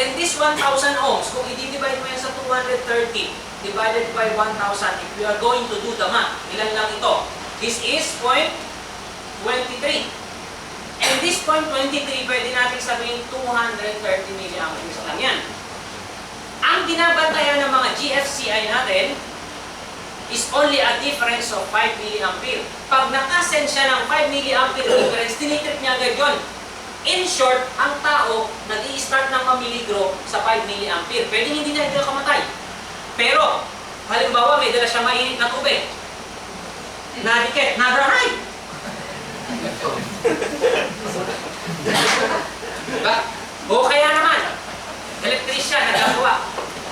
And this 1,000 ohms, kung i-divide mo yan sa 230 divided by 1,000, if we are going to do the math, ilan lang ito? This is 0.23. And this 0.23, pwede natin sabihin 230 milliamperes lang yan. Ang binabantayan ng mga GFCI natin is only a difference of 5 milliampere. Pag nakasend siya ng 5 milliampere difference, tinitrip niya agad yun. In short, ang tao nag-i-start ng mamiligro sa 5 milliampere. Pwede hindi na ito kamatay. Pero, halimbawa may dala siya mainit na tubig. Nadikit, na-dry. Diba? O kaya naman, electrician, nagagawa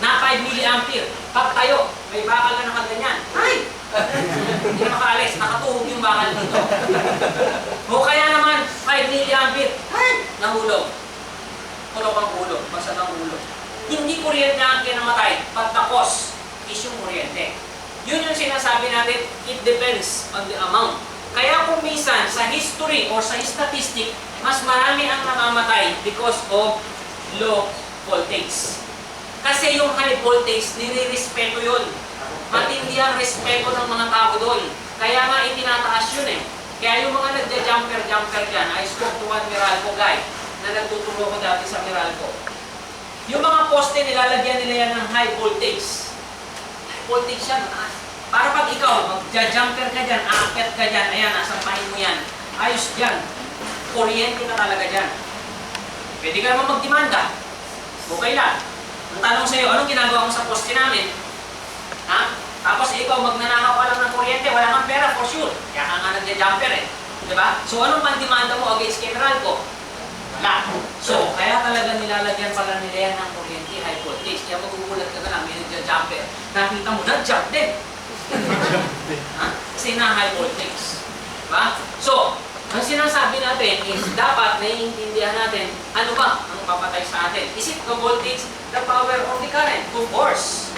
na 5 milliampere. Pag tayo, may bakal na nakaganyan. Ay! Hindi na makaalis, nakatuhog yung bakal dito. O kaya naman, 5 milliampere. Ay! Nahulog. Tulog ang ulo, basag ang ulo. Hindi kuryente ang kinamatay, but the cause is yung kuryente. Yun yung sinasabi natin, it depends on the amount. Kaya kung minsan, sa history or sa statistic, mas marami ang namamatay because of low voltage. Kasi yung high voltage, nire-respeto yun. Matindi ang respeto ng mga tao doon. Kaya nga itinataas yun eh. Kaya yung mga nagja-jumper dyan, I spoke to one Meralco guy na nagtuturo ko dati sa Meralco. Yung mga poste, nilalagyan nila yan ng high voltage. High voltage yan, mataas. Para pag ikaw, magja-jumper ka dyan, aakyat ka dyan, ayan, nasampahin mo yan. Ayos dyan. Kuryente ka talaga dyan. Pwede ka naman magdemanda. Okay lang. Ang tanong sa'yo, anong ginagawa mo sa poste namin? Ha? Tapos ikaw, magnanakaw ka lang ng kuryente, wala kang pera, for sure. Kaya ka nga nagja-jumper eh. Diba? So anong pandemanda mo against General ko? Wala. So, kaya talaga nilalagyan pala nila yan ng kuryente, high voltage. Kaya magugulat ka na lang, may nagja-jumper. Nakita mo, nag-jump din. Ha? Kasi na high voltage. Diba? So, ang sinasabi natin is dapat naiintindihan natin ano ba ang papatay sa atin. Is it the voltage, the power, or the current? Of course.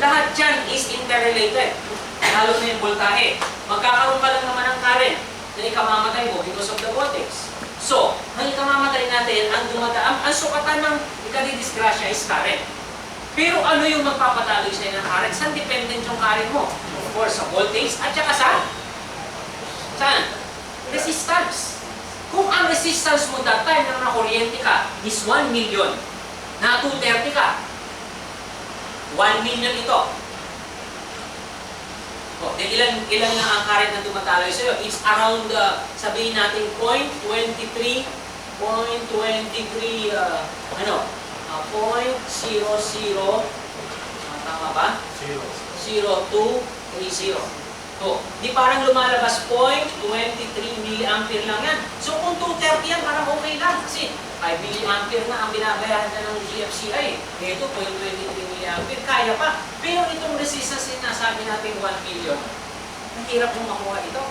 Lahat dyan is interrelated. Lalo na yung voltahe. Magkakaroon ka lang naman ng current na ikamamatay mo because of the voltage. So, ang ikamamatay natin, ang dumadaan, ang sukatan ng ikadidisgrasya is current. Pero ano yung magpapataloy sa'yo ng current? Saan dependent yung current mo? Of course, sa voltage at saka saan? Resistance. Kung ang resistance mo that time na nakuryente ka is 1 million, na 230 ka, 1 million ito. O, ilan na ang current na tumataloy sa'yo? It's around, sabihin natin, 0.23, 0.23, 0.00, tama ba? 0230. So, di parang lumalabas 0.23 milliampere lang yan. So, kung 230 yan, parang okay lang. Kasi 5 milliampere na ang binabayaran na ng GFCI. Ito, 0.23 milliampere, kaya pa. Pero itong resistance na sabi natin 1 million, mahirap mong makuha ito.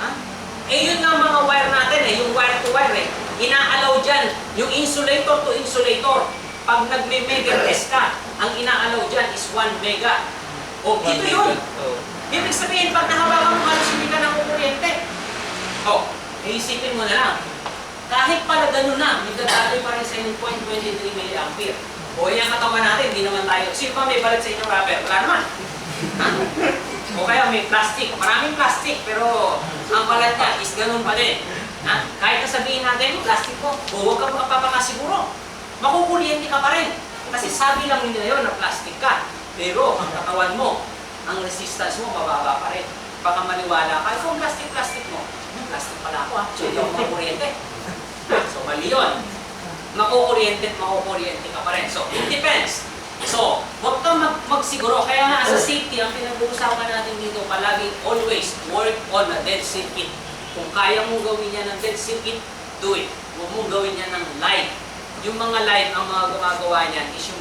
Ha? Eh, yun nga mga wire natin eh, yung wire to wire eh. Inaalaw dyan, yung insulator to insulator. Pag nagme-mega test ka, ang inaalaw dyan is 1 mega. O, ito yun. Ibig sabihin, pag nahawakan mo, halos hindi ka nakukuryente. O, iisipin mo na lang. Kahit pala ganun na, nagdadaloy pa rin sa inyong 0.23 milliampere. O, yung katawan natin, hindi naman tayo. Sino pa may balat sa inyong rubber? Wala naman. Ha? O kaya may plastic. Maraming plastic, pero ang balat niya is ganun pa din. Ha? Kahit na sabihin natin, plastic mo, huwag ka magpapakasiguro. Makukuryente ka pa rin. Kasi sabi lang nila yun na plastic ka. Pero ang katawan mo, ang resistance mo, mababa pa rin. Baka maniwala ka, kung plastic mo, plastic pala ako ha. So, hindi ako makukuryente. So, mali yun. Makukuryente ka pa rin. So, it depends. So, huwag kang magsiguro. Kaya nga, sa safety, ang pinag-uusapan natin dito, palagi always work on a dead circuit. Kung kaya mong gawin yan ng dead circuit, do it. Huwag mong gawin yan ng live. Yung mga live, ang mga gumagawa niyan is yung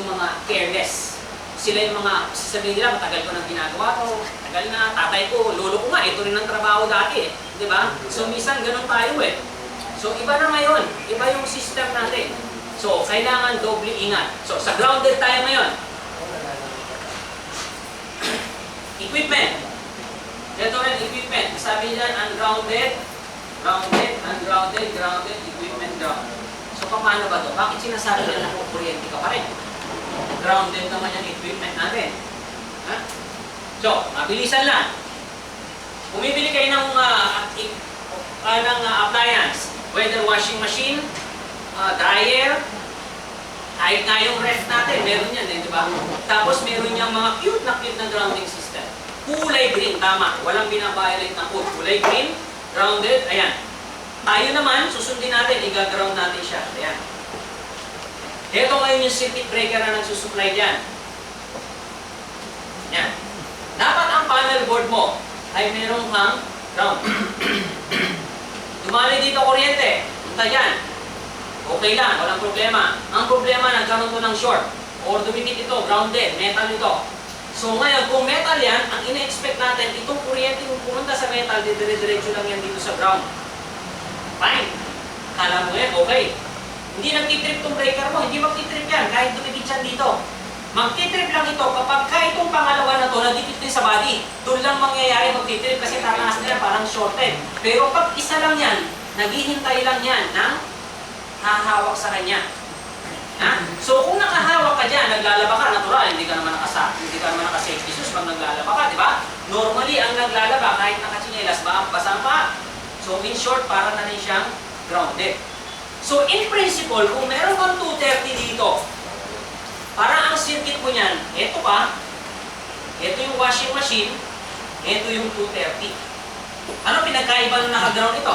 mga careless. Sila yung mga, sasabihin nila, matagal ko nang ginagawa to, tagal na, tatay ko, lolo ko nga, ito rin ang trabaho dati eh. Di ba? So, minsan ganun tayo eh. So, iba na ngayon. Iba yung system natin. So, kailangan doble ingat. So, sa grounded tayo ngayon. Equipment. Ito rin, equipment. Sabi dyan, ungrounded, grounded, ungrounded, grounded, equipment, ground. So, So, paano ba to? Bakit sinasabi nila na kuryente ka pa rin? Grounded naman yung equipment natin. Ha? So, mabilisan lang. Bumibili kayo ng appliance, whether washing machine, dryer, kahit nga yung ref natin, meron yan di ba? Tapos meron niyang mga cute na grounding system. Kulay green, tama. Walang binabiolate na code. Kulay green, grounded, ayan. Tayo naman, susundin natin, i-ground natin siya. Ayan. Ito ngayon yung circuit breaker na nagsusupply dyan. Ayan. Dapat ang panel board mo ay merong hang ground. Dumali dito kuryente, punta dyan. Okay lang, walang problema. Ang problema, nagkaroon to ng short. Or dumikit ito, grounded, metal ito. So ngayon, kung metal yan, ang ine-expect natin, itong kuryente kung pumunta sa metal, dire-diretso lang yan dito sa ground. Fine. Kala mo yan, okay. Hindi nagtitrip tong breaker mo, hindi magtitrip yan, kahit dumikit yan dito. Magtitrip lang ito kapag itong pangalawa na to, nadikit din sa body. Doon lang mangyayari magtitrip kasi tataas nila parang shorted. Pero pag isa lang yan, naghihintay lang yan ng hahawak sa kanya. Ha? So kung nakahawak ka dyan, naglalaba ka, natural, hindi ka naman naka-safety shoes pag naglalaba ka, di ba? Normally, ang naglalaba, kahit nakachinelas, basa ang paa. So in short, para na rin siyang grounded. So in principle, kung meron kang 230 dito, para ang circuit mo niyan, ito pa, ito yung washing machine, ito yung 230. Ano pinagkaiba nung naka-ground ito?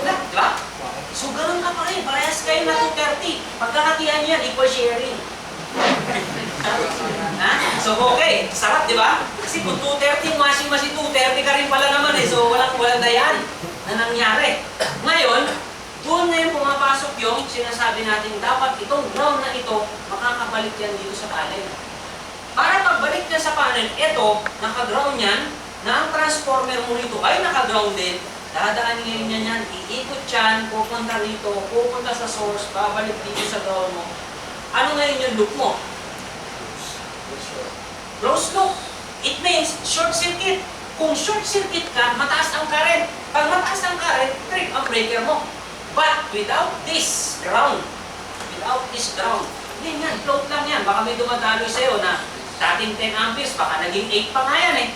Di ba? So ganun ka pa rin, parehas kayo na 230. Pagkakatihan yan, equal sharing. Ha? So okay, sarap di ba? Kasi kung 230 washing machine, 230 ka rin pala naman eh. So walang dayan na nangyari. Ngayon, doon ngayon pumapasok yung sinasabi natin dapat itong ground na ito, makakabalik yan dito sa panel. Para pagbalik niya sa panel, ito, naka-ground yan, na ang transformer mo rito ay naka-grounded, dadaan ngayon niya yan, iikot yan, pupunta rito, pupunta sa source, babalik dito sa ground mo. Ano ngayon yung loop mo? Closed loop. It means short circuit. Kung short circuit ka, mataas ang current. Pag mataas ang current, trip ang breaker mo. But without this ground, hindi yan, float lang yan. Baka may dumadaloy sa'yo na dating 10 amperes, baka naging 8 pa nga yan eh.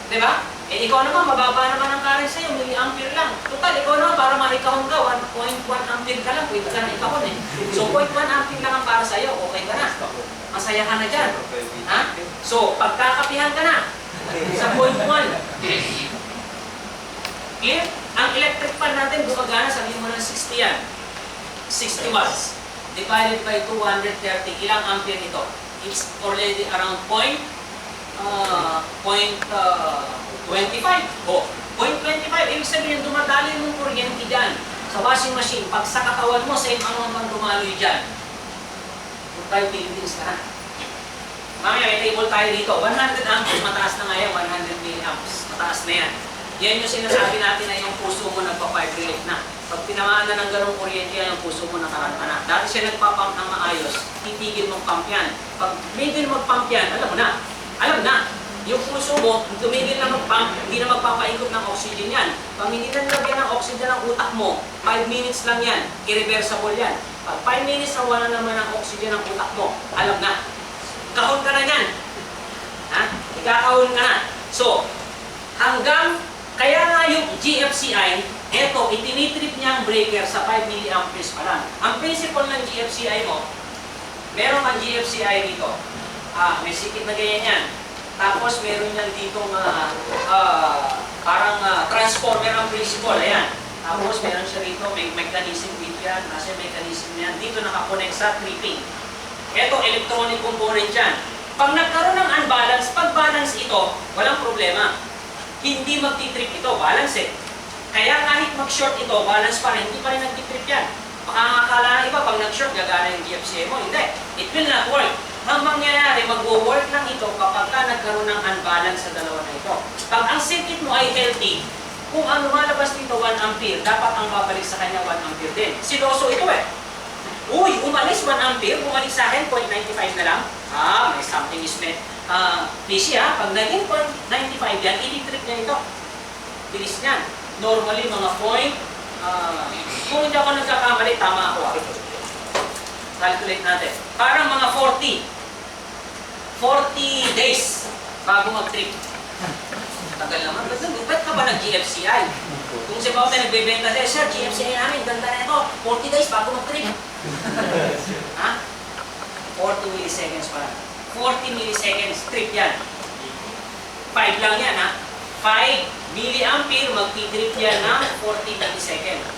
Diba? Eh ikaw naman, mababa naman ang current sa'yo, milliampere lang. Total, ikaw naman, para maikahon ka, 1.1 ampere ka lang, pwede ka na ikahon eh. So 0.1 ampere lang ang para sa'yo, okay ka na. Masaya ka na dyan. Ha? So, pagkakapihan ka na sa 0.1. Clear? Ang electric fan natin, gumagana, sabihin mo na 60 yan. 60 watts. Divided by 230, ilang ampere ito? It's already around 0.25. Oh, 0.25. Ibig sabihin, dumadaloy mong kuryente dyan sa washing machine. Pag sa katawan mo, same ano naman dumaloy dyan. Kung tayo buildings ka na. Mamaya, may table tayo dito. 100 amps, mataas na nga yan. 100 milliamps, mataas na yan. Yan yung sinasabi natin na yung puso mo nagpa-fibrillate na. Pag tinamaan na ng ganong kuryente yan, yung puso mo nakaranta na. Dati siya nagpa-pump ng maayos, titigil mag-pump yan. Pag tumigil mag-pump yan, alam mo na. Alam na. Yung puso mo, tumigil na mag-pump, hindi na magpapaikot ng oxygen yan. Pag hindi na nilagyan ng oxygen ng utak mo, 5 minutes lang yan, irreversible yan. Pag 5 minutes na wala naman ng oxygen ng utak mo, alam na. Kahon ka na yan. Ha? Ikakahon ka na. So, hanggang kaya nga yung GFCI, eto, itinitrip niya ang breaker sa 5 milliamperes pa lang. Ang principle ng GFCI mo, meron kang GFCI dito. May sikit na ganyan yan. Tapos meron yan ditong parang transformer ang principle. Ayan. Tapos meron siya rito, may mechanism dito yan. Nasa mechanism yan. Dito nakakonect sa tripping. Eto, electronic component yan. Pag nagkaroon ng unbalance, pag balance ito, walang problema. Hindi magtitrip ito, balance eh. Kaya kahit mag-short ito, balance pa rin, hindi pa rin nagtitrip yan. Baka akala na iba, pag nag-short, gagana yung GFCI mo. Hindi. It will not work. Ang mangyayari, mag-work lang ito kapag ka nagkaroon ng unbalance sa dalawa na ito. Pag ang circuit mo ay healthy, kung ang lumalabas dito 1 ampere, dapat ang babalik sa kanya 1 ampere din. Siloso ito eh. Uy, umalis 1 ampere, bumalik sa akin, 0.95 na lang. May something is met. Busy ha, pag naging 0.95 yan, i-trip niya ito. Bilis niyan. Normally, mga kung hindi ako nagkakamali, tama calculate natin. Parang mga 40 days bago mag-trip. Tagal naman. Ba't ka ba nag-GFCI? Kung si Pao tayo nagbebenta sa'yo, sir, GFCI namin, ganda na ito. 40 days bago mag-trip. Ha? 40 milliseconds pa. 40 milliseconds, trip yan. 5 lang yan, ha? 5 milliampere, magti-trip yan ng 40 milliseconds.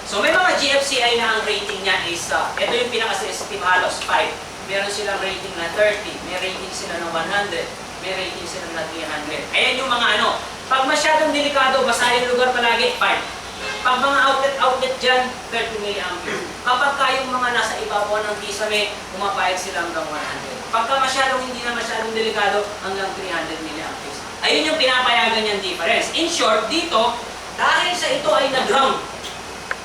So may mga GFCI na ang rating niya is, ito yung pinaka-sensitive halos, 5. Meron silang rating na 30, may rating sila ng 100, may rating sila na 300. Ayan yung mga ano, pag masyadong delikado, basahin lugar palagi, 5. Pag mga outlet dyan, 30 milliampere. Kapag kayong mga nasa ibabaw ng kisame, pumapayag sila hanggang 100. Pagka masyadong hindi na masyadong delikado, hanggang 300 milliampere. Ayun yung pinapayagan niyang difference. In short, dito, dahil sa ito ay nag-ground,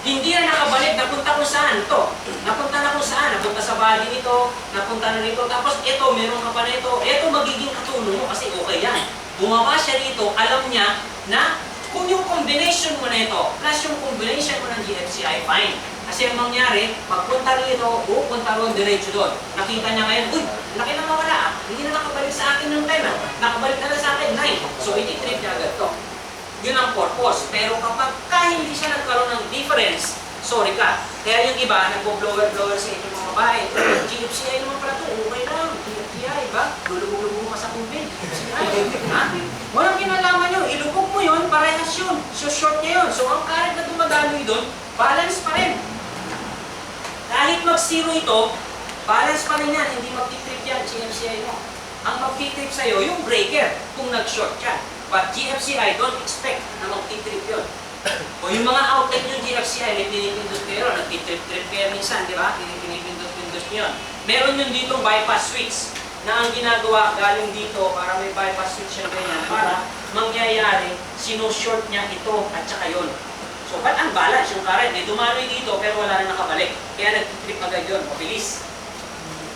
hindi na nakabalik, napunta kung saan ito. Napunta na kung saan, napunta sa body nito, napunta na rito. Tapos ito, meron ka pa na ito. Ito magiging katulong mo kasi okay yan. Bumaba siya rito, alam niya na kung yung combination mo na ito, plus yung combination mo ng GFCI, fine. Kasi ang mangyari, pagpunta rito, pupunta ron diretso doon. Nakita niya ngayon, uy, laki na mawala. Hindi na nakabalik sa akin ng 10. Nakabalik na lang sa akin 9. So, iti-trip niya agad ito. Yun ang purpose. Pero kapag hindi siya nagkaroon ng difference, sorry ka. Kaya yung iba, nagpo-blower sa inyong mga babae. GFCI naman pala ito, okay lang. GFCI, ba? Lulubog-lubog ka sa kumbin. GFCI, ha? Walang kinalaman nyo. Ilubog mo yun, parehas yun. So short niya yun. So ang current na dumadaloy doon, balance pa rin. Kahit mag-zero ito, balance pa rin yan. Hindi mag-trip yan, GFCI mo. Ang mag-trip sa'yo, yung breaker, kung nag-short yan. But GFCI, don't expect na mag-trip yun. O yung mga outlet yung GFCI, may pinipindot kayo, nag-trip kayo minsan, di ba? Pinipindot yun. Meron yun dito bypass switch na ang ginagawa galing dito para may bypass switch yung ganyan para mangyayari, sinushort niya ito at saka yun. So, ba't ang balance yung current? Dumaloy dito pero wala na nakabalik. Kaya nag-trip agad yun, mabilis.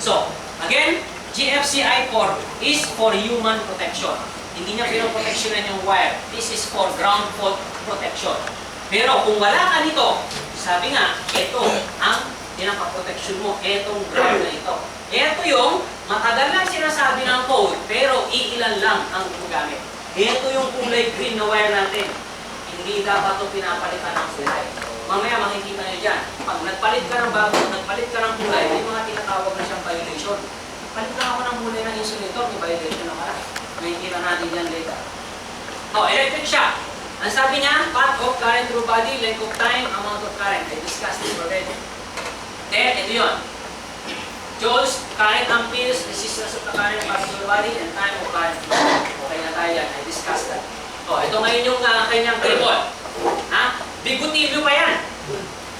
So, again, GFCI 4 is for human protection. Hindi niya pinoproteksyonan yung wire. This is for ground fault protection. Pero kung wala ka nito, sabi nga, ito ang pinaka-protection mo, itong ground na ito. Ito yung matagal lang sinasabi ng code, pero iilan lang ang gumagamit. Ito yung kulay green na wire natin. Hindi dapat ito pinapalitan ng kulay. Mamaya makikita nyo dyan. Pag nagpalit ka ng bago, nagpalit ka ng kulay, may mga tinatawag na siyang violation. Palit lang ako ng kulay ng insulator, may violation na pala. Makikita natin yan later. Oh, electric shock. Ang sabi niya, path of current through body, length of time, amount of current. I discussed this already. Then, ito yun. Joules, current amperes, resistance of the current passing through the body, and time of current. Okay na tayo yan. I discussed that. Oh, ito ngayon yung kanyang cable. Ha? Bigutilyo pa yan.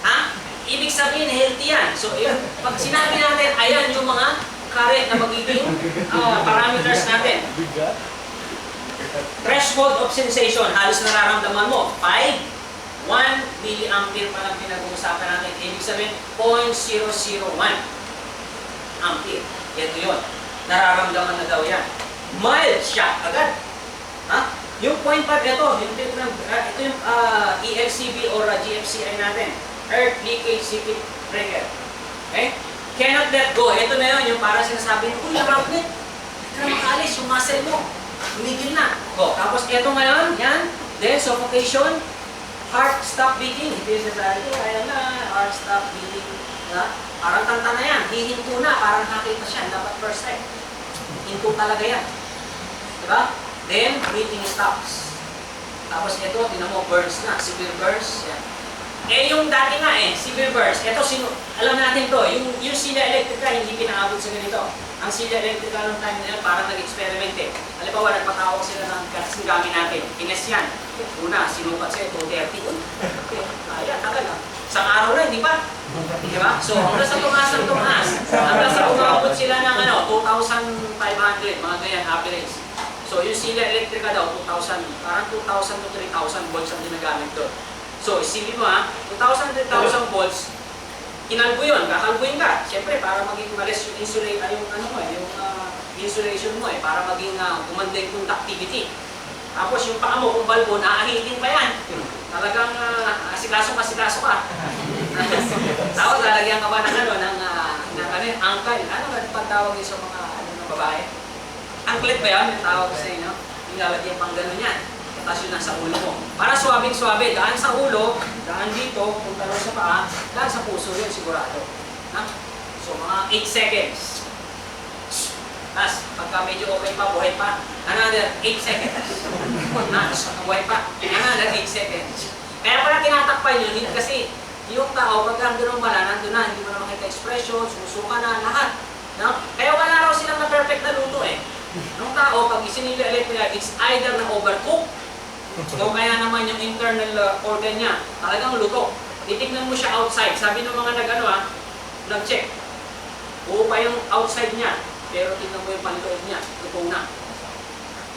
Ha? Ibig sabihin, healthy yan. So, pag sinabi natin, ayan yung mga current na magiging parameters natin. Threshold of sensation, halos nararamdaman mo. 1 milliampere pa lang pinag-uusapan natin. Ibig sabihin, 0.001 ampere. Ito yun. Nararamdaman na daw yan. Mild shock agad. Ha? Yung 0.5, ito yung ELCB or GFCI natin. Earth Leakage Circuit Breaker. Okay? Cannot let go. Ito na yun, yung parang sinasabi nyo, uy, nakapit. Hindi na makaalis, yung muscle mo. Humigil na. O, tapos ito ngayon, yan. Then, suffocation. Heart stop beating. Ito yung sinasabi, kaya na, heart stop beating. Diba? Parang tanta na yan. Hihinto na, parang nakita siya. Dapat first time. Hinto talaga yan. Diba? Then, breathing stops. Tapos ito, tinan mo, burns na. Severe burns. Yan. Eh, yung dati nga severe burns, ito, alam natin to, yung sila electrica, hindi pinaabot sa ganito. Ang sila electrica noong time na yun, parang nag-experiment eh. Halimbawa, nagpatawag sila ng gamit natin. Ines yan. Una, sinukat sa'yo, 230. Kaya, tagal ah. Isang araw na, hindi pa. Diba? So, hanggang sa tumaas ng tumaas. Hanggang sa umabot sila ng 2,500, mga ganyan, average. So, yung sila electrica daw, 2,000, parang 2,000 to 3,000 volts ang ginagamit doon. So, isipin mo 2,000, 3,000 volts, kinalbo yun, kakalbuin ka. Siyempre, para maging malis yung insulation mo para maging gumanda yung conductivity. Tapos yung paa mo, kung balbo, naahitin pa yan. Talagang asikaso ka. Tapos lalagyan ka ba ng mobile. Ano ba pagtawag yun sa mga ng babae? Anklet ba yan? Yung tawag ko sa inyo? Yung lalagyan pang gano'n yan. Tapos yun nasa ulo mo. Para suwabing-suwabe. Daan sa ulo, daan dito, punta rin sa paa, daan sa puso yun, sigurado. Ha? So, mga 8 seconds. Tapos, pagka medyo okay pa, buhay pa, another 8 seconds. Buhay pa, another 8 seconds. Kaya pala tinatakpan yun, kasi yung tao, pagka nandun wala, nandun na, hindi mo na makita expression, sumusuka na, lahat. No? Kaya wala raw silang na perfect na luto eh. Nung tao, pag isinili nila, it's either na overcook, o kaya naman yung internal organ niya, talagang luto. Titignan mo siya outside. Sabi ng mga nag-check. Buo pa yung outside niya, pero tignan mo yung panloob niya, luto na.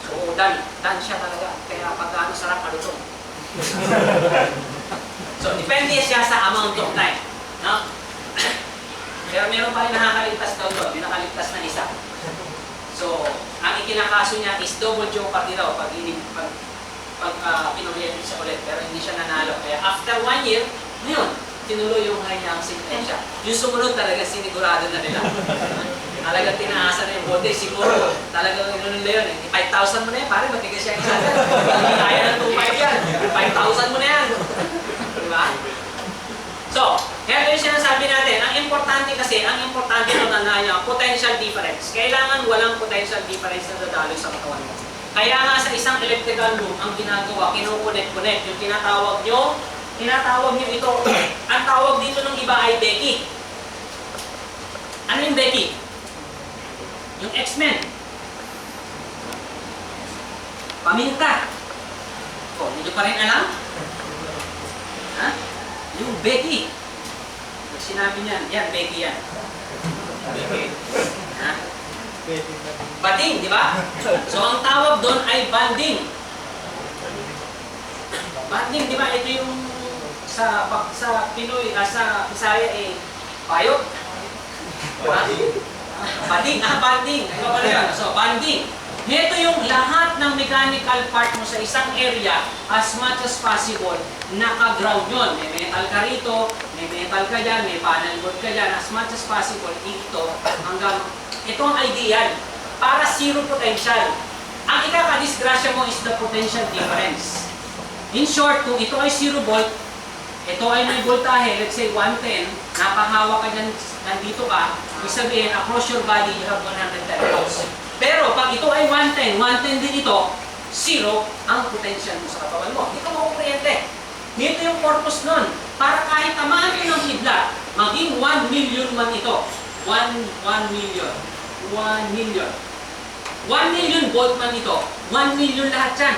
So, done siya talaga. Kaya pagkaano sarap kalutong. So, depende siya sa amount of time. No? Pero meron pa rin nakakaligtas daw doon. May nakaligtas na isa. So, ang ikinakaso niya is double jeopardy daw pag pinulitin siya ulit. Pero hindi siya nanalo. Kaya after 1 year, ngayon, tinuloy yung kanyang sentensya. Yung sumunod talaga sinigurado na nila. Talagang tinaasa na yung bote. Siguro, talagang ganun nila yun. 5,000 mo na yan, pare, matigas siya isa. Hindi kaya ng 2,500 yan. 5,000 mo na yan. Diba? So, kaya yung sinasabi natin, ang importante ito na niya, potential difference. Kailangan walang potential difference na dadaloy sa katawan mo. Kaya nga sa isang electrical loom, ang ginagawa, kinukunet-kunet, yung tinatawag nyo ito, ang tawag dito ng iba ay Becky. Ano yung Becky? Yung X-Men. Paminta. O, hindi pa rin alam? Ha? Yung Becky. Sinabi niyan, yan, Becky yan. Becky. Ha? Banding, di ba? So, ang tawag doon ay banding. Banding, di ba? Ito yung sa Pinoy, sa Bisaya bayot. Diba? Banding, banding. Diba ba yan? So, banding. Ito yung lahat ng mechanical part mo sa isang area, as much as possible, naka-ground yun. May metal ka rito, may metal ka dyan, may panel board ka dyan, as much as possible, ito ang ideal para zero potential. Ang ikakadisgrasya mo is the potential difference. In short, kung ito ay 0 volt, ito ay may voltahe, let's say 110, napahawa ka dyan, nandito ka, ibig sabihin, across your body, you have 110 volts. Pero pag ito ay 110 din ito, 0 ang potential mo sa katawan mo. Hindi ka makukuryente. Dito yung purpose nun. Para kahit tamaan mo ng kidlat, maging 1 million man ito. 1 million. 1 million. 1 million volt man ito. 1 million lahat yan.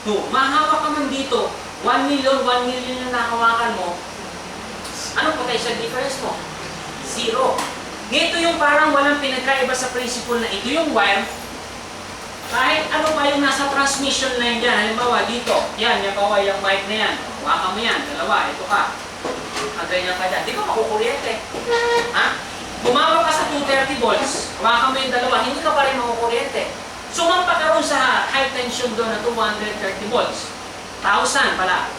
So, mahawak ka man dito, 1 million yung nakahawakan mo, anong potential difference mo? 0. Ito yung parang walang pinagkaiba sa principle na ito yung wire. Kahit ano pa yung nasa transmission line dyan, halimbawa dito, yan, halimbawa yung mic na yan, hawakan mo yan, dalawa, ito ka. Ang ganyan ka dyan, di ka makukuryente. Ha? Bumaba ka sa 230 volts, hawakan mo yung dalawa, hindi ka pa rin makukuryente. Sumampa ka ron sa high tension doon na 230 volts. 1,000 pala.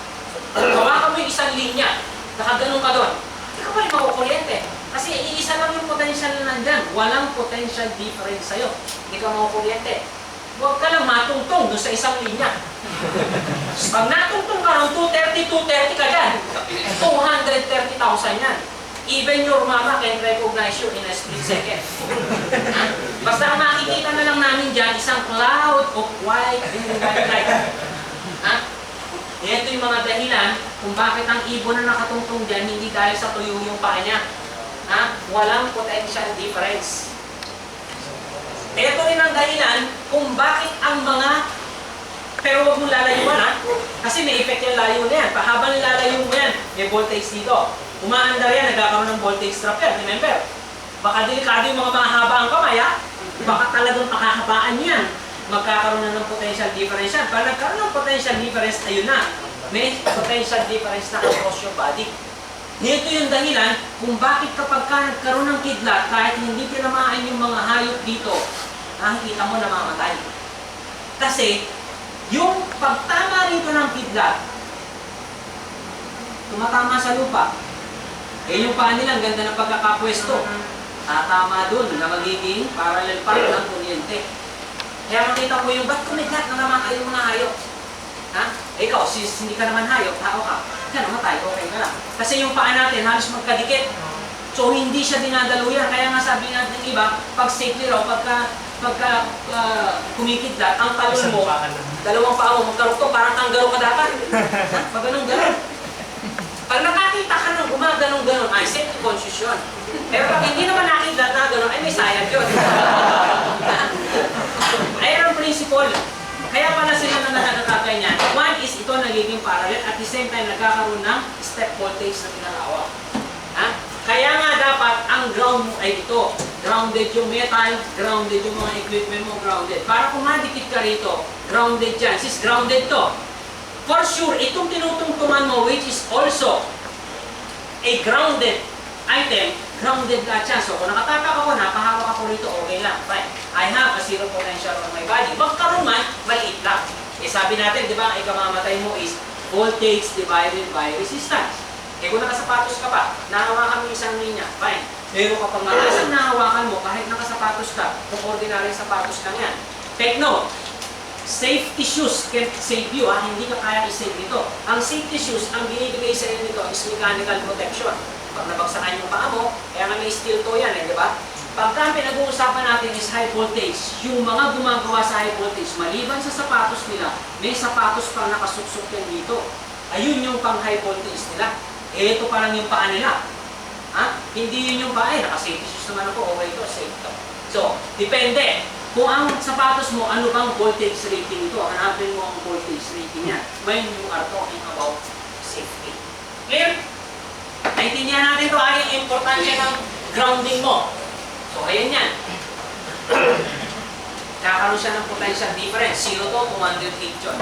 Hawakan mo yung isang linya, nakaganon ka doon, hindi ka pa rin makukuryente. Kasi iisa lang yung potential na nandyan. Walang potential difference sa'yo. Hindi ka makukuryente. Huwag ka lang matungtong doon sa isang linya. Pag natungtong ka ng 230 ka dyan, 230,000 yan. Even your mama can recognize you in a split second. Basta ang makikita na lang namin dyan, isang cloud of white light. Ha? Ito yung mga dahilan kung bakit ang ibon na nakatungtong dyan, hindi dahil sa tuyo yung paa niya. Ha? Walang potential difference. Ito rin ang dahilan kung bakit ang mga, pero huwag mong lalayuan ha, kasi may effect yung layo na yan. Pahabang nilalayo mo yan, may voltage dito. Umaandar yan, nagkakaroon ng voltage drop yan, remember? Baka delikado yung mga mahaba ang kamay ha, baka talagang pakahabaan yan. Magkakaroon na ng potential difference yan. Pag nagkaroon ng potential difference, ayun na, may potential difference na across your body. Nito yung dahilan kung bakit kapag ka nagkaroon ng kidlat, kahit hindi tinamaan yung mga hayop dito, nakikita mo namamatay. Kasi, yung pagtama rito ng kidlat, tumatama sa lupa. Eh yung paa nila, ang ganda ng pagkakapwesto. tatama dun na magiging parallel path ng kuryente. Kaya makita ko yung, ba't kumigat na namatay yung mga hayop? Ha? Eh, ikaw, hindi ka naman hayop, tao ka. Kaya namatay, okay ka lang. Kasi yung paa natin halos magkadikit. So, hindi siya dinadaluyan. Kaya nga sabi natin ng iba, pag safely raw, pagka kumikidlat, ang talon mo, dalawang paa mo, magkarugtong, parang kanggaro ka dapat. Pag ganun-ganon. Pag nakakita ka nung gumaganong-ganon, ay, safety conscious yun. Pero pag hindi naman nakidlat na ganon, ay may sayang yun. Ayan ang principle. Kaya pala sila na nakakakay niyan. One is ito nagiging parallel at the same time nagkakaroon ng step voltage na pinakawak. Ha? Kaya nga dapat ang ground mo ay ito. Grounded yung metal, grounded yung mga equipment mo, grounded. Para kung madikit ka rito, grounded yan. Sis, grounded to. For sure, itong tinutungtungan mo which is also a grounded item, grounded lahat yan. So kung nakatapak ako, napahawak ako rito, okay lang. Fine. I have a zero potential on my body. Magkaroon man, maliit lang. Eh sabi natin, di ba, ang ikamamatay mo is voltage divided by resistance. Eh kung nakasapatos ka pa, nahawakan mo isang linya, fine. Pero kapag malasang nahawakan mo, kahit nakasapatos ka, kung ordinary sapatos lang yan. Take note, safety shoes can save you, ha? Hindi ka kaya i-save ito. Ang safety shoes, ang binibigay sa inyo nito is mechanical protection. Pag nabagsakan yung paa mo, kaya nga may steel toe yan, di ba? Pagka pinag-uusapan natin is high voltage, yung mga gumagawa sa high voltage, maliban sa sapatos nila, may sapatos pang nakasuksok yan dito. Ayun yung pang high voltage nila. Eh, ito pa lang yung paa nila. Ha? Hindi yun yung paa, eh, naka-safety shoes naman ako, okay ito, safe ito. So, depende. Kung ang sapatos mo, ano bang voltage rating ito, hanapin mo ang voltage rating niya. When you are talking about safety. Clear? Naintindihan natin ito, ang importansya ng grounding mo. So, ayan yan. Kakaroon siya ng potential difference. 0 to 208 yun.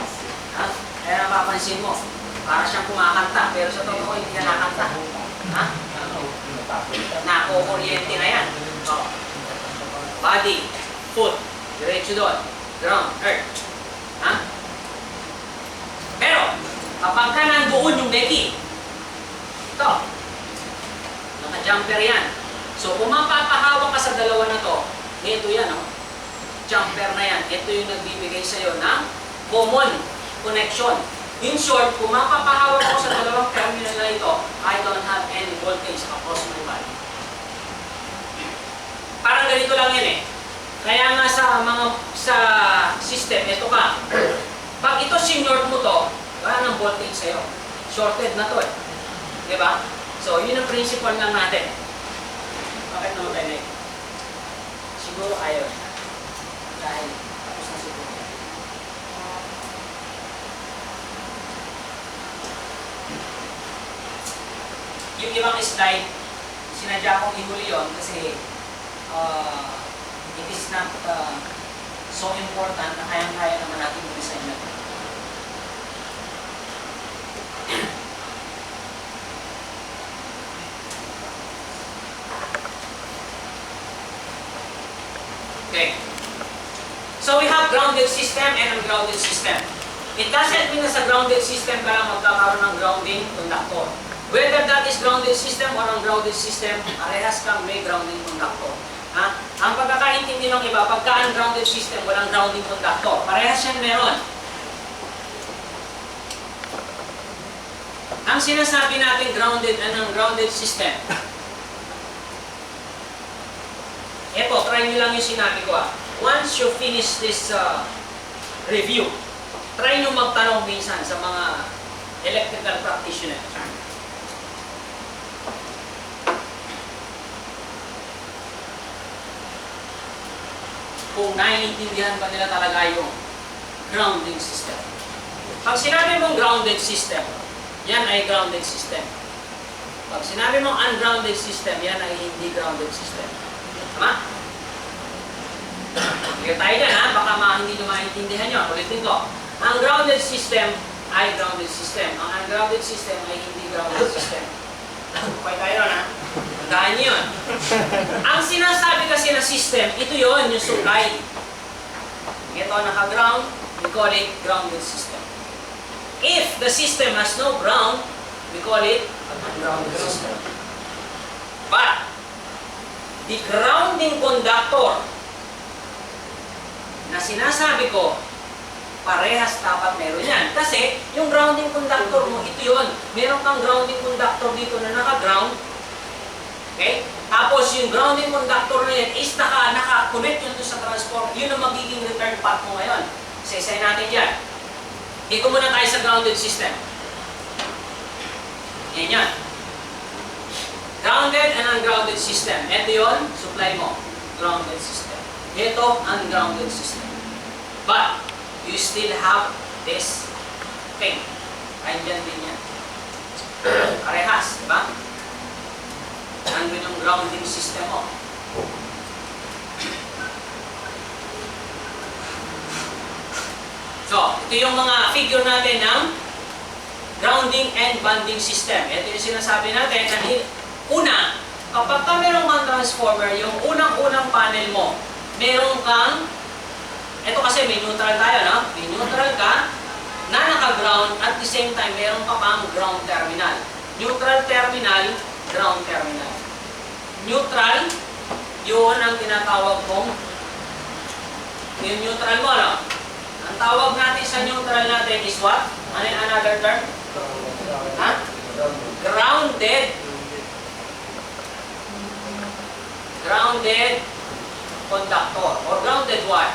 Ha? Kaya napapansin mo, para siyang kumakanta, pero sa totoo hindi ka nakanta. Ha? Nako-kuryente na yan. So, body, foot, diretso doon, ground, earth. Ha? Pero, kapag ka nandoon yung deki, ito, naka-jumper yan. So, kung mapapahawak ka sa dalawa na to, ito yan, oh. Jumper na yan. Ito yung nagbibigay sa'yo ng common connection. In short, kung mapapahawak ako sa dalawang terminal na ito, I don't have any voltage across my body. Parang ganito lang yan eh. Kaya nga sa system, ito ka. Pag ito sinort mo to, wala ng voltage sa'yo. Shorted na to eh. Diba? So, yun ang principle lang natin. Bakit naman tayo na ito? Siguro ayaw na. Dahil tapos na siguro. Yung ibang slide, sinadya kong ihuli yun kasi it is not so important na kayang-kaya naman natin i-design natin. Okay. So we have grounded system and ungrounded system. It doesn't mean na sa grounded system ka lang magkakaroon ng grounding conductor. Whether that is grounded system or ungrounded system, parehas kang may grounding conductor. Ha? Ang pagkakaintindi ng iba, pagka ungrounded system, walang grounding conductor. Parehas yan meron. Ang sinasabi natin grounded and ungrounded system, eto, try nyo lang yung sinabi ko ah. Once you finish this review, try nyo magtanong minsan sa mga electrical practitioner. Kung naiintindihan ba nila talaga yung grounding system. Pag sinabi mong grounded system, yan ay grounded system. Pag sinabi mong ungrounded system, yan ay hindi grounded system. Tama? Clear tayo dyan ha? Baka hindi nyo maintindihan nyo. Ulitin ko. Ang grounded system ay grounded system. Ang ungrounded system ay hindi grounded system. Okay tayo na? Tandaan nyo yun. Ang sinasabi kasi na system, ito yun, yung supply. Ito naka-ground, we call it grounded system. If the system has no ground, we call it an ungrounded system. But, the grounding conductor na sinasabi ko, parehas dapat meron yan. Kasi yung grounding conductor mo, ito yun. Meron kang grounding conductor dito na naka-ground. Okay? Tapos yung grounding conductor na yan is naka-connect yun sa transformer. Yun ang magiging return path mo ngayon. Isa-isay natin yan. Dito muna tayo sa grounded system. Yan yan. Grounded and ungrounded system. Ito yun, supply mo. Grounded system. Ito, ungrounded system. But, you still have this thing. Andyan din yan. Parehas, di ba? Nandun yung grounding system mo. So, ito yung mga figure natin ng grounding and bonding system. Ito yung sinasabi natin na una, kapag ka meron kang transformer, yung unang-unang panel mo, meron kang, ito kasi may neutral tayo, no? May neutral ka na naka-ground at the same time, meron ka pang ground terminal. Neutral terminal, ground terminal. Neutral, yun ang tinatawag kong yung neutral mo, no? Ang tawag natin sa neutral natin is what? Ano yung another term? Ha? Grounded. Grounded conductor or grounded wire.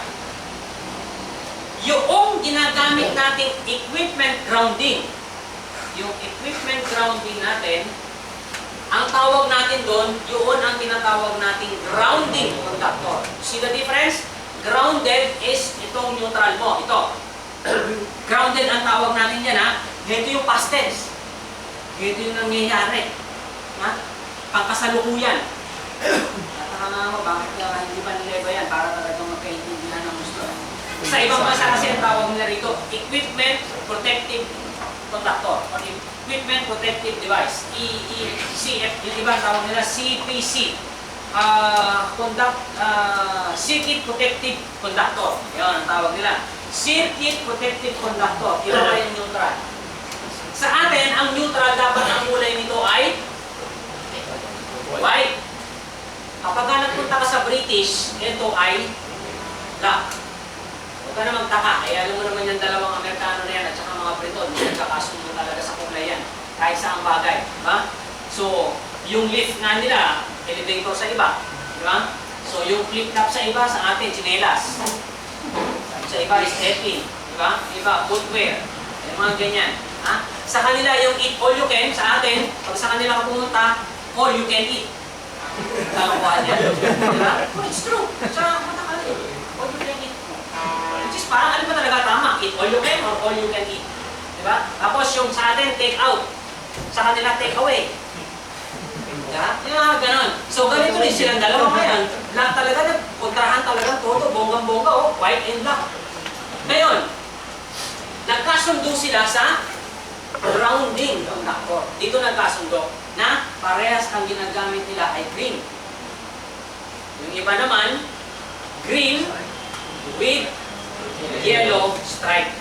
Yung ginagamit nating equipment grounding, yung equipment grounding natin, ang tawag natin doon, yun ang tinatawag nating grounding conductor. See the difference? Grounded is itong neutral mo, ito. Grounded ang tawag natin yan, ha? Ito yung past tense. Ito yung nangyayari. Ha? Pangkasalukuyan. Tataka na ako, bakit hindi pa nileba yan? Para talagang magkaintindihan ng gusto. Sa ibang bansa kasi ang tawag nila rito, Equipment Protective Conductor or Equipment Protective Device. ECF, yung iba ang tawag nila CPC. Circuit Protective Conductor. Yan ang tawag nila. Circuit Protective Conductor. Iba ba yung neutral? Sa atin, ang neutral dapat ang kulay nito ay white. Kapag nagpunta ka sa British, ito ay black. Huwag ka na magtaka. Ay alam mo naman yung dalawang Amerikano na yan at saka mga Briton. Nagkakasundo talaga sa kulay yan. Kahit saang bagay. Diba? So, yung lift nga nila, elevator sa iba. Diba? So, yung flip-flop sa iba, sa atin, chinelas. Sa iba is epi. Diba? Iba, footwear. Yung mga ganyan. Ha? Sa kanila, yung eat all you can, sa atin, pag sa kanila ka pumunta, all you can eat. Kalakuhan yan. Diba? Oh, it's true. Sa mata ka rin. All you can eat. Which is parang ano ba talaga tama? Eat all you can or all you can eat. Diba? Tapos yung sa atin, take out. Sa kanila, take away. Diba? Yung mga ganon. So, ganito rin silang dalawa ngayon. Lahat talaga, kontrahan talaga, todo, bonggang-bongga, oh, white and black. Ngayon, nagkasundo sila sa grounding conductor. Dito nagkasundo na parehas ang ginagamit nila ay green. Yung iba naman, green with yellow stripe.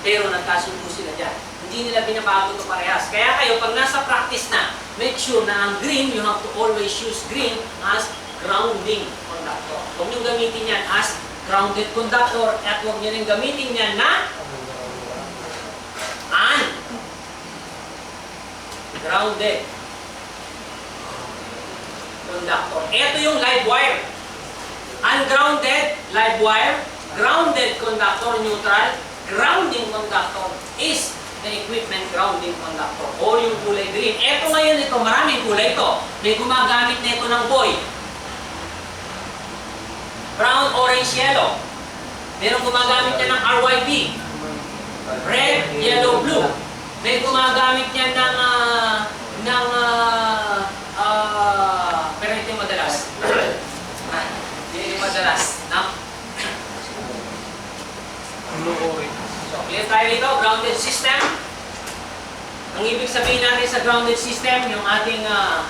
Pero nagkasundo sila dyan. Hindi nila binabago ito parehas. Kaya kayo, pag nasa practice na, make sure na ang green, you have to always use green as grounding conductor. Huwag nyo gamitin yan as grounded conductor at huwag nyo rin gamitin yan na grounded conductor. Ito yung live wire. Ungrounded, live wire. Grounded conductor, neutral. Grounding conductor is the equipment grounding conductor o yung kulay green. Ito ngayon ito, maraming kulay ito. May gumagamit na ito ng boy. Brown, orange, yellow. Merong gumagamit niya ng RYB. Red, yellow, blue. May gumagamit niya pero hindi madalas. Hindi madalas. No? So, clear tayo dito, grounded system. Ang ibig sabihin natin sa grounded system, yung ating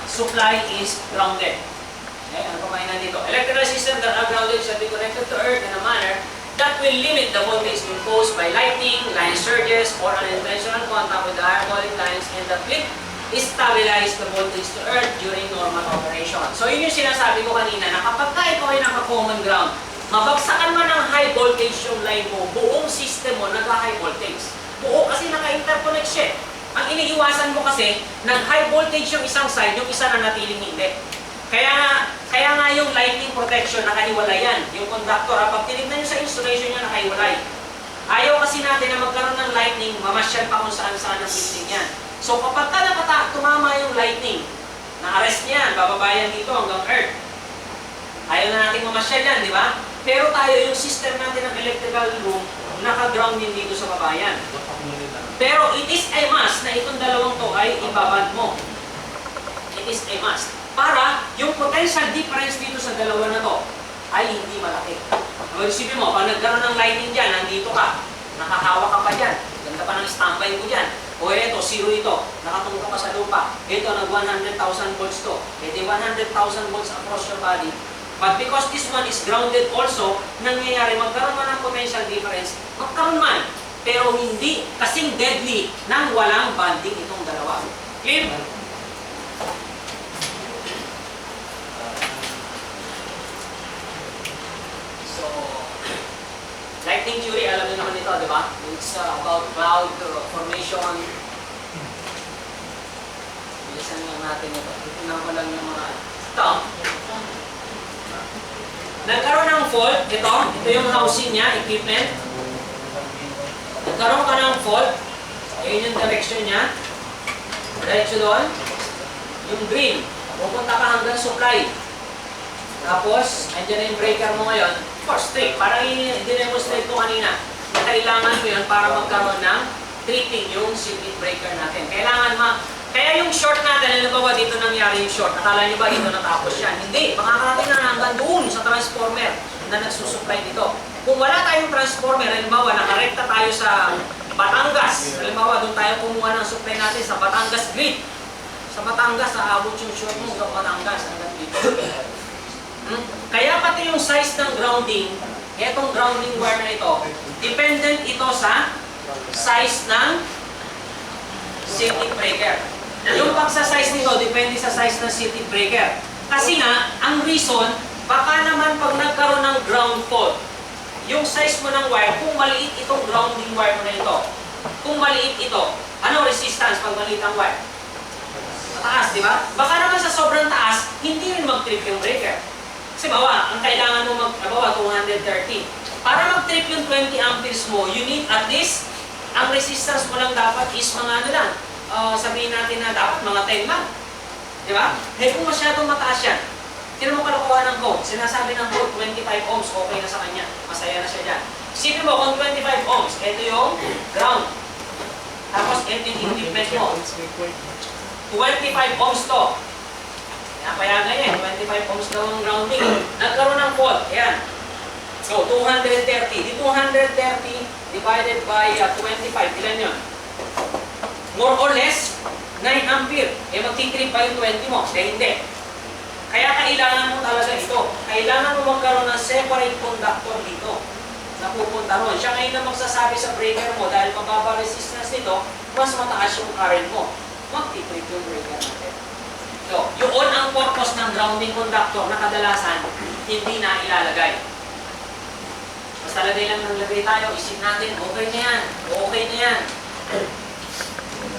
supply is grounded. Okay, ano pa kayo nandito? Electrical system that are grounded shall be connected to earth in a manner that will limit the voltage imposed by lightning, line surges, or unintentional contact with the hydraulic lines and that will stabilize the voltage to earth during normal operations. So yun yung sinasabi ko kanina, na kapag ka ikaw ay naka-common ground, mabagsakan man ng high voltage yung line mo, buong system mo nagka-high voltage. Buo kasi naka-interconnect siya. Ang iniiwasan mo kasi, nag-high voltage yung isang side, yung isa na natiling hindi. Kaya nga yung lightning protection, nakahiwalay yan. Yung conductor, pag tinignan nyo sa installation nyo, nakahiwalay. Ayaw kasi natin na magkaroon ng lightning, mamasyal pa kung saan-saan ang building yan. So kapag ka tumama yung lightning, na-arrest niyan, bababayan dito hanggang earth. Ayaw na natin mamasyal yan, di ba? Pero tayo, yung system natin ng electrical room, naka-ground din dito sa babayan. Pero it is a must na itong dalawang to ay ibaband mo. It is a must. Para yung potential difference dito sa dalawa na to ay hindi malaki. Isipin mo, pag nagkaroon ng lightning dyan, nandito ka, nakahawak ka pa dyan, ganda pa ng standby mo dyan. O eto, zero ito, nakatungo ka pa sa lupa. Ito, nag 100,000 volts to. Ito, 100,000 volts across your body. But because this one is grounded also, nangyayari, magkaroon man ng potential difference, magkaroon man. Pero hindi kasing deadly nang walang bonding itong dalawa. Clear? So, lightning theory, alam niyo naman ito, di ba? It's about cloud formation. Bilisan lang natin ito. Itunan ko lang yung mga ito. Nagkaroon ng fault, ito yung housing niya, equipment. Nagkaroon ka ng fault, ayun yung direction niya. Diretso doon. Yung green, pupunta ka hanggang supply. Tapos, andyan na yung breaker mo ngayon. For straight, parang i-demonstrate ko kanina. Kailangan mo yun para magkaroon ng tripping yung circuit breaker natin. Kaya yung short natin, ano ba dito nangyari yung short? Akala nyo ba dito natapos yan? Hindi, makakarating na hanggang doon sa transformer na nagsusupply dito. Kung wala tayong transformer, halimbawa nakarekta tayo sa Batangas, halimbawa doon tayo kumuha ng supply natin sa Batangas grid. Sa Batangas, aabot yung short mo sa Batangas hanggang dito. Kaya pati yung size ng grounding, itong grounding wire na ito, dependent ito sa size ng circuit breaker. Yung pagsa-size nito, depende sa size ng circuit breaker. Kasi nga, ang reason, baka naman pag nagkaroon ng ground fault, yung size mo ng wire, kung maliit itong grounding wire mo na ito, kung maliit ito, ano resistance pag maliit ang wire? Mataas, di ba? Baka naman sa sobrang taas, hindi rin mag-trip yung breaker. Kasi bawa, ang kailangan mo mag-bawa 230. Para mag-trip yung 20 amperes mo, you need at least, ang resistance mo lang dapat is mga ano lang, sabihin natin na dapat mga 10 lang. Di ba? Eh kung masyadong mataas yan, sino mo kalukuha ng code? Sinasabi ng code, 25 ohms, okay na sa kanya. Masaya na siya dyan. Isipin mo, kung 25 ohms, ito yung ground. Tapos, ito yung equipment mo. 25 ohms to. Payagan yan, 25 ohms daw ang grounding. Nagkaroon ng fault, ayan. So, 230. Di 230 divided by 25, ilan yun? More or less, 9 ampere. Eh, magtitrip pa yung 20 mo. Eh, hindi. Kaya kailangan mo talaga ito. Kailangan mo magkaroon ng separate conductor dito na pupunta ron. Siya ngayon na magsasabi sa breaker mo dahil mababa resistance nito, mas mataas yung current mo. Magtitrip yung breaker natin. So, yun ang purpose ng grounding conductor na kadalasan hindi na ilalagay. Basta lagay lang ng lagay tayo, isip natin, okay na yan, okay na yan.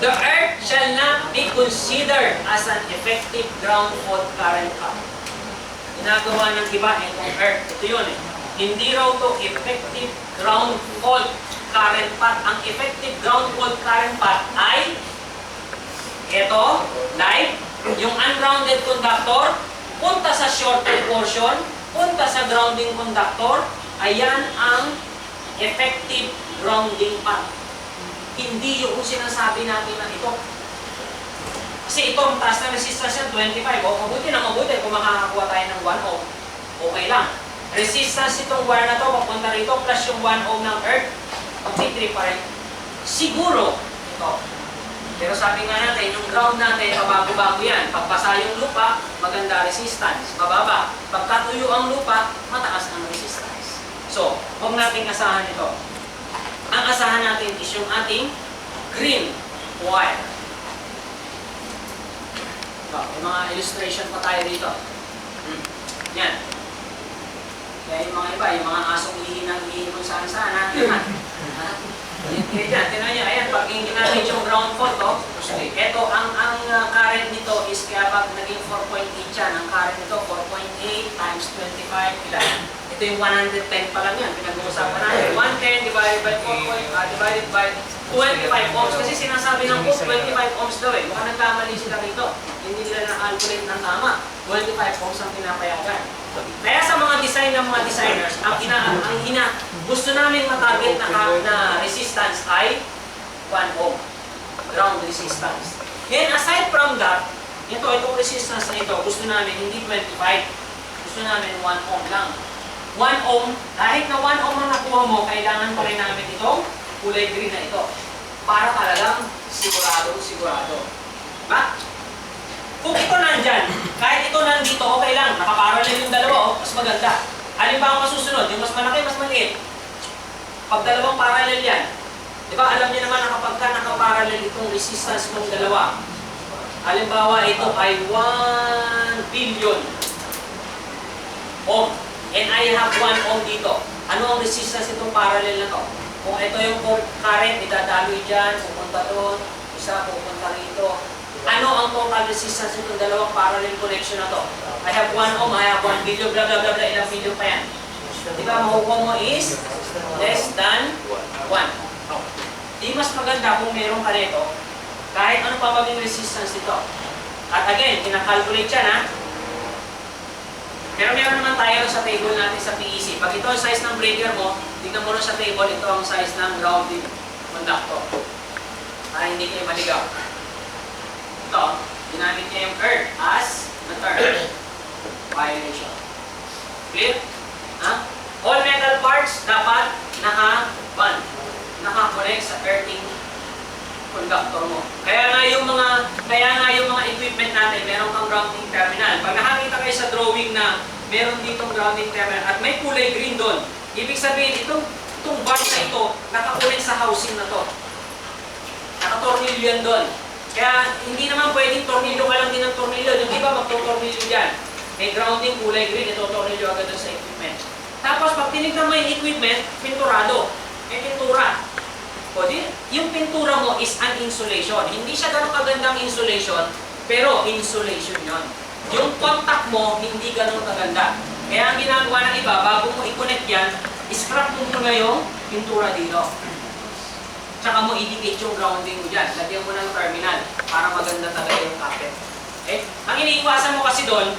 The earth shall not be considered as an effective ground fault current path. Ginagawa ng iba itong earth. Ito yun eh. Hindi raw to effective ground fault current path. Ang effective ground fault current path ay ito, live, yung ungrounded conductor, punta sa shorted portion, punta sa grounding conductor, ayan ang effective grounding path. Hindi yung sinasabi natin na ito. Kasi ito, ang taas na resistance yan, 25. O, mabuti na mabuti kung makakakuha tayo ng 1 ohm. Okay lang. Resistance itong wire na to, papunta rito, plus yung 1 ohm ng earth, mag-trip pa rin. Siguro, ito. Pero sabi nga natin, yung ground natin, pabago-bago yan. Pagpasa yung lupa, maganda resistance. Mababa. Pagkatuyo ang lupa, mataas ang resistance. So, huwag nating asahan ito. Ang asahan natin is yung ating green wire. So, may mga illustration pa tayo dito. Yan. Kaya yung mga iba, yung mga asong hihinang kung saan-saan natin. Kaya dyan, tinan nyo, ayan, pag ginamit yung ground fault, ito, ang current nito is, kaya pag naging 4.8 yan, ang current nito, 4.8 times 25, ilan? Ito yung 110 pa lang yan, pinag-uusapan natin. 110 divided by 4. Divided by 25 ohms. Kasi sinasabi ng book, 25 ohms daw eh. Mukhang nagkamali sila rito. Hindi nila na-calculate ng tama. 25 ohms ang pinapayagan. Kaya sa mga design ng mga designers, gusto namin matarget na resistance ay 1 ohm. Ground resistance. Then aside from that, itong resistance na ito, gusto namin hindi 25. Gusto namin 1 ohm lang. 1 ohm, kahit na 1 ohm ang nakuha mo, kailangan pa rin namin itong kulay green na ito. Para talagang sigurado. Diba? Kung ito nandyan, kahit ito nandito, okay lang. Nakaparallel yung dalawa, mas maganda. Alin ba ang masusunod? Yung mas malaki, mas maliit. Pag dalawang parallel yan, di ba alam niyo naman na kapag nakaparallel itong resistance ng dalawa, halimbawa ito ay 1 billion ohm. And I have 1 ohm dito. Ano ang resistance itong parallel na to? Kung ito yung current, idadaloy dyan, pupunta doon, isa pupunta rito. Ano ang total resistance nitong dalawang parallel connection na to? I have 1 ohm, I have 1 billion, blah blah blah blah, ilang billion pa yan. Di ba, makukuha mo is less than 1. Di mas maganda kung meron ka nito, kahit ano pa maging resistance nito. At again, kinakalculate yan ha. Pero meron naman tayo sa table natin sa PEC. Pag ito ang size ng breaker mo, tignan mo sa table, ito ang size ng grounding conductor. Hindi kayo maligaw. Ito, ginamit niya yung earth as the term. Violation. Clear? All metal parts dapat naka-band. Naka-connect sa earthing conductor mo. Kaya nga yung mga equipment natin, meron kang grounding terminal. Pag nakakita kayo sa drawing na meron ditong grounding terminal at may kulay green doon, ibig sabihin itong bar na ito, nakakulit sa housing na to. Nakatornilyo yan doon. Kaya hindi naman pwedeng tornilyo ka lang din ng tornilyo. Yung iba magtotornilyo dyan. May grounding kulay green, ito tornilyo agad doon sa equipment. Tapos pag tinignan mo yung equipment, pinturado. May pintura. O di, yung pintura mo is an insulation. Hindi siya ganun kagandang insulation, pero insulation yon. Yung contact mo, hindi ganun kaganda. Kaya ang ginagawa ng iba, bago mo i-connect yan, scrap mo muna yung pintura dito. Tsaka mo i-dictate yung grounding mo dyan. Lagyan mo ng terminal para maganda talaga yung kapit. Okay? Ang iniiwasan mo kasi doon,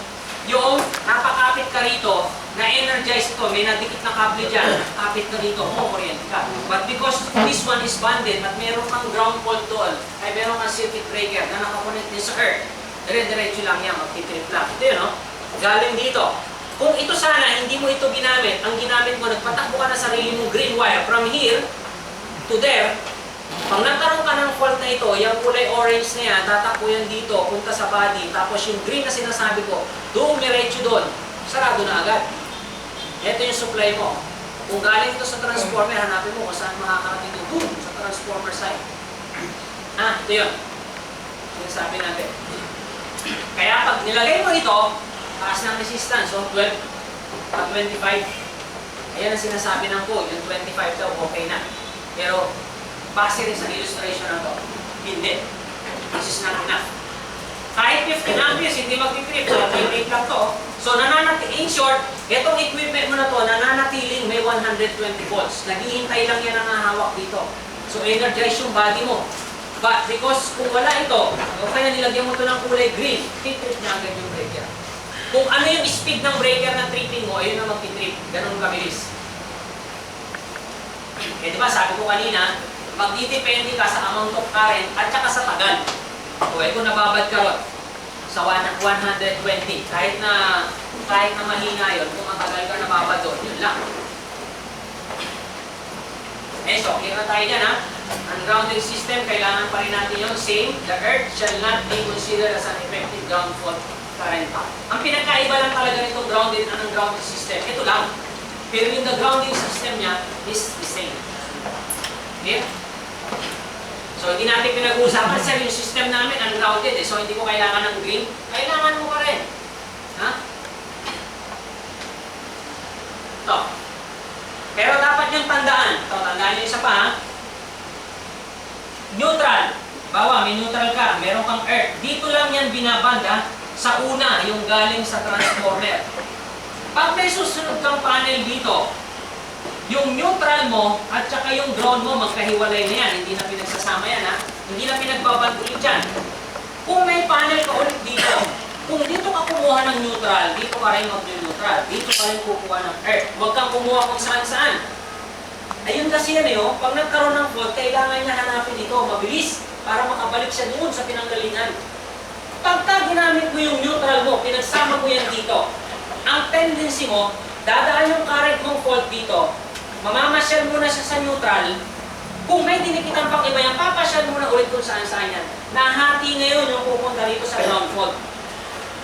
yung napakapit ka rito, na-energize ito, may nadikit na kable dyan, kapit ka rito, kuryente ka. But because this one is banded at meron kang ground fault doon, ay meron kang circuit breaker na nakakonect din sa earth, dire-diretso lang yan, magtitrip lang. Ito yun, no? Galing dito. Kung ito sana, hindi mo ito ginamit, ang ginamit mo, nagpatakbo ka na sarili mong green wire from here to there, pag nagkaroon ka ng fault na ito, yung kulay orange na yan, tatakbo yan dito, punta sa body, tapos yung green na sinasabi ko, doon, diretso doon, sarado na agad. Ito yung supply mo. Kung galing ito sa transformer, hanapin mo kung saan makakarating ito. Boom! Sa transformer side. Ito yun. Sinasabi natin. Kaya pag nilagay mo ito, taas ng resistance, so 12 at 25. Ayan ang sinasabi ng code, yung 25 daw, okay na. Pero, base rin sa illustration na to, hindi. This is not enough. Kahit 15 amperes, hindi mag-trip. So, 28 lang to. So, in short, itong equipment mo na to, nananatiling may 120 volts. Naghihintay lang yan ang hahawak dito. So, energize yung body mo. But because kung wala ito, o kaya nilagyan mo ito ng kulay green, titrip na agad yung breaker. Kung ano yung speed ng breaker na tripping mo, ayun na mag-trip. Ganun kabilis. Eh, di ba, sabi ko kanina, magdidepende ka sa amount of current at saka sa tagal. O, kung nababad ka ron sa 120, kahit na mahina yun, kung matagal ka nababad doon, yun lang. So, clear na tayo dyan, ha? Ang grounding system, kailangan pa rin natin yung same. The earth shall not be considered as an effective ground fault current path. Ang pinagkaiba lang talaga nitong grounding at ang grounding system, ito lang. Pero yung the grounding system niya is the same. Clear? So, hindi natin pinag-uusapan, sir, yung system namin ungrounded. So, hindi ko kailangan ng green. Kailangan mo pa rin. Ha? may neutral ka, meron kang earth. Dito lang yan binabanda sa una, yung galing sa transformer. Pag may susunod kang panel dito, yung neutral mo at saka yung ground mo, magkahiwalay na yan. Hindi na pinagsasama yan, ha? Hindi na pinagbaband ulit yan. Kung may panel ka ulit dito, kung dito ka kumuha ng neutral, dito ka rin mag-neutral. Dito ka rin kukuha ng earth. Huwag kang kumuha kung saan-saan. Ayun kasi yan, pag nagkaroon ng fault, kailangan niya hanapin ito, mabilis, para makabalik siya doon sa pinanggalingan. Pagka ginamit mo yung neutral mo, pinagsama mo yan dito, ang tendency mo, dadaan yung current mong fault dito, mamamasyal mo na siya sa neutral, kung may dinikitan pang iba yan, papasyal mo na ulit kung saan-saan yan. Nahati ngayon yung pupunta dito sa ground fault.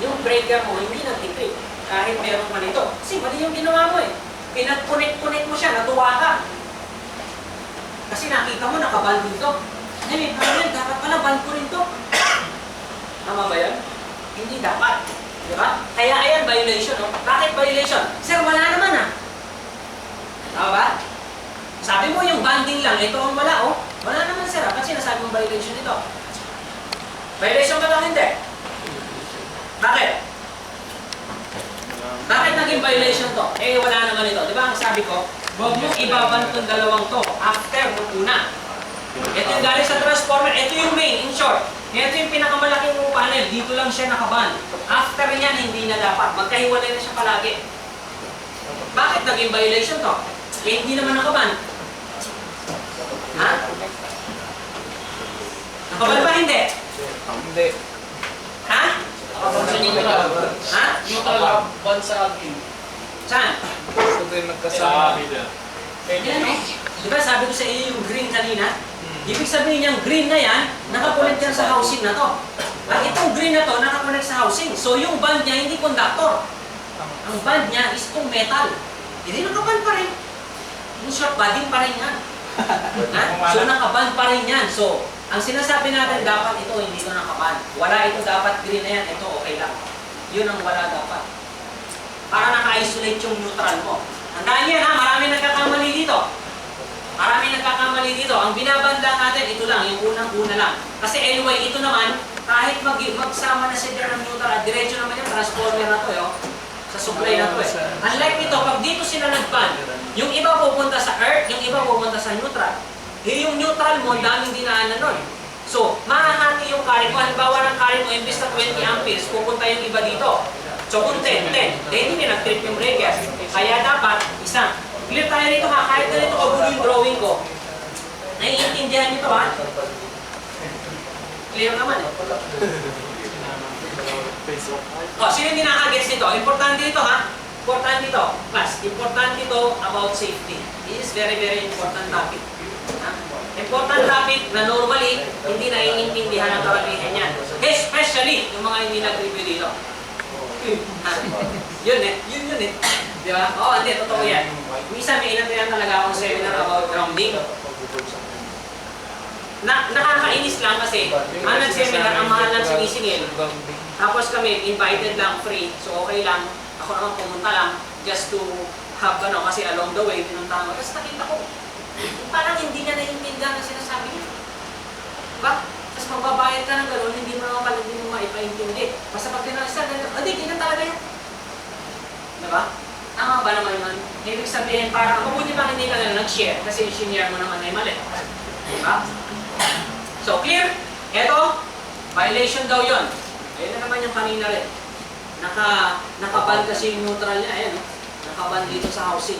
Yung breaker mo, hindi nag-decrypt, kahit meron man ito. Kasi mali yung ginawa mo Pinag-connect mo siya, natuwa ka. Kasi nakita mo, nakaban dito. Ay, may dapat pala ban ko rin to. Tama ba yan? Hindi dapat. Di ba? Kaya ayan, violation. Bakit violation? Sir, wala naman Tama ba? Sabi mo yung banding lang, ito ang wala Wala naman sir, ba't sinasabi mong violation ito? Violation ba ito? Hindi. Bakit? Bakit naging violation to? Wala naman ito. Di ba ang sabi ko, huwag mong ibaban itong dalawang to after nung una. Ito yung galing sa transformer, ito yung main, in short. Ito yung pinakamalaking panel, dito lang siya nakaban. After yan, hindi na dapat. Magkahiwalay na siya palagi. Bakit naging violation to? Hindi naman nakaban. Ha? Nakaban ba hindi? Hindi. Ha? Ha? Neutral ban sa akin. Saan? Gusto din nagkasama. Yan Di ba sabi ko sa iyo yung green kanina? Ibig sabihin niyang green na yan, nakakonect yan sa housing na to. At itong green na to, nakakonect sa housing. So yung band niya, hindi conductor. Ang band niya is itong metal. Hindi nakaban pa rin. Yung short banding pa rin yan. So nakaban pa rin yan. So, ang sinasabi natin, dapat ito, hindi ito nakaban. Wala ito, dapat green na yan. Ito, okay lang. Yun ang wala dapat. Para naka-isolate yung neutral mo. Tandaan yan marami nagkakamali dito. Marami nagkakamali dito. Ang binabanda natin, ito lang, yung unang-una lang. Kasi anyway, ito naman, kahit magsama na siya ng neutral, at diretso naman yung transformer na to, sa supply na to Unlike nito, pag dito sila nag-ban, yung iba pupunta sa earth, yung iba pupunta sa neutral. Yung neutral mo, daming dinaanan nun. So, mahahati yung current mo. Halimbawa ng current mo, imbes na 20 amperes, pupunta yung iba dito. So, kung 10, hindi na nag-trip yung breaker. Kaya dapat, isa. Clear tayo rito kahit ganito kagulo yung drawing ko. Naiintindihan nyo ito Clear naman sino hindi nakagets nito? Importante ito Importante ito. Class, importante ito about safety. This is very, very important topic. Important topic na normally, hindi naiintindihan ng karamihan yan. Especially, yung mga hindi nag-review dito. Yun Di ba? Hindi, totoo yan. Minsan may inantayan talaga akong seminar about grounding. Nakakainis lang kasi, ang nag-seminar, ang mahal lang sinisingil. Tapos kami, invited lang, free. So okay lang, ako naman pumunta lang, just to have, kasi along the way, pinuntahan ko. Tapos nakita ko, parang hindi niya naiintindihan ang sinasabi niya. Diba? Tapos magbabayad ka ng gano'n, hindi mo naman pala, hindi mo maipaintindi. Basta pag tinasa, ganyan talaga yan. Diba? Tama ba naman yun? Ibig sabihin, parang mabuti ba hindi ka na nag-share kasi yung shinare mo naman ay mali. Diba? So, clear? Eto, violation daw yun. Ayun na naman yung kanina rin. Nakaban kasi yung neutral niya. Ayan, nakaban dito sa housing.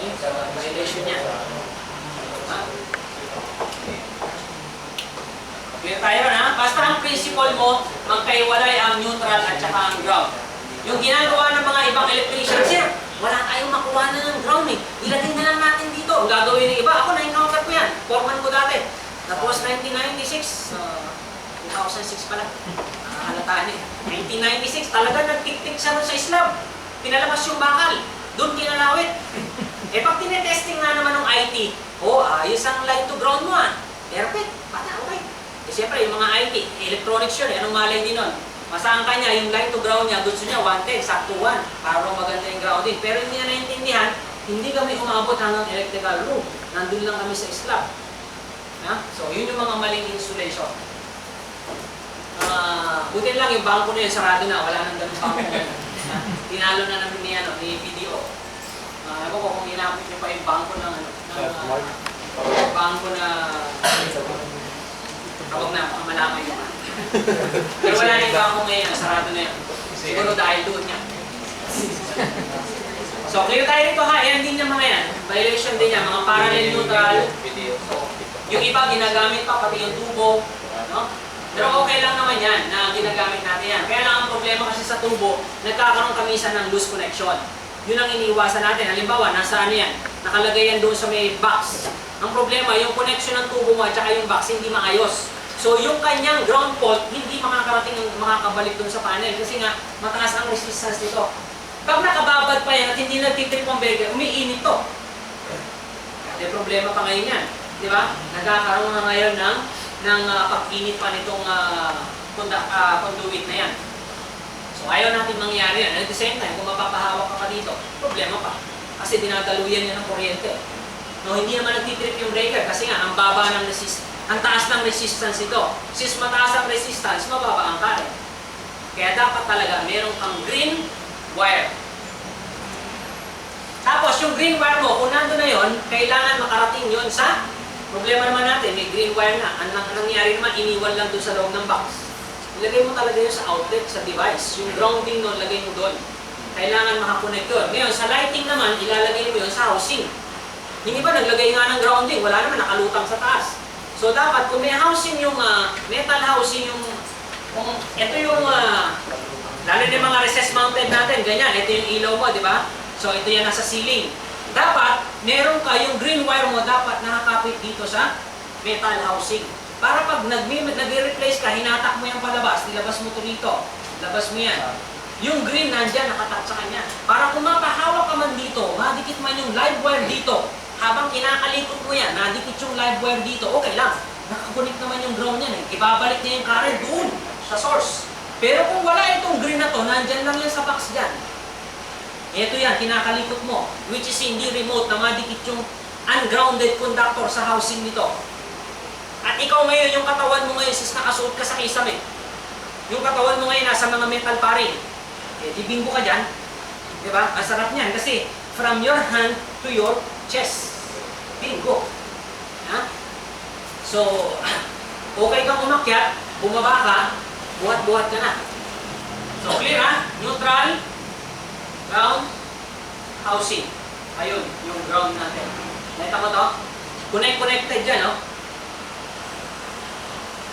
Ayun, violation niya. Clear tayo Basta ang principle mo, magkaiwalay ang neutral at saka ang ground. Yung ginagawa ng mga ibang electrician, sir, wala tayong makuha na ng ground Ilagay na lang natin dito. Ang gagawin ng iba, ako na-encounter ko yan. Foreman ko dati. That was 1996. 2006 pala. Halataan 1996, talaga nagtik-tik siya sa slab. Pinalabas yung bakal. Doon kinalawit. Pag tinetesting nga naman ng IT, ayos ang line to ground mo Perfect. Pata, okay. Siyempre, yung mga IT, electronics yun. Anong malay din nun? Masaan ka niya, yung line to ground niya, gusto niya 110, sakto 1, para maganda yung grounding. Pero hindi niya naintindihan, hindi kami umabot hanggang electrical room. Nandun lang kami sa slab. Ha? So, yun yung mga maling insulation. Buti lang yung bangko na yun, sarado na, wala nang ganun bangko na yun. Tinalo na namin ni PDO. Ako ko kung inapit niyo pa yung bangko ng bangko na tawag na, malaman yun. Pero wala na yung bangko ngayon, sarado na yun. Siguro dahil doon niya. So, clear tayo rito ha, yan din yung mga yan. Violation din yan, mga parallel neutral. So, yung iba ginagamit pa, pati yung tubo. No? Pero okay lang naman yan na ginagamit natin yan. Kaya lang ang problema kasi sa tubo, nagkakaroon kami isa ng loose connection. Yun ang iniiwasan natin. Halimbawa, nasa ano yan, nakalagay yan doon sa may box. Ang problema, yung connection ng tubo mo at saka yung box hindi maayos. So yung kanyang ground fault, hindi makakarating yung makakabalik doon sa panel kasi nga mataas ang resistance nito. Pag nakababad pa yan at hindi nagtitrip ang breaker, umiinit to. May problema pa ngayon yan. Di ba? Nagkakaroon na ngayon ng pag-init pa nitong conduit na yan. So ayaw natin mangyari yan. At the same time, kung mapapahawak ka pa dito, problema pa. Kasi dinadaluyan yan ng kuryente. No, hindi naman nagtitrip yung breaker kasi nga ang baba ng ang taas ng resistance ito. Since mataas ang resistance, mababa ang current. Kaya dapat talaga meron kang green wire. Tapos yung green wire mo, kung nandun na yun, kailangan makarating yun sa problema naman natin, may green wire na. Ang nangyari naman, iniwan lang doon sa loob ng box. Ilagay mo talaga yun sa outlet, sa device. Yung grounding nun, lagay mo doon. Kailangan makakonect yun. Ngayon, sa lighting naman, ilalagay mo yun sa housing. Yung iba, naglagay nga ng grounding, wala naman, nakalutang sa taas. So, dapat, kung may housing yung, metal housing yung, kung ito yung, lalo na yung mga recess mounted natin, ganyan, ito yung ilaw mo, di ba? So, ito yan nasa ceiling. Dapat, meron ka, yung green wire mo, dapat nakakapit dito sa metal housing. Para pag nag-replace ka, hinatak mo yan palabas, nilabas mo ito dito, labas mo yan. Yung green nandyan, nakatak sa kanya. Para kung mapahawak ka man dito, madikit man yung live wire dito, habang kinakalikot mo yan, nadikit yung live wire dito, okay lang. Nakakunik naman yung ground yan eh. Ibabalik niya yung current doon, sa source. Pero kung wala itong green na to, nandyan lang yan sa box dyan. Ito yan, kinakalikot mo, which is hindi remote na madikit yung ungrounded conductor sa housing nito. At ikaw ngayon, yung katawan mo ngayon, sis nakasuot ka sa kisame. Yung katawan mo ngayon, nasa mga metal paring. Eh, di bingo ka dyan. Diba? Ang sarap niyan kasi from your hand to your chest. Bingo. Ha? So, okay kang umakyat, bumaba ka, buhat-buhat ka na. So, clear ha? Neutral, ground, housing. Ayun, yung ground natin. Nakita mo to? Connected dyan, no?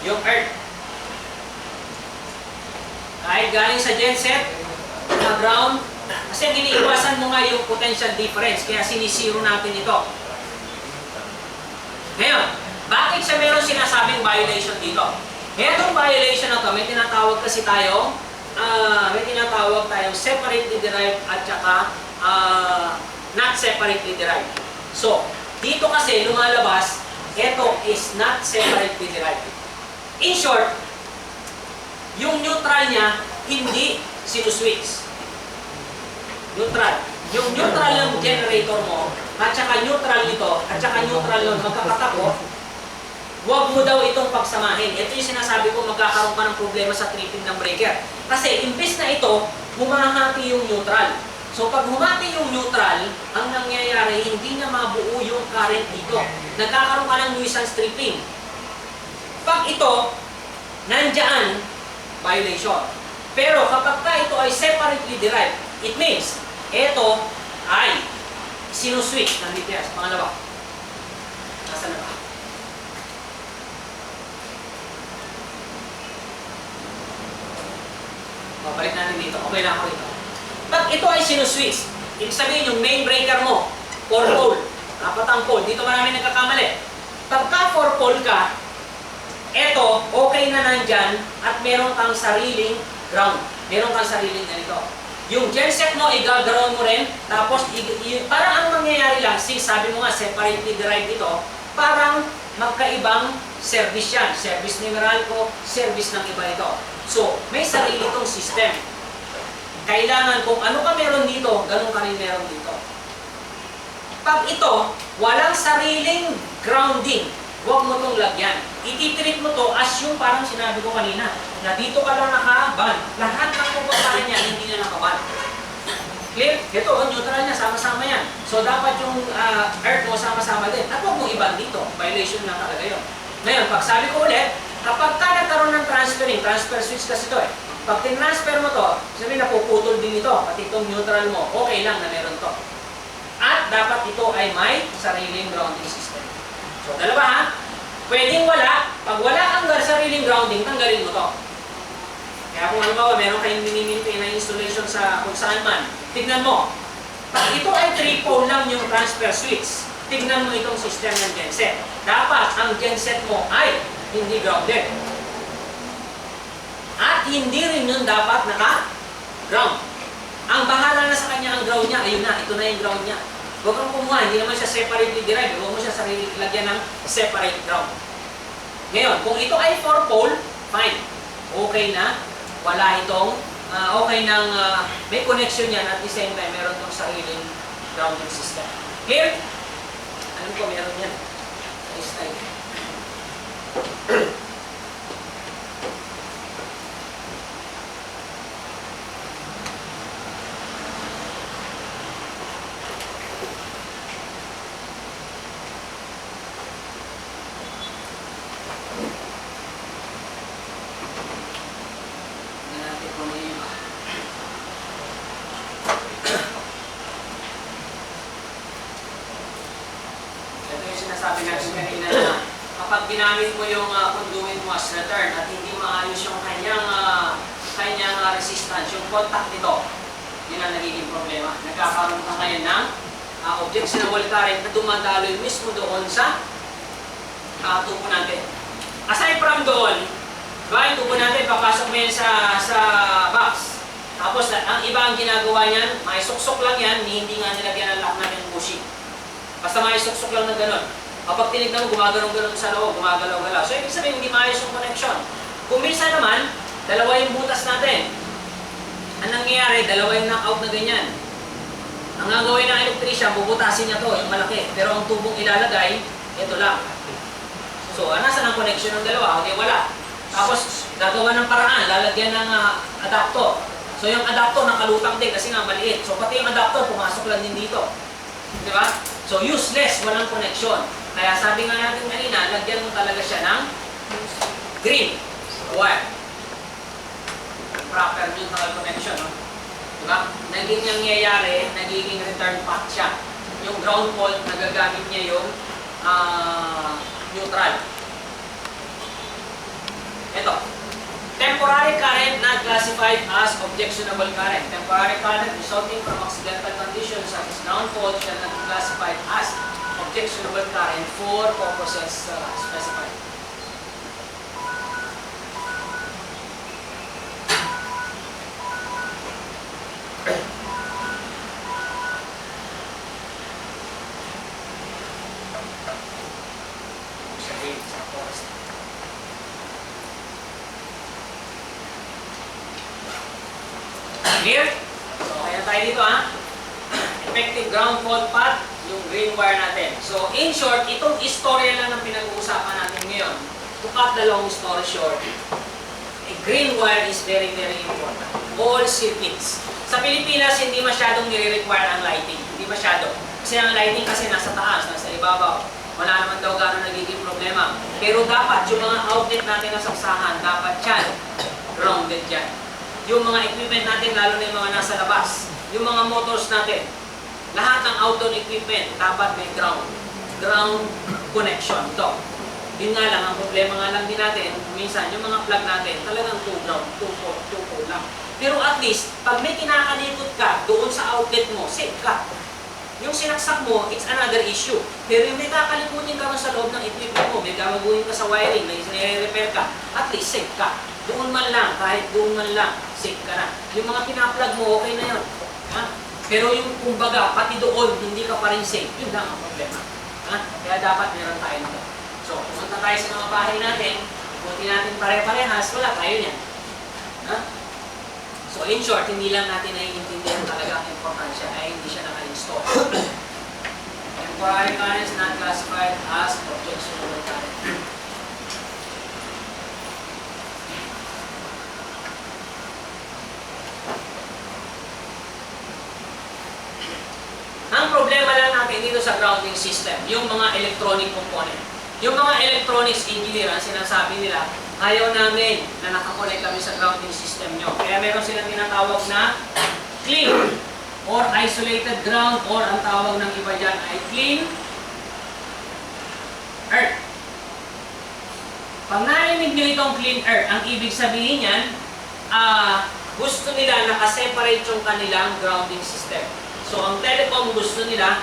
Yung earth. Kahit galing sa genset, na ground, kasi ang iniiwasan mo nga yung potential difference, kaya sinisiro natin ito. Ngayon, bakit siya meron sinasabing violation dito? Itong violation na to, may tinatawag kasi tayong separately derived at saka not separately derived. So, dito kasi lumalabas, ito is not separately derived. In short, yung neutral niya, hindi sinuswitch. Neutral. Yung neutral ng generator mo, at saka neutral nito, at saka neutral nun, magkakatapo, huwag mo daw itong pagsamahin. Ito yung sinasabi ko, magkakaroon ka ng problema sa tripping ng breaker. Kasi imbis na ito, humahati yung neutral. So pag humati yung neutral, ang nangyayari, hindi na mabuo yung current dito. Nagkakaroon ka ng nuisance tripping. Pag ito, nandyan, violation. Pero kapag ka ito ay separately derived, it means, ito ay sinuswitch ng BTS. Pangalawa. Nasaan na ba? Balik natin dito. Okay na ako rito. Pag ito ay sinuswitch, ibig sabihin yung main breaker mo, 4 pole. 4 ang pole. Dito marami nagkakamali. Pagka 4 pole ka, eto, okay na nandyan at meron kang sariling ground. Meron kang sariling ganito. Yung genset mo, i-ground mo rin. Tapos, parang ang mangyayari lang, sabi mo nga, separately derived ito, parang magkaibang service yan. Service ni Meralco, service ng iba ito. So, may sarili itong system. Kailangan kung ano ka meron dito, ganun ka rin meron dito. Pag ito, walang sariling grounding, huwag mo itong lagyan. Ititreat mo to as yung parang sinabi ko kanina, na dito ka lang nakaban. Lahat ng pupuntahan niya, hindi na nakaban. Clear? Ito, neutral niya, sama-sama yan. So, dapat yung earth mo sama-sama din. At huwag mong iban dito. Violation na talaga yun. Ngayon, pag sabi ko ulit, kapag ka nagkaroon ng transferring, transfer switch kasi ito eh. Pag tinransfer mo to, sabihin napuputol din ito, pati itong neutral mo, okay lang na meron to. At dapat ito ay may sariling grounding system. So, dalawa ha? Pwedeng wala. Pag wala kang sariling grounding, tanggalin mo to. Kaya kung halimbawa, meron kayong mini-maintain na installation sa kung saan man, tignan mo. Pag ito ay 3-pole lang yung transfer switch, tignan mo itong system ng genset. Dapat ang genset mo ay hindi grounded. At hindi rin yun dapat naka-ground. Ang bahala na sa kanya ang ground niya, ayun na, ito na yung ground niya. Huwag kang kumuha, hindi naman siya separately derived. Huwag mo siya sarili lagyan ng separate ground. Ngayon, kung ito ay 4-pole, fine. Okay na. Wala itong, okay nang may connection yan at the same time, meron itong sariling grounding system. Clear? Alam ko, meron yan. Nice time. Sabi natin kanina na kapag ginamit mo yung conduit mo as return at hindi maayos yung kanyang resistance, yung contact nito, yun ang nagiging problema. Nagkakaroon ka ngayon ng objectionable current na dumadaloy mismo doon sa tubo natin. Aside from doon, yung tubo natin, papasok mo yan sa box. Tapos ang iba ang ginagawa niyan, may suksok lang yan, hindi nga nilagyan ng lock natin bushing. Basta may suksok lang na gano'n. Kapag tinignan mo, gumagano'n-ganon sa loob, gumagalaw-galaw. So, ibig sabihin, hindi maayos yung connection. Kung minsan naman, dalawa yung butas natin. Ang nangyayari, dalawa yung knockout na ganyan. Ang gagawin ng electrician, bubutasin niya to, yung malaki. Pero ang tubong ilalagay, ito lang. So, nasan ang connection ng dalawa? Okay, wala. Tapos, gagawa ng paraan, lalagyan ng adapter. So, yung adapter nakalutang din kasi nga maliit. So, pati yung adapter, pumasok lang din dito. Di ba? So, useless, walang connection. Kaya sabi nga natin kanina, lagyan mo talaga siya ng green wire. Proper neutral connection. No? Diba? Naging nangyayari, nagiging return path siya. Yung ground fault, nagagamit niya yung neutral. Ito. Temporary current not classified as objectionable current. Temporary current resulting from accidental conditions such as ground fault shall not be classified as objectionable current for purposes specified. Clear? So, kaya tayo dito ha. Effective ground fault path, yung green wire natin. So, in short, itong istorya lang ng pinag-uusapan natin ngayon. To cut the long story short, a green wire is very, very important. All circuits. Sa Pilipinas, hindi masyadong nire-require ang lighting. Hindi masyado. Kasi ang lighting kasi nasa taas, nasa ibabaw. Wala naman daw gano'ng nagiging problema. Pero dapat, yung mga outlet natin na saksahan, dapat yan, grounded yan. Yung mga equipment natin, lalo na yung mga nasa labas, yung mga motors natin, lahat ng outdoor equipment, dapat may ground connection. Ito. Yun nga lang, ang problema nga lang din natin, minsan, yung mga plug natin, talagang 2 ground, 2 pole lang. Pero at least, pag may kinakalikot ka doon sa outlet mo, safe ka. Yung sinaksak mo, it's another issue. Pero yung may kakalikutin ka sa loob ng equipment mo, may gamaguhin ka sa wiring, may nire-repair ka, at least safe ka. Doon man lang, kahit doon man lang, safe ka na. Yung mga pinaplug mo, okay na yun. Ha? Pero yung kumbaga, pati doon, hindi ka pa rin safe. Yun lang ang problema. Ha? Kaya dapat meron tayo nito. So, pumunta tayo sa mga bahay natin, buti natin pare-parehas, wala tayo niyan. Ha? So, in short, hindi lang natin naiintindihan talaga ang importansya ay hindi siya naka-install. Temporary currents not classified as objectionable current. Ang problema lang natin dito sa grounding system, yung mga electronic component. Yung mga electronics engineer, ang sinasabi nila, ayaw namin na nakakonect kami sa grounding system nyo. Kaya meron silang tinatawag na clean or isolated ground, or ang tawag ng iba dyan ay clean earth. Pag narinig nyo itong clean earth, ang ibig sabihin yan, gusto nila nakaseparate yung kanilang grounding system. So, ang telecom gusto nila,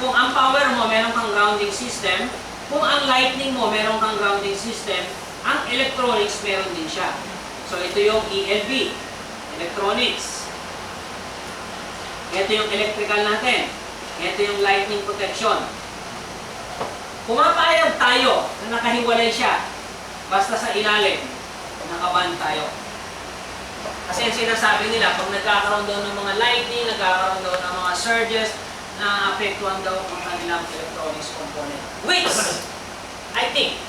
kung ang power mo, meron kang grounding system. Kung ang lightning mo, meron kang grounding system. Ang electronics, meron din siya. So, ito yung ELB, electronics. Ito yung electrical natin. Ito yung lightning protection. Pumapayag tayo na nakahiwalay siya. Basta sa ilalim, nakaban tayo. Kasi ang sinasabi nila, pag nagkakaroon daw ng mga lightning, nagkakaroon daw ng mga surges, na-apektuhan daw ang kanilang electronics component. Which, I think,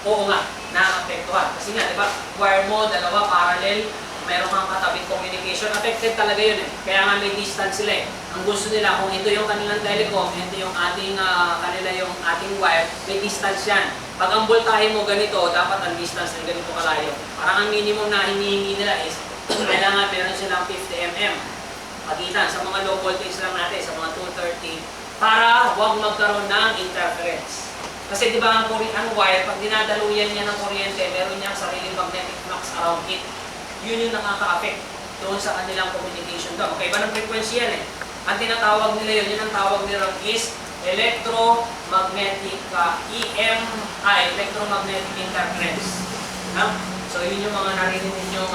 oo nga, na-apektuhan. Kasi nga, di ba, wire mo, dalawa, parallel, meron kang katabing communication, affected talaga yun eh. Kaya nga may distance sila eh. Ang gusto nila, kung ito yung kanilang telecom, ito yung ating, kanila yung ating wire, may distance yan. Pag ang voltahe mo ganito, dapat ang distance ay ganito kalayo. Parang ang minimum na hinihingi nila is, kailangan meron silang 50 mm. Pagitan sa mga low voltage lang natin, sa mga 230, para huwag magkaroon ng interference. Kasi di ba ang wire, pag dinadaluyan niya ng kuryente, meron niyang sariling magnetic flux around it. Yun yung nakaka-affect doon sa kanilang communication daw. Magkaiba ng frequency yan eh. Ang tinatawag nila yun, yun ang tawag nila is electromagnetic EMI, electromagnetic interference. No? So yun yung mga narinig ninyong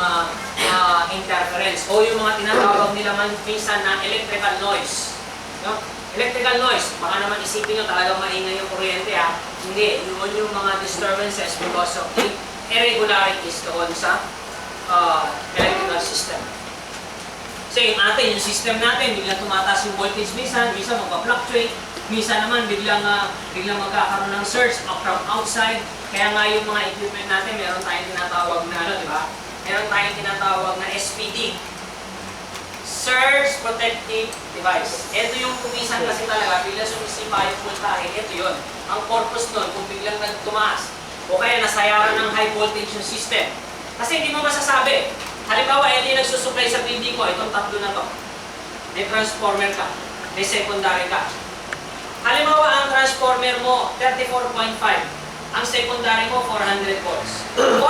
interference o yung mga tinatawag nila minsan na electrical noise. No? Electrical noise, baka naman isipin nyo talagang maingay yung kuryente ha. Hindi, yun yung mga disturbances because of the irregularities doon sa electrical system. So yung system natin, biglang tumataas yung voltage minsan magpa-fluctuate, minsan naman biglang magkakaroon ng surge from outside. Kaya nga yung mga equipment natin, meron tayong tinatawag na di ba? Meron tayong tinatawag na SPD. Surge Protective Device. Ito yung kumisan kasi talaga, biglang sumisipa yung voltahe, ito yun. Ang purpose nun, kung biglang nagtumaas, o kaya nasayaran ng high voltage yung system. Kasi hindi mo masasabi. Halimbawa, hindi nagsusupply sa building ko, itong tatlo na to. May transformer ka, may secondary ka. Halimbawa, ang transformer mo, 34.5. Ang secondary mo, 400 volts. 400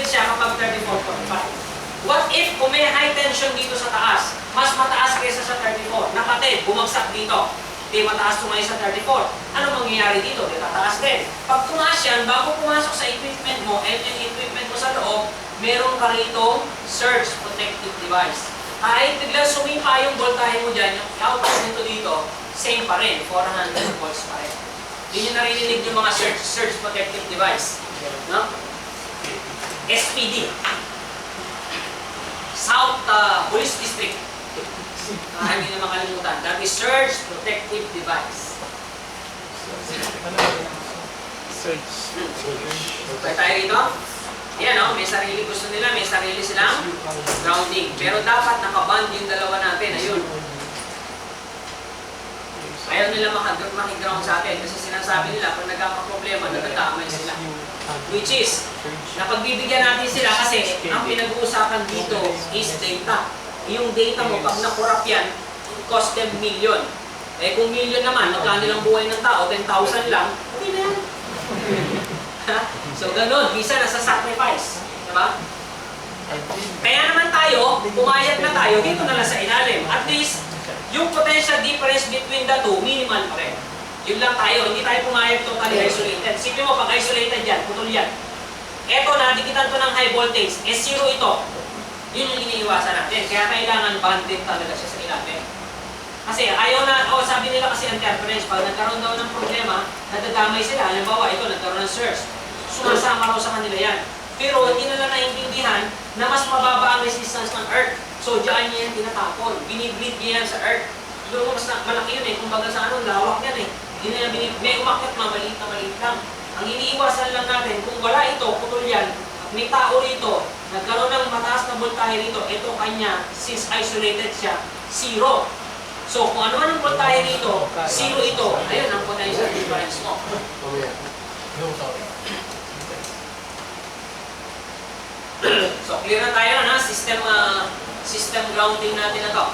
siya kapag 34.5. What if kung may high tension dito sa taas, mas mataas kaysa sa 34, napatid, bumagsak dito, di mataas tumayo sa 34, ano mangyayari dito? Di tataas din. Pag tumaas yan, bago pumasok sa equipment mo, and equipment mo sa loob, meron ka rito surge protective device. Kahit biglang sumipa yung voltahe mo dyan, yung output nito dito, same pa rin, 400 volts pa rin. Yun yung narinig yung mga surge protective device. No? SPD. South Police District. Hindi na makalimutan. That is surge protective device. Search. Kaya tayo rito. Yan o, may sarili gusto nila, may sarili silang grounding. Pero dapat nakaband yung dalawa natin. Ayun. Ayaw nila makiground sa atin kasi sinasabi nila pag nagkakaproblema, nagkakamay sila. Which is, napagbibigyan natin sila kasi ang pinag-uusapan dito is data. Yung data mo, pag nakurap yan, it cost them million. Eh kung million naman, magkano lang buhay ng tao, 10,000 lang, okay na yan. So ganun, bisa nasa sacrifice. Diba? Kaya naman tayo, pumayag na tayo, dito na lang sa ilalim. At least, yung potential difference between the two, minimal pa rin. Yun lang tayo, hindi tayo pumayag totally isolated. Sipin mo, pag isolated yan, putol yan. Eto, nadikitan to ng high voltage, zero ito. Yun yung iniiwasan natin. Kaya kailangan banded talaga siya sa ilalim. Kasi ayaw na, sabi nila kasi interference, pag nagkaroon daw ng problema, nadadamay sila. Halimbawa, ito, nagkaroon ng surge. Sumasama raw sa kanila yan. Pero hindi nila naiintindihan na mas mababa ang resistance ng Earth. So, diyan niya yan tinatapon. Binibleed niya yan sa Earth. Doon mas malaki yun eh. Kumbaga sa ano, lawak yan eh. Hindi na yan may umakyat maliit lang. Ang iniiwasan lang natin, kung wala ito, putol yan, at may tao rito, nagkaroon ng mataas na voltahe rito, ito kanya, since isolated siya, 0. So kung ano man ang voltahe rito, 0 ito, ayun ang potential difference mo. So clear na tayo na, system grounding natin na to.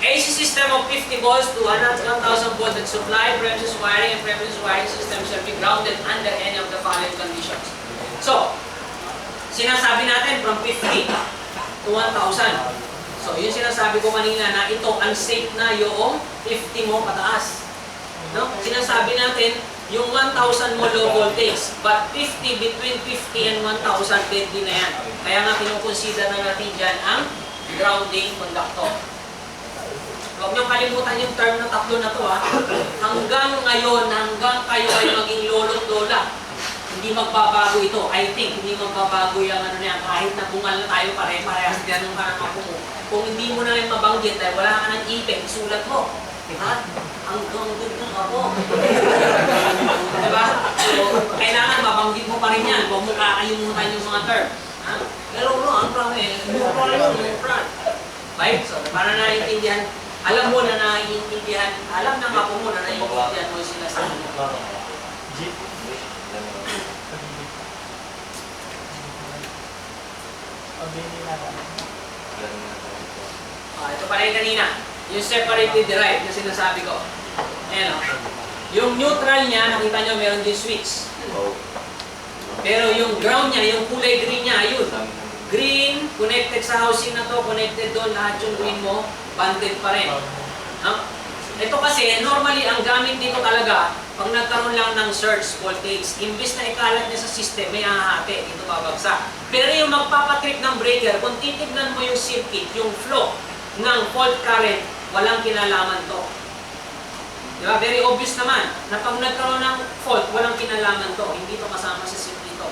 AC system of 50 volts to 1,000 voltage supply, premises wiring, and premises wiring system shall be grounded under any of the following conditions. So, sinasabi natin from 50 to 1,000. So, yung sinasabi ko kanina na ito unsafe na yung 50 mo pataas. No? Sinasabi natin yung 1,000 mo low voltage, but 50 between 50 and 1,000 deadly na yan. Kaya nga kinukonsider na natin dyan ang grounding conductor. Huwag niyong kalimutan yung term na tatlo na to ha. Hanggang ngayon, hanggang kayo ay maging lolo't lola, hindi magbabago ito. I think hindi magbabago yung ano niya. Kahit na bungal na tayo pare-parehas ganun ka ng ako mo. Kung hindi mo na rin mabanggit dahil wala ka ng ipek, sulat mo. Ha? Hanggang good ng ako. Diba? So, kailangan mabanggit mo pa rin yan. Huwag mo kakalimutan yung mga term. Ha? Pero no, ang problem, right? So, para naiintindihan, alam mo na naiintindihan, alam ng apo mo na naiintindihan mo yung sinasabi mo. Ito pa rin kanina, yung separately derived na sinasabi ko. Ayan o. Yung neutral niya, nakita nyo meron din switch. Pero yung ground niya, yung kulay green niya, ayun. Green, connected sa housing na to, connected doon, lahat yung green mo, banded pa rin. Ito kasi, normally, ang gamit dito talaga, pag nagkaroon lang ng surge voltage, imbis na ikalat niya sa system, may ahate, dito babagsak. Pero yung magpapatrip ng breaker, kung titignan mo yung circuit, yung flow ng fault current, walang kinalaman to. Diba? Very obvious naman, na pag nagkaroon ng fault, walang kinalaman to. Hindi to kasama sa circuit to.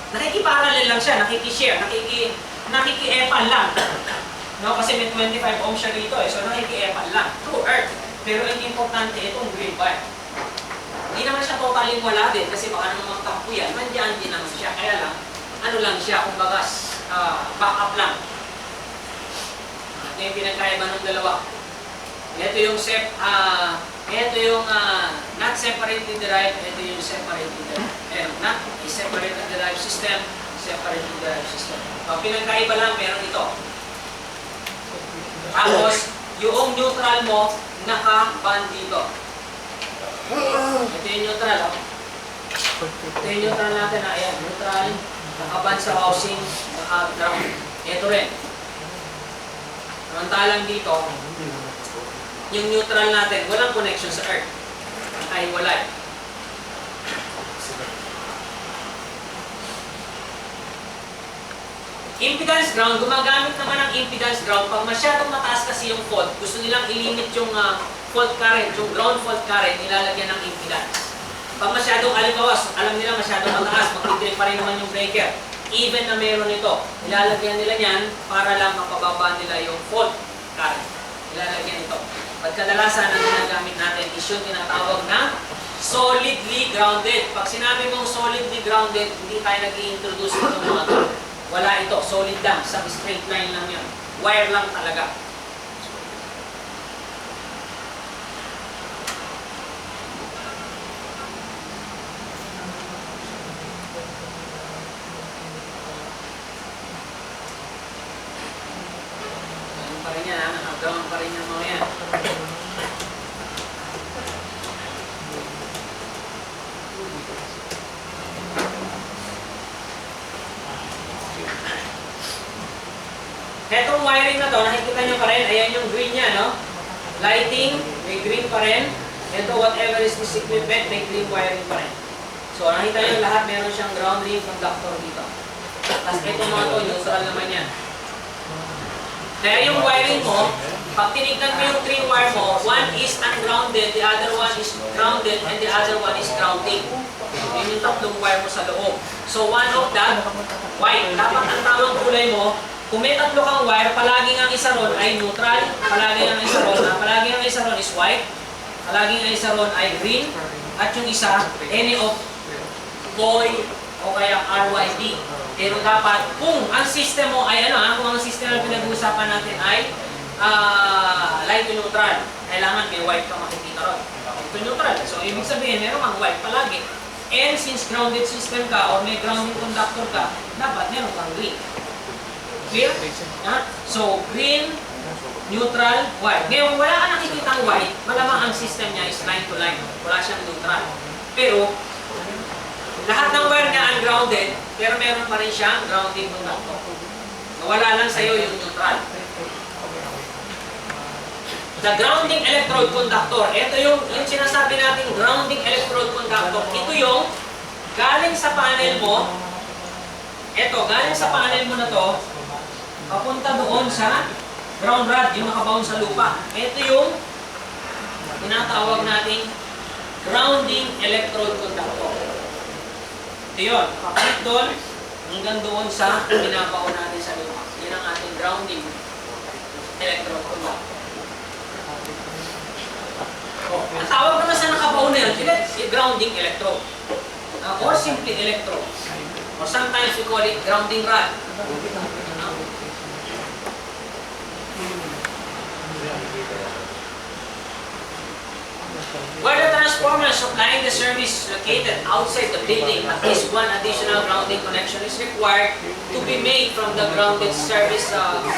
Nakikiparallel lang siya, nakikishare, nakiki-epan lang. No, kasi may 25 ohms siya dito eh, so nakiki-epan lang. True earth. Pero ang importante, itong green wire. Hindi naman siya totaling wala din, kasi baka naman magtampo yan, nandiyan din naman siya. Kaya lang, ano lang siya, kumbaga, backup lang. Ito yung pinagkaiba ng dalawa. Ito yung not separately derived, ito yung separately derived. Not a separately derived system, separately derived system. So, pinagkaiba lang, meron ito. Tapos, yung neutral mo, naka-band dito. Ito yung neutral, oh. Ito yung neutral natin, ayan, neutral, naka-band sa housing, naka-ground. Ito rin. Samantalang dito, yung neutral natin, walang connection sa earth. Ay, wala. Impedance ground, gumagamit naman ng impedance ground. Pag masyadong mataas kasi yung fault, gusto nilang ilimit yung fault current, yung ground fault current, nilalagyan ng impedance. Pag masyadong alibawas, alam nila masyadong mataas, magtitrip pa rin naman yung breaker. Even na meron ito, nilalagyan nila yan para lang mapababa nila yung fault current. Nilalagyan ito. At kadalasan ang ginagamit natin is yung tinatawag na solidly grounded. Pag sinabi mong solidly grounded, hindi tayo nag-i-introduce ng mga ito. Wala ito, solid lang, sa straight line lang yun. Wire lang talaga. Ganun pa rin yan, ha? Nakagawan pa rin yung mga yan. Etong wiring na to, nakikita nyo pa rin, ayan yung green niya, no? Lighting, may green pa rin. Ito, whatever is this equipment, may green wiring pa rin. So, nakita nyo lahat, meron siyang ground ring conductor dito. Tapos itong mga to, neutral naman yan. Kaya yung wiring mo, pag tinignan mo yung green wire mo, one is ungrounded, the other one is grounded, and the other one is grounding. Yun yung tatlong wire mo sa loob. So, one of that, white. Dapat ang tamang kulay mo, Kung may tatlo kang wire, palaging ang isa ron ay neutral, palaging ang isa ron is white, palaging ang isa ron ay green, at yung isa, any of boy o kaya RYB. Pero dapat, kung ang system mo ay kung ang system na pinag-uusapan natin ay light to neutral, kailangan may white ka makikita ron. Ito neutral. So, ibig sabihin, meron kang white palagi. And since grounded system ka or may grounding conductor ka, dapat meron kang green. Clear? So, green, neutral, white. Ngayon, wala ka nakikitang white, malamang ang system niya is line to line. Wala siyang neutral. Pero, lahat ng wire niya ungrounded, pero meron pa rin siyang grounding conductor. Nawala lang sa'yo yung neutral. The grounding electrode conductor, ito yung sinasabi natin grounding electrode conductor. Ito yung galing sa panel mo, galing sa panel mo na to, papunta doon sa ground rod, yung nakabound sa lupa. Ito yung tinatawag nating grounding electrode conductor. Ito yun, papunta doon, hanggang doon sa pinabaon natin sa lupa. Yan ang ating grounding electrode conductor. Ang tawag naman sa nakabaon na yun, grounding electrode. Or simply electrode. Or sometimes we call it grounding rod. Where the transformer supplying the service located outside the building, at least one additional grounding connection is required to be made from the grounded service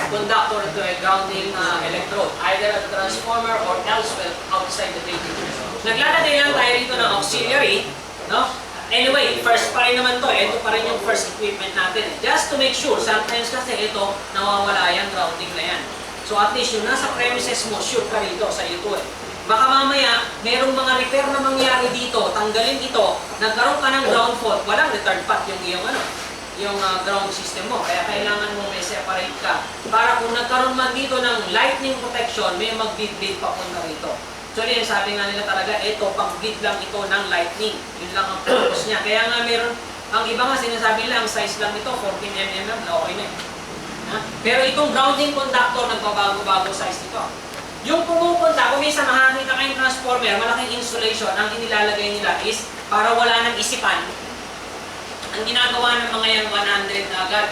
conductor to a grounding electrode, either at the transformer or elsewhere outside the building. Naglalagay lang tayo rito ng auxiliary, no? Anyway, first pa rin naman to, ito pa rin yung first equipment natin. Just to make sure, sometimes kasi ito, nawawala yan, grounding na yan. So at least yung nasa premises mo, shoot ka rito sa ito eh. Baka mamaya, merong mga repair na mangyari dito, tanggalin ito, nagkaroon ka ng ground fault, walang return path yung ground system mo. Kaya kailangan mo may separate ka. Para kung nagkaroon man dito ng lightning protection, may mag-bleed papunta rito. Actually, sabi nga nila talaga, ito, pag-bleed lang ito ng lightning. Yun lang ang purpose niya. Kaya nga meron, ang iba nga sinasabi nila, ang size lang nito, 14 mm, okay na Pero itong grounding conductor, nagbabago-bago size nito. Yung pumupunta, kung minsan makakita kayong transformer, malaking insulation, ang inilalagay nila is para wala nang isipan. Ang ginagawa ng mga yan, 100 na agad.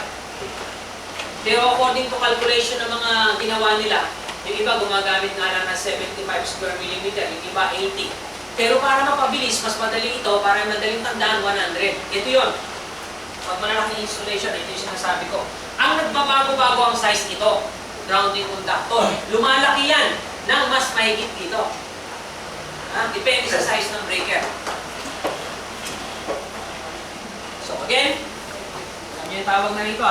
Pero according to calculation ng mga ginawa nila, yung iba gumagamit nga lang ng 75 square millimeter, yung iba 80. Pero para mapabilis, mas madali ito, para madaling tandaan, 100. Ito yun. Pag malalaking insulation, ito yung sinasabi ko. Ang nagbabago-bago ang size nito, grounding conductor. Lumalaki yan ng mas mahigit dito. Depende sa size ng breaker. So again, alam niyo yung tawag na rito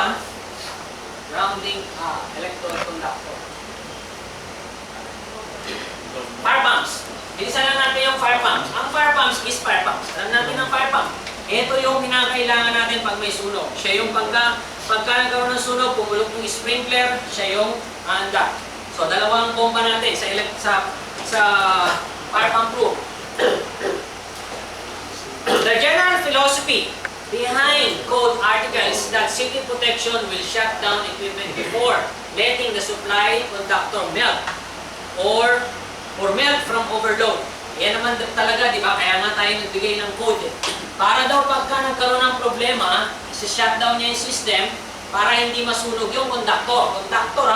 grounding electrode conductor. Fire pumps. Bilisan lang natin yung fire pumps. Ang fire pumps is fire pumps. Alam natin ang fire pump. Ito yung kinakailangan natin pag may sunog. Siya yung pagka nagkaroon ng sunog, pumulok yung sprinkler, siya yung handa. So, dalawang bomba natin sa fire pump room. The general philosophy behind code article is that circuit protection will shut down equipment before letting the supply conductor melt or melt from overload. Yan naman talaga, di ba? Kaya nga tayo nagbigay ng code. Para daw pagka nagkaroon ng problema, isa-shutdown niya yung system para hindi masunog yung conductor. Conductor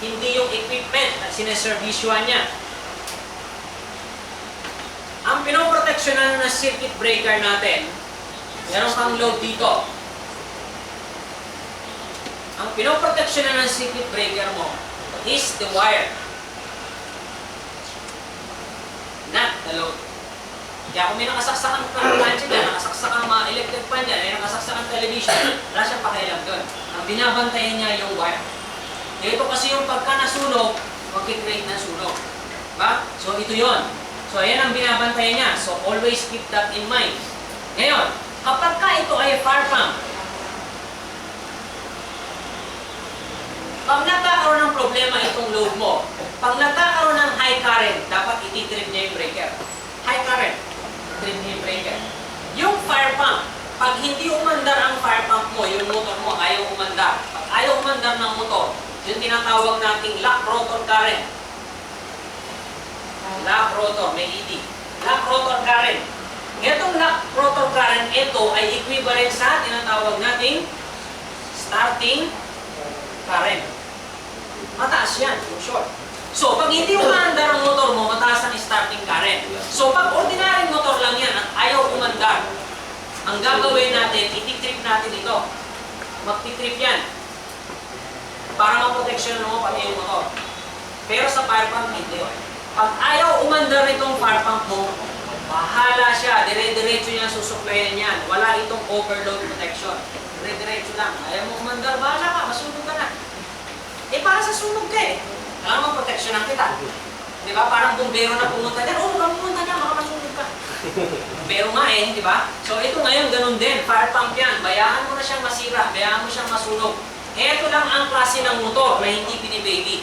hindi yung equipment na sineservisyohan niya. Ang pinoproteksyonan ng circuit breaker natin, meron kang load dito. Ang pinoproteksyonan ng circuit breaker mo is the wire, not the load. Kaya kung may nakasaksakan ng plancha dyan, nakasaksakan ng mga electric fan dyan, may nakasaksakan ng television, wala siyang pakialam doon. Ang binabantayan niya yung wire. Ito kasi yung pagka nasunog, mag-create ng sunog. Diba? So ito yon. So ayan ang binabantayan niya. So always keep that in mind. Ngayon, kapag ka ito ay fire pump, pag nagkakaroon ng problema itong load mo, pag nagkakaroon ng high current, dapat ititrip niya yung breaker. High current, trip niya yung breaker. Yung fire pump, pag hindi umandar ang fire pump mo, yung motor mo ayaw umandar. Pag ayaw umandar ng motor Yung tinatawag nating lock rotor current. Lock rotor, may ED. Lock rotor current. Itong lock rotor current, ito ay equivalent sa tinatawag nating starting current. Mataas yan, yung short. So, pag hindi umaandar ang motor mo, mataas ang starting current. So, pag ordinary motor lang yan at ayaw umandar, ang gagawin natin, ititrip natin ito. Magtitrip yan. Para maproteksyon mo pati yung motor. Pero sa fire pump, hindi. Pag ayaw umandar itong fire pump mo, bahala siya. Dire-diretso niya susuplayan yan. Wala itong overload protection. Dire-diretso lang. Ayaw mo umandar, bahala ka. Masunog ka na. Eh, para sa sunog ka eh. Alam mo, proteksyonan kita. Di ba? Parang bumbero na pumunta dyan. Oh, huwag pumunta dyan, makakasunog ka. Bumbero nga eh, di ba? So, ito ngayon, ganun din. Fire pump yan. Bayaan mo na siyang masira. Bayaan mo siyang masunog. Ito lang ang klase ng motor na hindi pinibaby.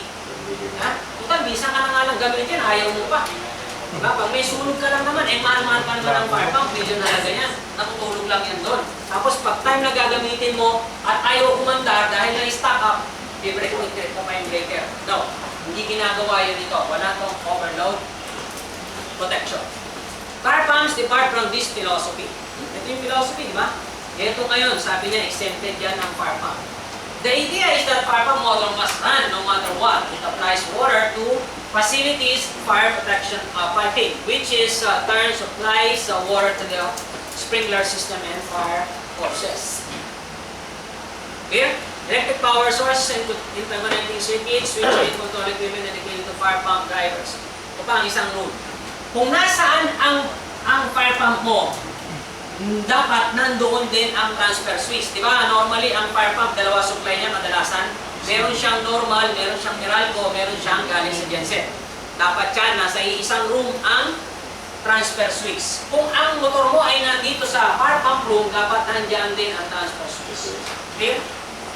Ha? Ito, minsan ka na nga lang gamitin yan, ayaw mo pa. Diba? Pag may sunog ka lang naman, eh, mahal-mahal pa naman ang fire pump, medyo nalaga yan. Natutulog lang yan doon. Tapos, pag time na gagamitin mo at ayaw umandar dahil na-stock up, i-break ka pa yung breaker. No, hindi ginagawa yun ito. Wala itong overload protection. Fire pumps depart from this philosophy. Ito yung philosophy, di ba? Ito ngayon, sabi niya, exempted yan ng fire pump. The idea is that fire pump motor must run no matter what. It applies water to facilities fire protection piping, which is supplies water to the sprinkler system and fire hoses. Clear? Electric power source and interconnecting circuits, switch and control equipment dedicated to fire pump drivers. Ito pa ang isang rule. Kung nasaan ang fire pump mo, dapat nandoon din ang transfer switch. Di ba? Normally, ang fire pump, dalawa supply niya kadalasan. Meron siyang normal, meron siyang Meralco, meron siyang galing sa genset. Dapat yan, nasa isang room ang transfer switch. Kung ang motor mo ay nandito sa fire pump room, dapat nandiyan din ang transfer switch. Clear?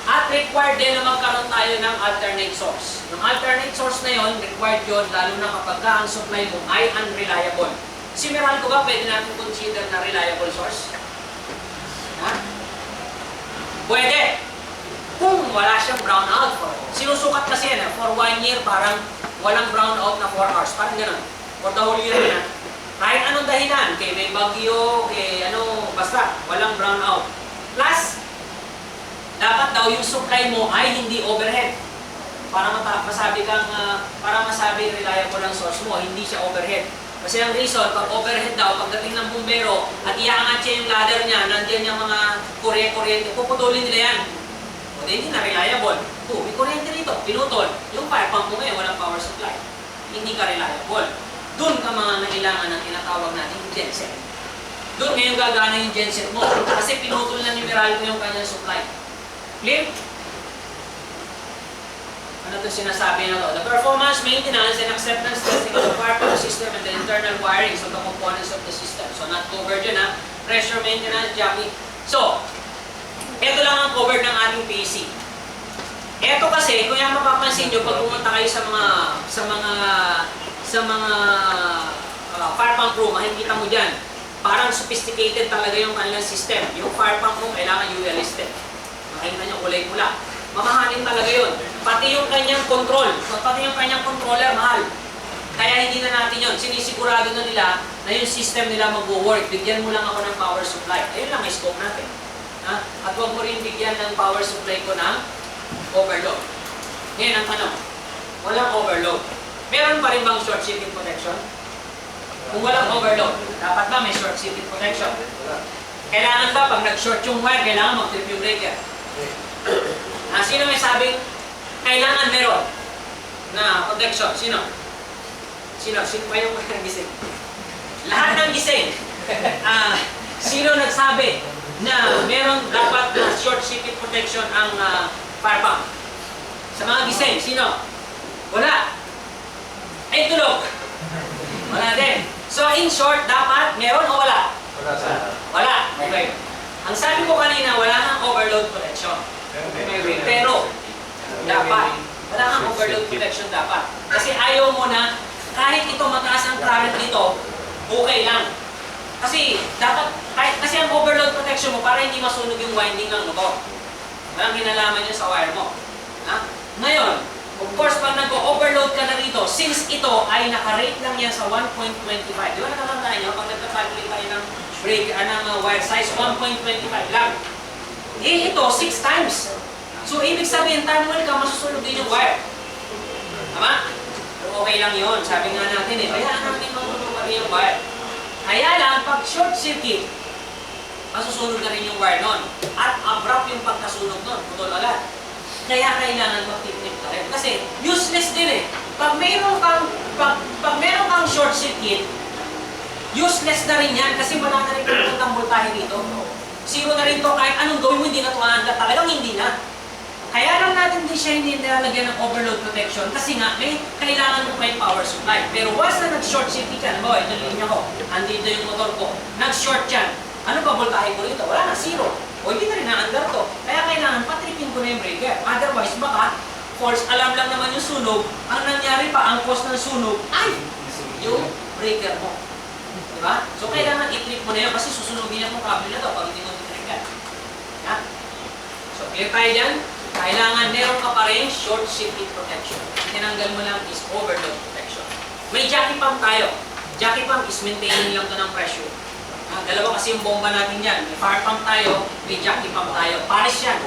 At required din na magkaroon tayo ng alternate source. Yung alternate source na yon, required yun, lalo na kapag ang supply mo ay unreliable. Si Meralco ba pwede natin consider na reliable source? Ha? Pwede. Kung wala siyang brownout for, sinusukat kasi yan, for 1 year parang walang brownout na 4 hours. Parang gano'n. For the whole year na. Kahit anong dahilan, kay may bagyo, kay ano, basta, walang brownout. Plus, dapat daw yung supply mo ay hindi overhead. Para masabi reliable ang source mo, hindi siya overhead. Kasi ang reason, pag overhead daw, pagdating ng bumbero at iaangat siya yung ladder niya, nandiyan yung mga kuryente, puputulin nila yan. O hindi na reliable. May kuryente dito, pinutol. Yung fire pump mo ngayon, walang power supply. Hindi ka reliable. Doon ka mga nailangan ng tinatawag natin genset. Doon ngayon gagana yung genset mo. Kasi pinutol na ni Meralco yung kanyang supply. Clear? Ano ito sinasabi na to? The performance, maintenance, and acceptance testing of the fire pump system and the internal wirings of the components of the system. So, not covered yun ha. Pressure maintenance, jacking. So, ito lang ang covered ng ating PC. Ito kasi, kung yung mapapansin nyo, pag pumunta kayo sa mga fire pump room, makikita mo dyan, parang sophisticated talaga yung kanilang system. Yung fire pump room, kailangan UL listed. Makikita nyo kulay pula. Mamahalin talaga yun. Pati yung kanyang control. Pati yung kanyang controller, mahal. Kaya hindi na natin yun. Sinisigurado na nila na yung system nila mag-work. Bigyan mo lang ako ng power supply. Ayun lang, may scope natin. Ha? At huwag mo rin bigyan ng power supply ko ng overload. Ngayon ang tanong, walang overload. Meron pa rin bang short circuit protection? Kung walang overload, dapat ba may short circuit protection? Kailangan ba pag nag-short yung wire, kailangan mag-trip yung breaker? Sino may sabing kailangan meron na protection? Sino? Sino pa yung gising? Lahat ng gising. Sino nagsabi na meron dapat na short circuit protection ang fire pump? Sa mga gising, sino? Wala. Ay, tulog. Wala din. So, in short, dapat meron o wala? Wala. Okay. Ang sabi ko kanina, wala nang overload protection. Pero, dapat. Wala nang overload protection dapat. Kasi ayaw mo na, kahit ito mataas ang current nito, okay lang. Kasi, dapat, kasi ang overload protection mo, para hindi masunog yung winding ng motor. Walang kinalaman yun sa wire mo. Ha? Ngayon, of course, pag nag-overload ka na rito, since ito ay nakarate lang yan sa 1.25, di ba nakakandaan nyo, pag nagka-calculate tayo ng break, ng wire size, 1.25 lang. Eh, ito, 6 times. So, ibig sabihin, time well ka, masusunod din yung wire. Tama? So, okay lang yun. Sabi nga natin eh, bayaan natin matutunan pa rin yung wire. Kaya lang, pag short circuit, masusunod na rin yung wire nun. At abrupt yung pagkasunog nun, putol agad. Kaya kailangan mag-tip-tip ka rin. Kasi useless din eh. Pag meron kang short circuit, useless na rin yan kasi wala na rin pupuntang voltahe dito. Zero na rin to, kahit anong gawin mo, hindi na ito aanda. Talagang hindi na. Kaya lang natin din siya hindi nilalagyan ng overload protection kasi nga kailangan mo may power supply. Pero once na nag-short circuit yan, ito yung linya ko, andito yung motor ko, nag-short yan, ano ba voltahe ko rito? Wala na, zero. O hindi na rin na-under to. Kaya kailangan patripin ko na yung breaker. Otherwise, baka false alarm lang naman yung sunog. Ang nangyari pa, ang cause ng sunog ay yung breaker mo. Diba? So kailangan i-trip mo na yun kasi susunogin yan mo cable na to pag hindi mo titripan. Yeah? So clear tayo dyan? Kailangan meron ka pa rin short circuit protection. Tinanggal mo lang is overload protection. May jockey pump tayo. Jockey pump is maintaining lang to ng pressure. Dalawa kasi yung bomba natin yan. May fire pump tayo, may jockey pump tayo. Pares yan.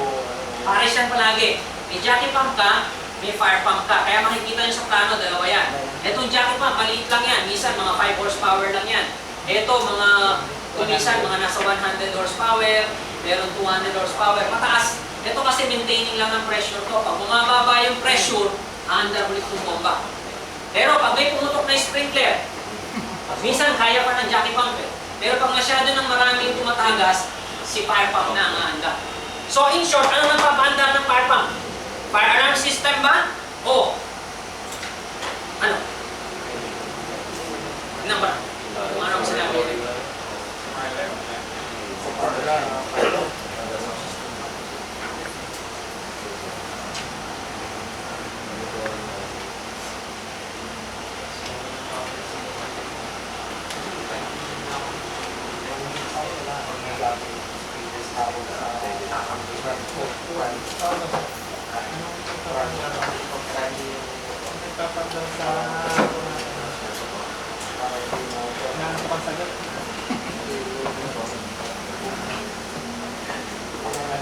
Pares yan palagi. May jockey pump ka, may fire pump ka. Kaya makikita nyo sa plano, dalawa yan. Itong jockey pump, maliit lang yan. Minsan, mga 5 horsepower lang yan. Ito, minsan, mga nasa 100 horsepower, meron 200 horsepower. Mataas. Ito kasi maintaining lang ang pressure ko. Pag bumababa yung pressure, under ulit yung bomba. Pero pag may pumutok na sprinkler, minsan kaya pa ng jockey pump eh. Pero pag masyado ng maraming tumatagas, si fire pump na ang aanda. So in short, ano nagpapaandar ng fire pump? Fire alarm system ba? O ano? Ano ba? Kung ano ang sinabi?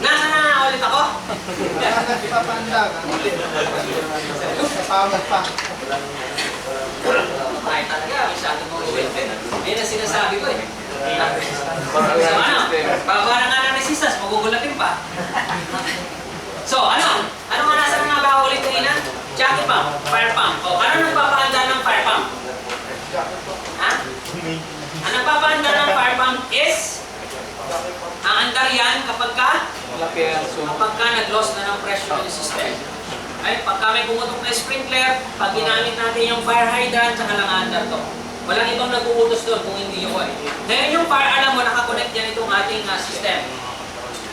Nasa na ulit ako? Ipapanda ka. Kapamot pa. Ay talaga, masyado mong ulit. Yan ang sinasabi ko eh. So ano? Babara nga ng resistance, magugulatin pa. So ano? Ano nga nasa nga ba ulit kanina? Jockey pump, fire pump. O ano nagpapaanda ng fire pump? Ha? Ang nagpapaanda ng fire pump is ang andar yan kapag ka nag-loss na ng pressure yung system. Ay, pagka may pumutok na sprinkler, pag ginamit natin yung fire hydrant, saka lang andar to. Walang ibang nag-uutos doon kung hindi yung oil. Ngayon yung fire alarm mo, nakakonect yan itong ating system.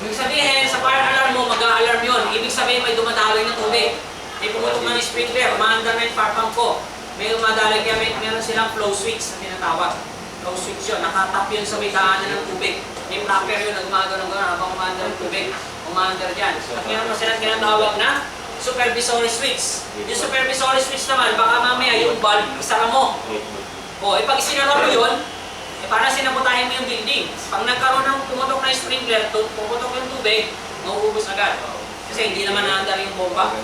Ibig sabihin, sa fire alarm mo, mag-a-alarm yun. Ibig sabihin, may dumadaloy na tubig. May pumutok na ng sprinkler, umaandar na yung fire pump ko. May dumadaloy, kaya meron silang flow switch na tinatawag. Flow switch yun, nakatap yun sa may daanan ng tubig. May proper yun na gumagano ng gano'n habang umaandar ng tubig. Umaandar dyan. At meron silang tinatawag na supervisory switch. Yung supervisory switch naman, baka mamaya yung bulb, isara mo. O, pag isinara mo yun, para sinabotahin mo yung building. Pag nagkaroon ng pumutok na sprinkler, pumutok yung tubig, mauubos agad. Kasi hindi naman naandar yung bomba.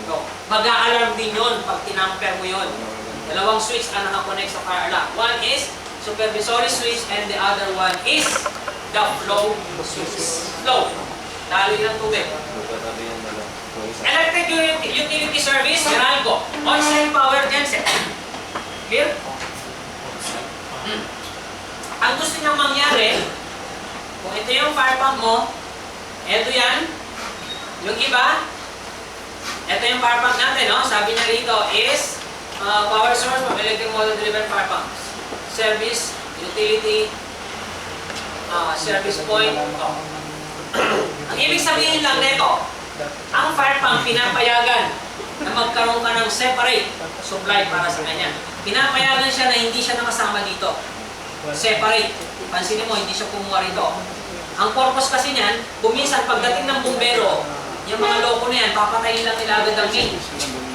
So, mag-a-alarm din yun pag tinamper mo yun. Dalawang switch ang nakakonect sa fire alarm. One is supervisory switch and the other one is the flow switch. Flow. Daloy ng tubig. Electric utility service, Meralco. On-site power genset. Clear? Ang gusto niyang mangyari, kung ito yung fire pump mo, ito yan, yung iba, ito yung fire pump natin, no? Sabi niya rito is power source from electric motor driven fire pumps. Service, utility, service point. Ang ibig sabihin lang nito, ang fire pump pinapayagan na magkaroon ka ng separate supply para sa kanya. Pinapayagan siya na hindi siya nakasama dito. Separate. Pansinin mo, hindi siya kumuha rito. Ang purpose kasi niyan, kuminsan pagdating ng bumbero, yung mga loko na yan, papatayin lang nila agad ang main.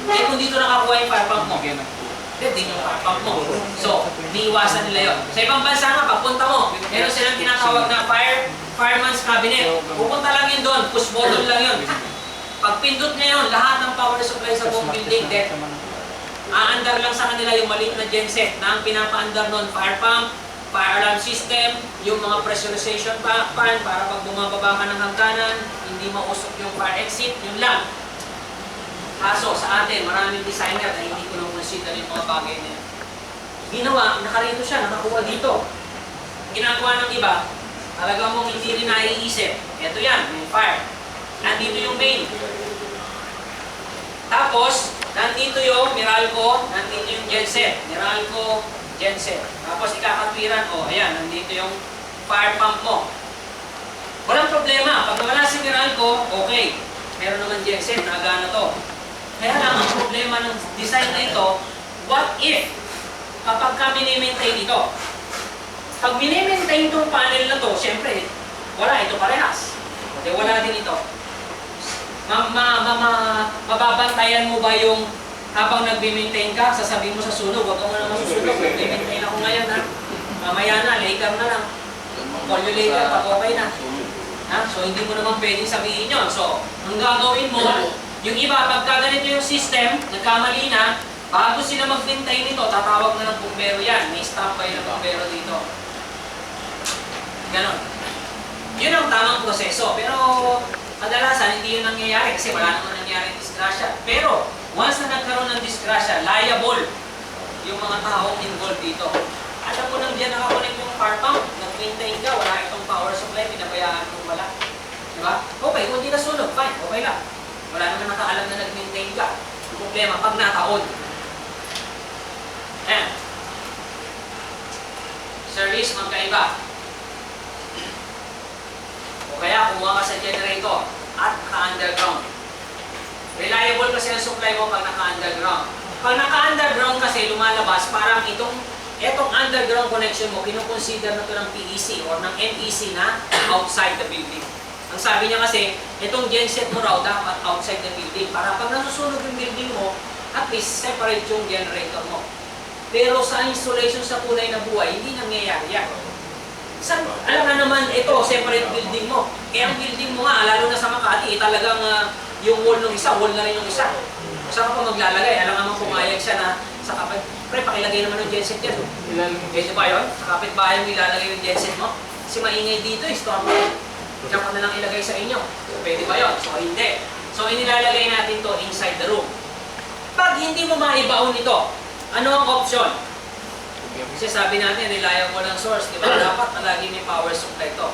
Eh kung dito nakakuha yung fire pump mo, dead din yung fire pump mo. So, niiwasan nila yun. Sa ibang bansa nga, pagpunta mo, meron silang tinatawag na fireman's cabinet. Pupunta lang yun doon, push button lang yun. Pag pindot niya yun, lahat ng power supply sa buong building, dead. Aandar lang sa kanila yung maliit na genset na ang pinapaandar nun, fire pump, fire alarm system, yung mga pressurization fan para pag bumababa ka ng hangganan, hindi mausok yung fire exit, yun lang. Kaso sa atin, maraming designer na hindi ko nang consider yung mga bagay na yan. Ginawa, nakarito siya, nakakuha dito. Ginagawa ng iba, talaga mong hindi rin naiisip. Ito yan, yung fire. Nandito yung main. Tapos, nandito yung Meralco, nandito yung genset. Meralco, genset. Tapos ikakatwiran, ayan, nandito yung fire pump mo. Walang problema. Pag wala si Meralco, okay. Meron naman genset, nagana to. Kaya lang, ang problema ng design na ito, what if, kapag ka mini-maintain ito, pag mini-maintain itong panel na to, syempre, wala, ito parehas. Okay, wala din ito. Mababantayan mo ba yung habang nag-maintain ka, sasabihin mo sa sunog, huwag ka mo na masusunog, nag-maintain ako ngayon ha. Mamaya na, later na lang. Call you later pag okay na. Ha? So hindi mo naman pwedeng sabihin yun. So, ang gagawin mo, yung iba, pagka ganito yung system, nagkamali na, bago sila mag-maintain nito, tatawag na ng bumbero yan. May standby ng bumbero dito. Ganon. Yun ang tamang proseso. Pero, kadalasan, hindi yun nangyayari kasi wala naman nangyayari disgrasya. Pero, once na nagkaroon ng disgrasya, liable yung mga taong involved dito. Alam mo nang diyan nakakonect yung fire pump, nag-maintain ka, wala itong power supply, pinabayaan kung wala. Diba? Okay, kung di nasunog, fine, okay lang. Wala naman nakaalam na nag-maintain ka. Yung problema, pag nataon. Ayan. Service, magkaiba. O kaya, kumuha ka sa generator at naka-underground. Reliable kasi ang supply mo pag naka-underground. Pag naka-underground kasi lumalabas, parang etong underground connection mo, kinukonsider na ito ng PEC or ng MEC na outside the building. Ang sabi niya kasi, itong genset mo raw dapat outside the building para pag nasusunog yung building mo, at least separate yung generator mo. Pero sa installation sa tunay na buhay, hindi nangyayari yan. Alam na naman, ito, separate building mo. Kaya ang building mo nga, lalo na sa Makati, talagang yung wall ng isa, wall na rin yung isa. Saan ka pa maglalagay? Alam naman pumayag siya na sa kapit. Pre, pakilagay naman yung genset yan. Pwede ba yun? Sa kapitbahay mo ilalagay yung genset mo? Kasi maingay dito, storm mo. Diyan ka na lang ilagay sa inyo. Pwede ba yun? So, hindi. So, inilalagay natin to inside the room. Pag hindi mo maibaon ito, ano ang option? Kasi sabi natin, reliable ang source, di ba? Dapat palagi may power supply to.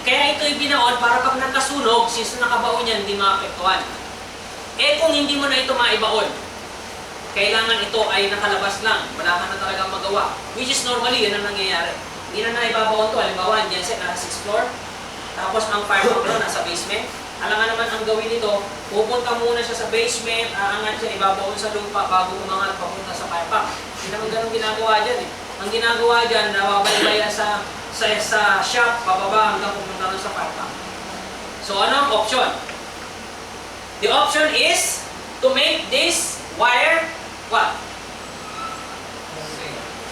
Kaya ito ibinaon para pag nakasunog, since nakabaon yan, hindi maapektuhan. Eh kung hindi mo na ito maibaon, kailangan ito ay nakalabas lang, wala ka na talagang magawa. Which is normally, yun ang nangyayari. Hindi na naibabaon to, halimbawa, dyan sa nasa 6th floor, tapos ang fire pump nasa basement. Alam nga naman ang gawin nito, pupunta muna siya sa basement, aangat siya, ibabaon sa lupa bago umangat papunta sa fire pump. Hindi naman ganun ginagawa dyan eh. Ang ginagawa dyan, nawabalibaya sa shop, pababa hanggang pumunta nun sa fire pump. So ano ang option? The option is to make this wire what?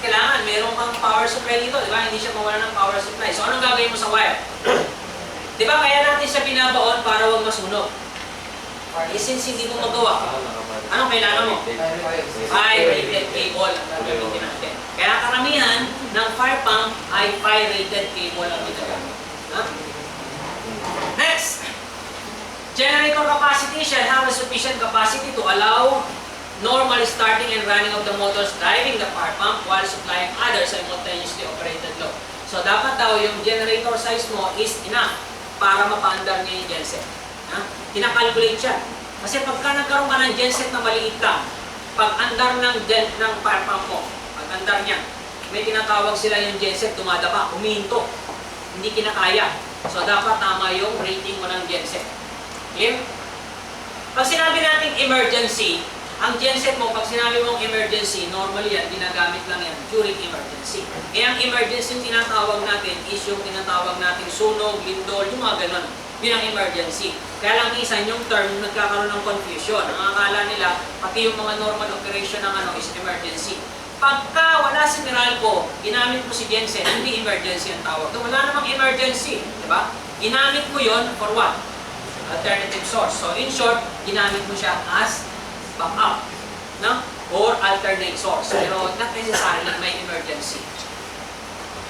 Kailangan meron kang power supply dito, di ba? Hindi siya mawala ng power supply. So anong gagawin mo sa wire? Di ba kaya natin siya binabaon para huwag masunog? Eh since hindi mo magawa, anong kailangan mo? Fire-rated cable ang gagamitin natin. Kaya karamihan ng fire pump ay fire-rated cable ang ginagamit. Next! Generator capacity shall have a sufficient capacity to allow normal starting and running of the motors driving the fire pump while supplying other simultaneously operated load. So dapat daw yung generator size mo is enough para mapaandar niya yung genset. Kinakalculate siya. Kasi pagka nagkaroon ka ng genset na maliit lang, pag andar ng fire pump mo, pag andar niya, may tinatawag sila yung genset, tumadapa, huminto. Hindi kinakaya. So dapat tama yung rating mo ng genset. Okay? Pag sinabi natin emergency, ang genset mo, pag sinabi mong emergency, normally yan, ginagamit lang yan during emergency. Kaya ang emergency yung tinatawag natin is yung tinatawag natin sunog, lindol, yung mga ganun. Yun ang emergency. Kaya lang minsan yung term nagkakaroon ng confusion. Ang akala nila, pati yung mga normal operation ng ano is emergency. Pagka wala si Meralco, ginamit mo si Jensen, hindi emergency ang tawag. So, wala namang emergency, di ba? Ginamit mo yon for what? Alternative source. So in short, ginamit mo siya as backup, no? Or alternate source. Pero not necessarily may emergency.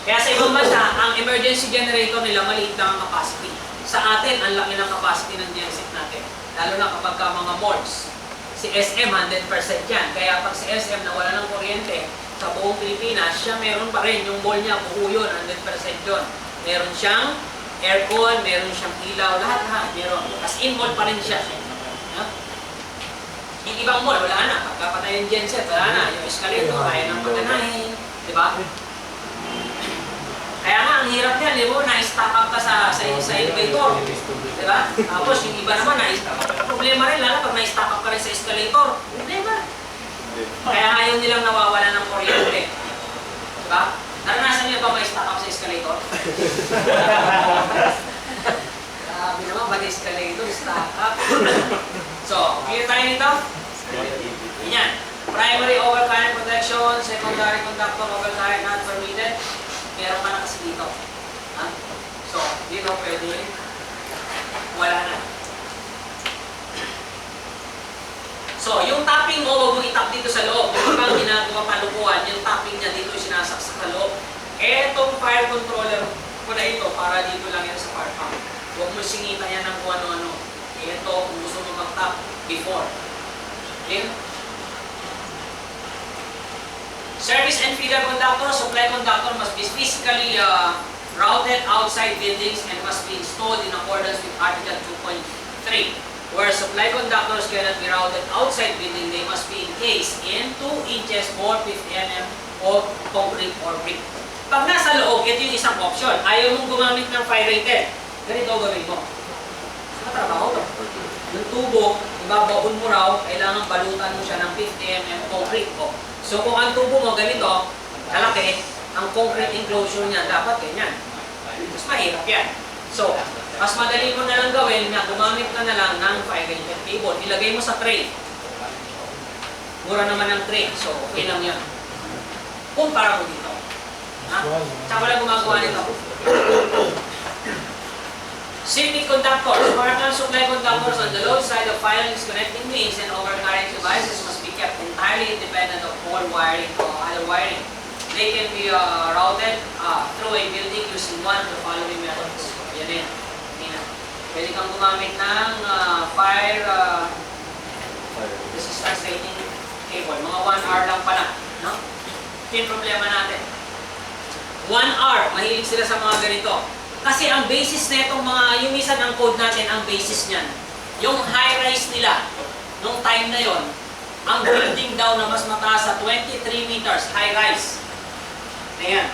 Kaya sa ibang bansa, ang emergency generator nila maliit lang ang capacity. Sa atin, ang laki ng capacity ng genset natin. Lalo na kapag ka mga malls. Si SM, 100% yan. Kaya pag si SM nawala ng kuryente sa buong Pilipinas, siya meron pa rin. Yung mall niya, buo yun, 100% yun. Meron siyang aircon, meron siyang ilaw, lahat-lahat meron. As in, mall pa rin siya. No? Yung ibang mall, wala na. Pagkapatay yung genset, wala na. Yung escalator, kaya nang maganahin. Di ba? Kaya nga, ang hirap niyan, di mo, na-stack up ka sa elevator. Di ba? Tapos, yung iba naman, na-stack up. Problema rin, lalo pag na-stack up ka rin sa escalator. Problema. Kaya ayaw nilang nawawala ng kuryente. Di ba? Naranasan niyo ba ma-stack up sa escalator? Grabe naman, ba't escalator, stack up? So, clear tayo nito? Yan. Primary overcurrent protection, secondary conductor overcurrent not permitted. Meron ka na kasi dito. Ha? So, dito pwede wala na. So, yung topping mo, huwag mong itap dito sa loob. Kung bang ginagawa palukuhan, yung topping niya dito sinasaksak sa loob. Etong fire controller ko na ito, para dito lang yan sa fire pump. Huwag mo singitan yan ng kung ano-ano. Ito, kung gusto mo mag-tap before. Okay? Service and feeder conductor, supply conductor must be physically routed outside buildings and must be installed in accordance with Article 2.3. Where supply conductors cannot be routed outside building, they must be encased in 2 inches or 50 mm of concrete or brick. Pag nasa loob, ito yung isang option. Ayaw mong gumamit ng fire rated. Ganito gawin mo. Matrabaho to. Yung tubo, ibabaon mo raw, kailangan balutan mo siya ng 50 mm concrete. So kung ang tubo mo ganito, kalaki, ang concrete enclosure niya dapat ganyan. Mas mahirap yan. So, mas madali mo na lang gawin na gumamit ka na lang ng fire rated cable. Ilagay mo sa tray. Mura naman ang tray. So, okay lang yan. Kumpara mo dito. Ha? Tsaka wala gumagawa nito. Circuit conductors. Spartan supply conductors on the load side of filings, connecting means and overcurrent devices must be kept entirely independent of pole wiring or other wiring. They can be routed through a building using one of the following methods. Yan yan. Pwede kang gumamit ng fire resistance rating cable. Mga 1 hour lang pala. No? Ito yung problema natin. 1 hour, mahilig sila sa mga ganito. Kasi ang basis na itong mga, yung minsan ang code natin, ang basis niyan, yung high-rise nila, nung time na yon, ang building daw na mas mataas sa 23 meters, high-rise. Ayan.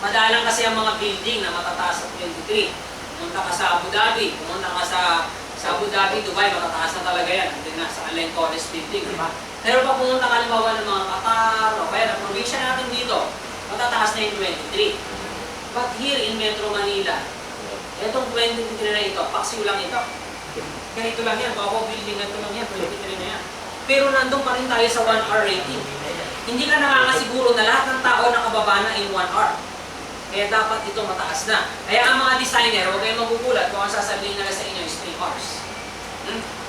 Madalang kasi ang mga building na matataas sa 23. Pumunta ka sa Abu Dhabi, pumunta ka sa Abu Dhabi, Dubai, matataas na talaga yan. Hindi na sa Alain Torres building, di ba? Pero pag pumunta ka halimbawa ng mga Qatar, o kaya ng probinsya natin dito, matataas na yung 23. But here in Metro Manila, itong 23 na ito, paksiw lang ito. Ganito lang yan, baka building na ito lang yan, 23 na yan. Pero nandun pa rin tayo sa 1 hour rating. Hindi ka nakakasiguro na lahat ng tao nakababa na in 1 hour. Kaya dapat ito mataas na. Kaya ang mga designer, huwag kayong magugulat kung ang sasabihin nila sa inyo is 3 hours.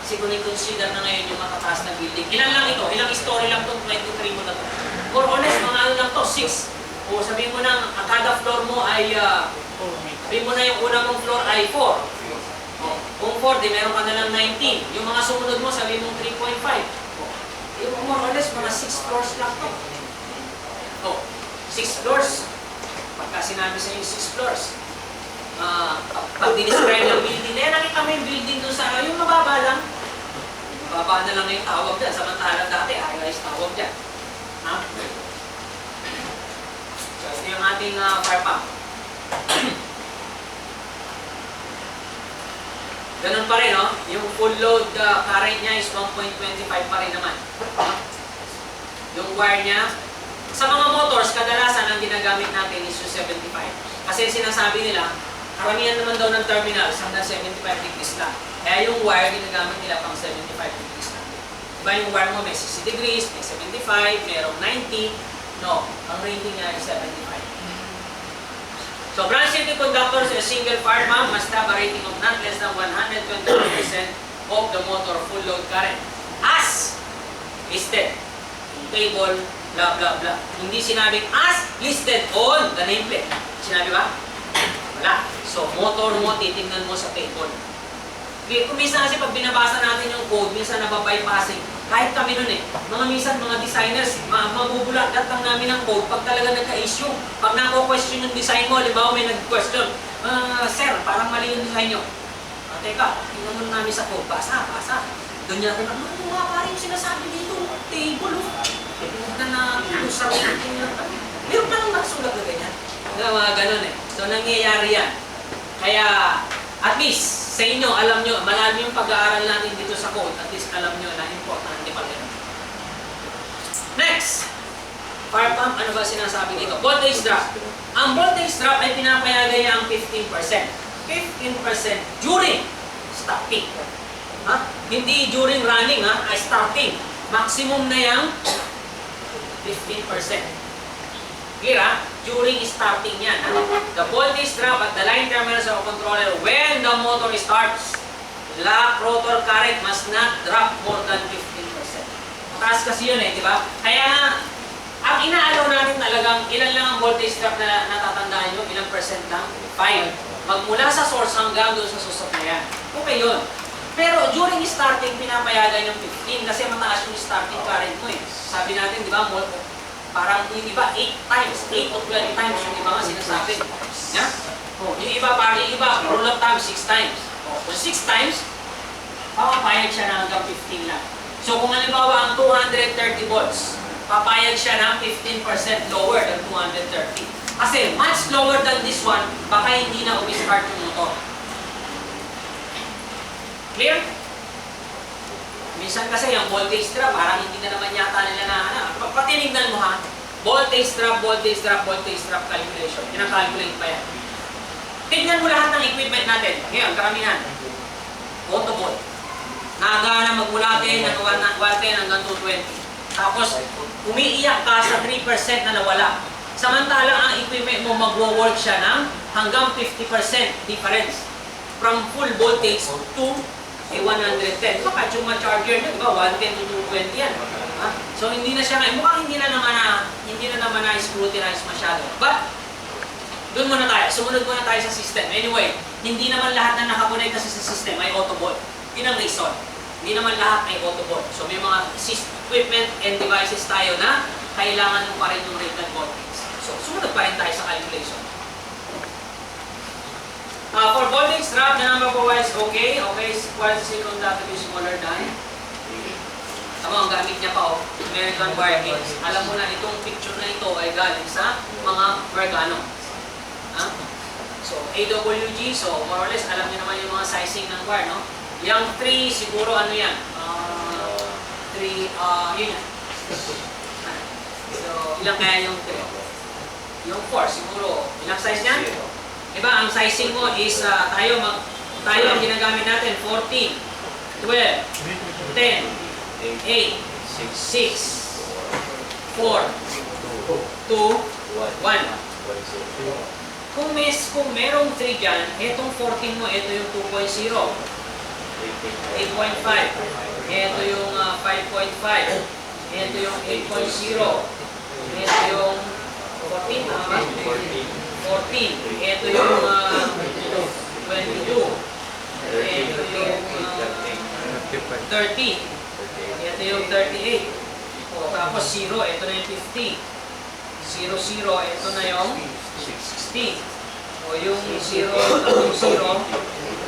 Kasi kung i-consider na ngayon yung matataas na building. Ilan lang ito? Ilang story lang itong 23 mo na ito? More or less, mga ano lang ito, 6. O sabihin mo na, ang kada floor mo ay, sabihin mo na yung una mong floor ay 4. O, kung 4, di meron ka na lang 19. Yung mga sumunod mo, sabihin mo 3.5. Yung more or less, mga 6 floors lang ito. O, 6 floors. Pagka sinabi sa inyo 6 floors, pag dinescribe ng building, nakita mo yung building doon sa, yung mababa lang. Mababa na lang yung tawag dyan. Samantalang dati, high-rise tawag dyan. Ha? So, ito yung ating fire pump. Ganun pa rin, no? Yung full load current niya is 1.25 pa rin naman. Yung wire niya, sa mga motors, kadalasan ang ginagamit natin is yung 75. Kasi sinasabi nila, karamihan naman daw ng terminals hanggang 75 degrees lang. Kaya yung wire ginagamit nila pang 75 degrees lang. Diba yung wire mo may 60 degrees, may 75, merong 90. No, ang rating niya ay 75. So, branch safety conductors in a single fire pump must have a rating of not less than 120% of the motor full load current. As listed in table, blah blah blah. Hindi sinabing as listed on the nameplate. Sinabi ba? Wala. So, motor mo, titingnan mo sa table. Kung minsan kasi pag binabasa natin yung code, minsan nababypassing. Kahit kami nun minsan mga designers, mabubulat lang namin ng code pag talaga nagka-issue. Pag nako-question yung design mo, halimbawa may nag-question, sir, parang mali yung design nyo. Teka, tingnan mo namin sa code, basa. Doon niya rin, ano nga pa rin sinasabi dito, table, meron pa lang nakasulat na ganyan. Mga ganun So, nangyayari yan. Kaya, at least, sa inyo, alam nyo, marami yung pag-aaral natin dito sa code, at least alam nyo na importante pa rin. Next! Fire pump, ano ba sinasabi dito? Voltage drop. Ang voltage drop ay pinapayagan niya ang 15%. 15% during starting. Hindi during running, ay starting. Maximum na yung 15%. Clear, during starting yan. The voltage drop at the line terminals of a controller when the motor starts, lock rotor current must not drop more than 15%. Mataas kasi yun di ba? Kaya ang inaalaw natin talagang ilan lang ang voltage drop na natatandaan nyo, ilang percent lang? 5. Magmula sa source hanggang doon sa susuplayan. Okay yun. Pero during starting, pinapayagan yung 15 kasi mataas yung starting current mo Sabi natin, di ba, parang yung iba 8 times, 8 o 20 times yung iba nga sinasabi. Yung iba, parang yung iba, rule of thumb 6 times. Kung 6 times, papapayag siya na hanggang 15 lang. So kung halimbawa ang 230 volts, papayag siya ng 15% lower than 230. Kasi much lower than this one, baka hindi na umi-start yung motor. Clear? Minsan kasi yung voltage drop, parang hindi na naman yata nila na patinignan mo voltage drop calculation. Kinakalculate pa yan. Tignan mo lahat ng equipment natin. Ngayon, karamihan. Auto volt. Nagana magmula 10 hanggang 110 hanggang 220. Tapos, umiiyak ka sa 3% na nawala. Samantalang ang equipment mo magwo-work siya ng hanggang 50% difference. From full voltage to 110. Baka yung charger nyo, diba? 110 to 220 yan. So hindi na siya mukhang hindi na naman na-scrutinize masyado. But, doon muna tayo. Sumunod muna tayo sa system. Anyway, hindi naman lahat na nakakonect kasi sa system ay auto-volt. Yun ang reason. Hindi naman lahat ay auto-volt. So may mga equipment and devices tayo na kailangan mo pa rin yung rated voltage. So sumunod pa rin tayo sa calculation. For voltage drop, the number of wires okay. Okay, wires silicon data is smaller than. Ang gamit niya pa American wire gauge. Alam mo na itong picture na ito ay galing sa mga Mercano. So, AWG, so more or less, alam niyo naman yung mga sizing ng wire, no? Yung 3, siguro ano yan? 3, yun yan. So, ilang kaya yung 3? Yung 4, siguro. Ilang size yan? Diba, ang sizing mo is, tayo ang ginagamit natin, 14, 12, 10, 8, 6, 4, 2, 1. Kung merong 3 dyan, itong 14 mo, ito yung 2.0, 8.5, ito yung 5.5, ito yung 8.0, ito yung 14, 14, ito yung 22, ito yung 30, ito yung 38, tapos 0, ito na yung 50, 0, 0, ito na yung 60, o yung 0, tapos 0,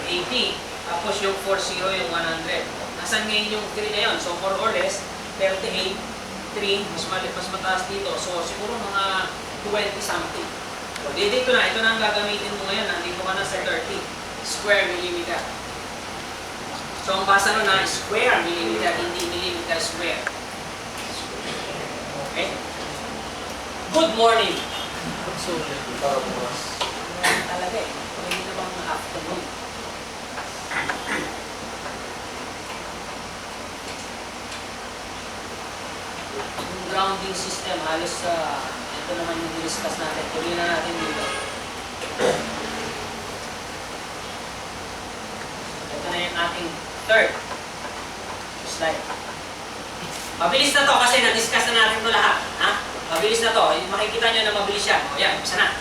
80, tapos yung 40, yung 100. Nasaan ngayon yung 3 na yun? So more or less, 38, 3, mas mataas dito. So siguro mga 20 something. So dito na, ito na ang gagamitin mo ngayon. Nandito ka na sa 30 square millimeter. So ang basa nun na square millimeter, hindi millimeter square. Okay? Good morning. So, talaga hindi naman afternoon. Yung grounding system, halos ito naman yung discuss natin. Tuloy na natin dito. Ito na yung ating third slide. Mabilis na to kasi na-discuss na natin ito lahat. Ha? Mabilis na to. Makikita nyo na mabilis yan. O yan, isa na.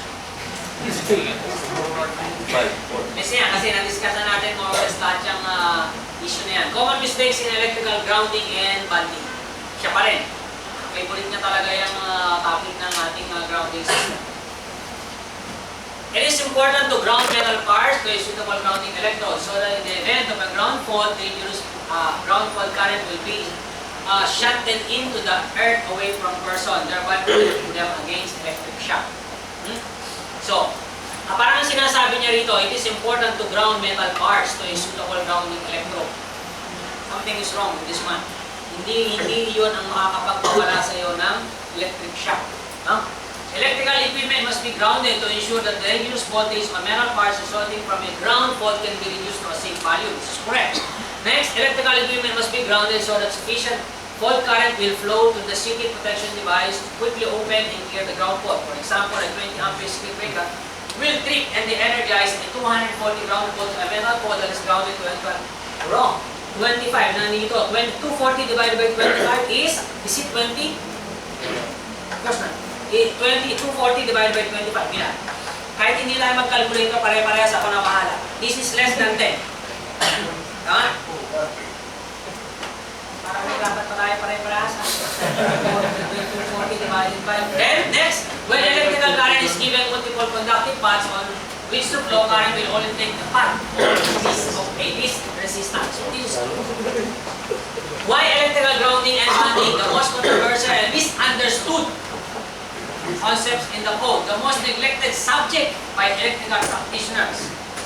Kasi yan, kasi na-discuss na natin more or less lahat yung issue na yan. Common mistakes in electrical grounding and bonding. Siya pa rin. Favorite niya talaga yung topic ng ating grounding system. It is important to ground metal parts to a suitable grounding electrode so that in the event of a ground fault, dangerous ground fault current will be shunted into the earth away from person, thereby protecting them against electric shock. So, parang sinasabi niya rito, it is important to ground metal parts to a suitable grounding electrode. Something is wrong with this one. Hindi yun ang makakapagpawala sa iyo ng electric shock. Electrical equipment must be grounded to ensure that the dangerous voltage on metal parts resulting from a ground fault can be reduced to a safe value. This is correct. Next, electrical equipment must be grounded so that sufficient fault current will flow to the circuit protection device to quickly open and clear the ground fault. For example, a 20 ampere circuit breaker will trip and de-energize a 240 ground fault to a metal pole that is grounded to wrong. 25 na dito. 240 divided by 25 is it 20? Of course not. 240 divided by 25. Bilang. Kahit hindi tayo mag-calculate ito, pare-parehas ako na bahala. This is less than 10. Tama? Parang may dapat pa tayo pare-parehas. 240 divided by. Then, next, when electrical current is given multiple conductive paths on which the flow current will only take the path of this resistance. Why electrical grounding and bonding? The most controversial and misunderstood concepts in the code. The most neglected subject by electrical practitioners.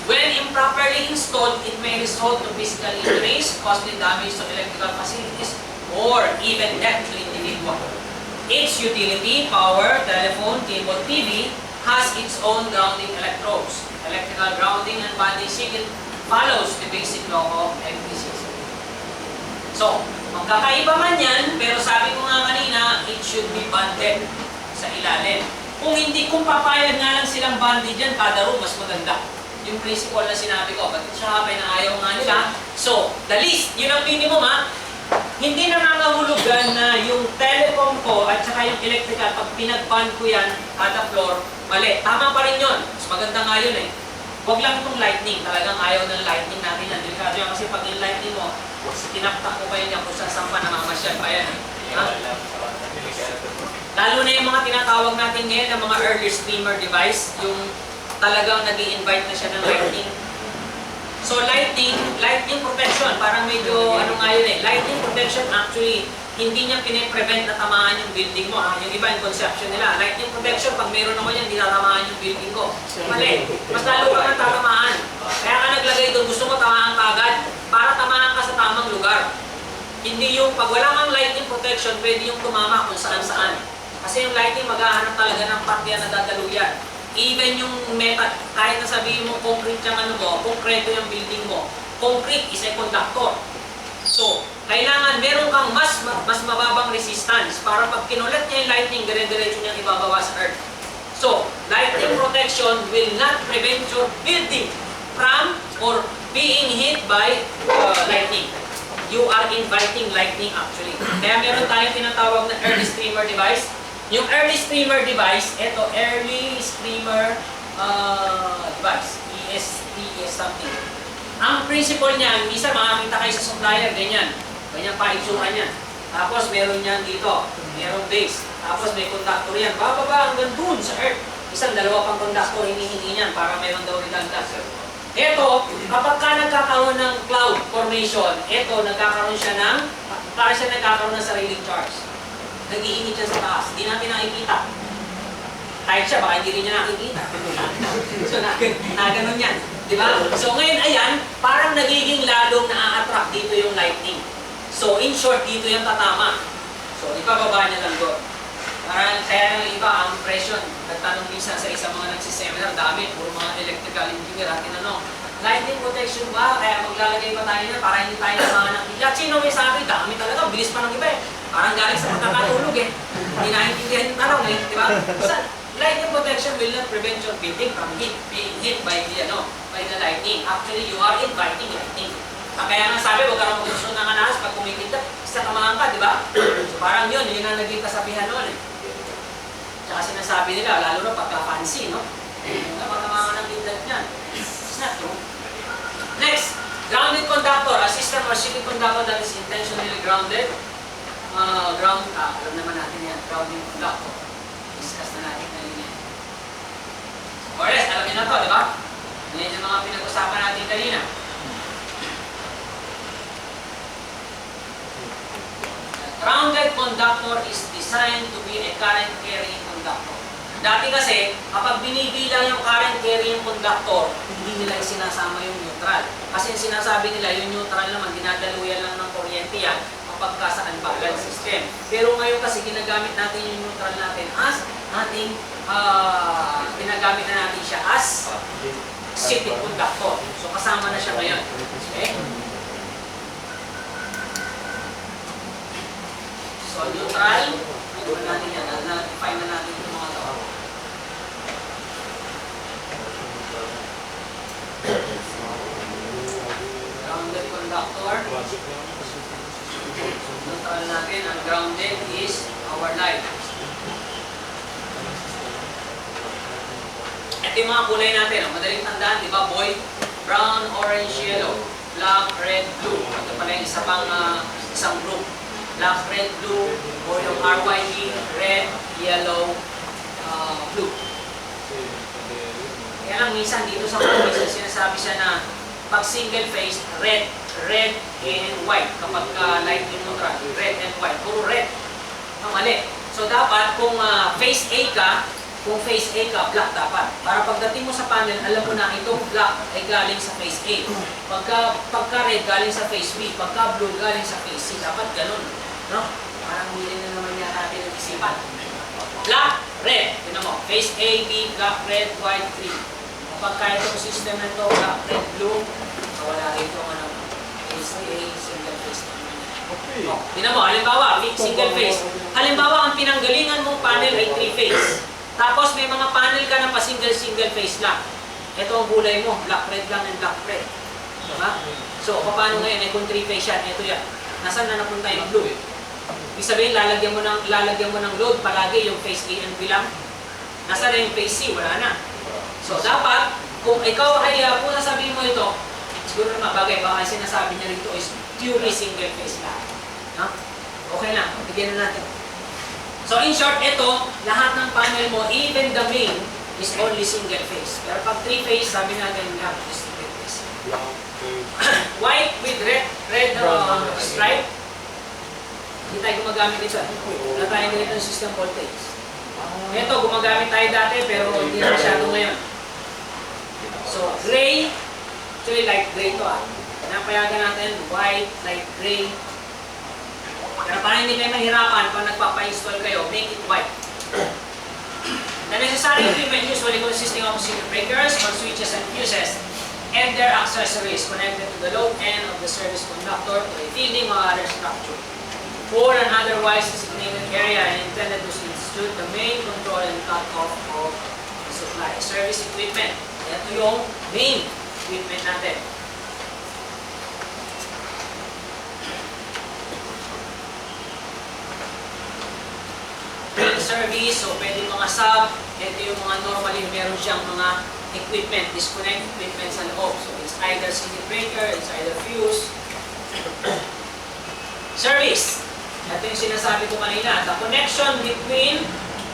When improperly installed, it may result to physical injuries, costly damage to electrical facilities, or even death to individual. Its utility, power, telephone, cable, TV, has its own grounding electrodes. Electrical grounding and bonding circuit follows the basic law of electricity. So, magkakaiba man yan, pero sabi ko nga kanina, it should be bonded sa ilalim. Kung papayag nga lang silang bonded dyan, kada room mas maganda. Yung principle na sinabi ko, ba't siya hapay na ayaw nga nila? So, the least, yun ang minimum ha. Hindi na nangangahulugan na yung telecom ko at saka yung electrical, pag pinag-bond ko yan kada floor, mali. Tama pa rin yun. Mas maganda nga yun eh. Huwag lang itong lightning. Talagang ayaw ng lightning natin yan. Delikado yan kasi pag yung lightning mo, tinaktak ko pa yun yan kung saan pa namamasyal pa yan. Ha? Lalo na yung mga tinatawag natin ngayon ng mga early streamer device, yung talagang nag-i-invite na siya ng lightning. So lightning protection, parang medyo ano nga yun eh. Lightning protection actually, hindi niya pine-prevent na tamaan yung building mo. Ha? Yung iba yung conception nila. Lightning protection, pag meron ako yan, hindi tatamaan yung building ko. Mali. Mas lalo ka nga tatamaan. Kaya ka naglagay doon, gusto mo tamaan ka agad para tamaan ka sa tamang lugar. Hindi yung, pag wala kang lightning protection, pwede yung tumama kung saan-saan. Kasi yung lightning, maghahanap talaga ng patya na dadaluyan. Even yung metal, kahit na sabihin mo concrete yung ano mo, konkreto yung building mo, concrete is a conductor. So, kailangan meron kang mas mababang resistance para pag kinulat niya yung lightning, dire-diretso niyang ibabawa sa earth. So, lightning protection will not prevent your building from or being hit by lightning. You are inviting lightning actually. Kaya meron tayong tinatawag na early streamer device. Yung early streamer device, ito, early streamer device, EST something. Ang principle niya, isa makakita kayo sa supplier, ganyan pa itsuhan niya. Tapos meron niyan dito, merong base. Tapos may conductor yan, bababa hanggang dun sa earth. Isang dalawa pang conductor, hinihingi niyan para meron daw redundant. Ito, kapag ka nagkakaroon ng cloud formation, ito, nagkakaroon siya ng, para siya nagkakaroon ng sariling charge. Nag-iinit siya sa taas, hindi natin nakikita. Kahit siya, baka hindi rin niya nakikita. So, ganun yan. Diba? So, ngayon, ayan, parang nagiging lalong na-attract dito yung lightning. So, in short, dito yung tatama. So, ipababa niya lang doon. Parang kaya yung iba, ang impression, nagtanong minsan sa isang mga nagsiseminar, dami, puro mga electrical engineer, at tinanong, lightning protection ba? Kaya maglalagay ba tayo na para hindi tayo naman ng kilat? Sino may sabi? Dami talaga, bilis pa ng iba eh. Parang galing sa pagkakatulog eh. Hindi naintindihan yung tanong eh, di ba? Sa lightning protection will not prevent your building from being hit by the lightning. Actually, you are inviting lightning. Kaya nga sabi, huwag ka rin magsusunod ng anas pag kumikita, sa kamahan ka, di ba? So parang yun ang naging kasabihan noon eh. Tsaka sinasabi nila, lalo na pagka-fancy, no? Kapag mga naglindag niyan. It's not true. Next, grounded conductor, a system or circuit conductor that is intentionally grounded. Alam naman natin yan, grounding conductor. Discuss na natin kanina yan. Or else, alam niyo na to, di ba? Yan yung mga pinag-usapan natin kanina. Grounded conductor is designed to be a current carrying conductor. Dati kasi, kapag binibilang yung current carrying conductor, hindi nila sinasama yung neutral. Kasi yung sinasabi nila, yung neutral naman, dinadaluyan lang ng kuryente yan kapag ka sa unbalanced system. Pero ngayon kasi, ginagamit natin yung neutral natin as ating, ginagamit na natin siya as circuit conductor. So, kasama na siya ngayon. Okay? So, neutral, ito natin yan. Na-define na natin yung mga tao. Grounded conductor. Neutral natin. Ang grounded is our light. Ito yung mga kulay natin. Madaling tandaan, di ba? Boy, brown, orange, yellow, black, red, blue. Ito pala yung isang group. Black, red, blue, or yung RYB, red, yellow, blue. Kaya lang minsan dito sa mga sinasabi siya na pag single phase, red and white. Kapag light and neutral, red and white. Puro red. Mali. So dapat kung phase A ka, black dapat. Para pagdating mo sa panel, alam mo na itong black ay galing sa phase A. Pagka red, galing sa phase B. Pagka blue, galing sa phase C. Dapat ganun. No? Parang hindi na naman yata pinag-isipan. Black, red. Tignan mo. Phase A, B, black, red, white, green. Kapag kaya itong system na ito, black, red, blue, wala rito phase A, single phase. Oh, tignan mo. Halimbawa, single phase. Halimbawa, ang pinanggalingan mong panel ay 3 phase. Tapos may mga panel ka na pa single phase lang. Ito ang gulay mo. Black, red lang and black, red. Diba? So, paano ngayon? Kung 3 phase yan, ito yan. Nasaan na napunta yung blue? Ibig sabihin, lalagyan mo ng load palagi yung phase A and B lang. Nasa na yung phase C? Wala na. So, dapat, kung ikaw ay, kung nasabihin mo ito, siguro naman bagay, baka sinasabi niya rito is purely single phase lang. No? Okay na, bigyan na natin. So, in short, ito, lahat ng panel mo, even the main, is only single phase. Pero pag 3 phase, sabi natin, lahat is single phase. White with red stripe. Hindi tayo gumagamit dito. Wala tayo ganito ng system voltage. Ito, gumagamit tayo dati pero hindi na masyado ngayon. So, gray. Actually, light gray ito Pinapayagan natin, white, light gray. Pero para hindi kayo mahirapan, pag nagpapa-install kayo, make it white. The necessary equipment usually consisting of circuit breakers or switches and fuses and their accessories connected to the load end of the service conductor to a fielding or other structure, or an otherwise designated area and intended to institute the main control and cut-off of the supply. Service equipment. Ito yung main equipment natin. Service, so pwede mga sub, ito yung mga normally meron siyang mga equipment, disconnect equipment sa loob. So it's either circuit breaker, it's either fuse. Service. Ito yung sinasabi ko kanina. The connection between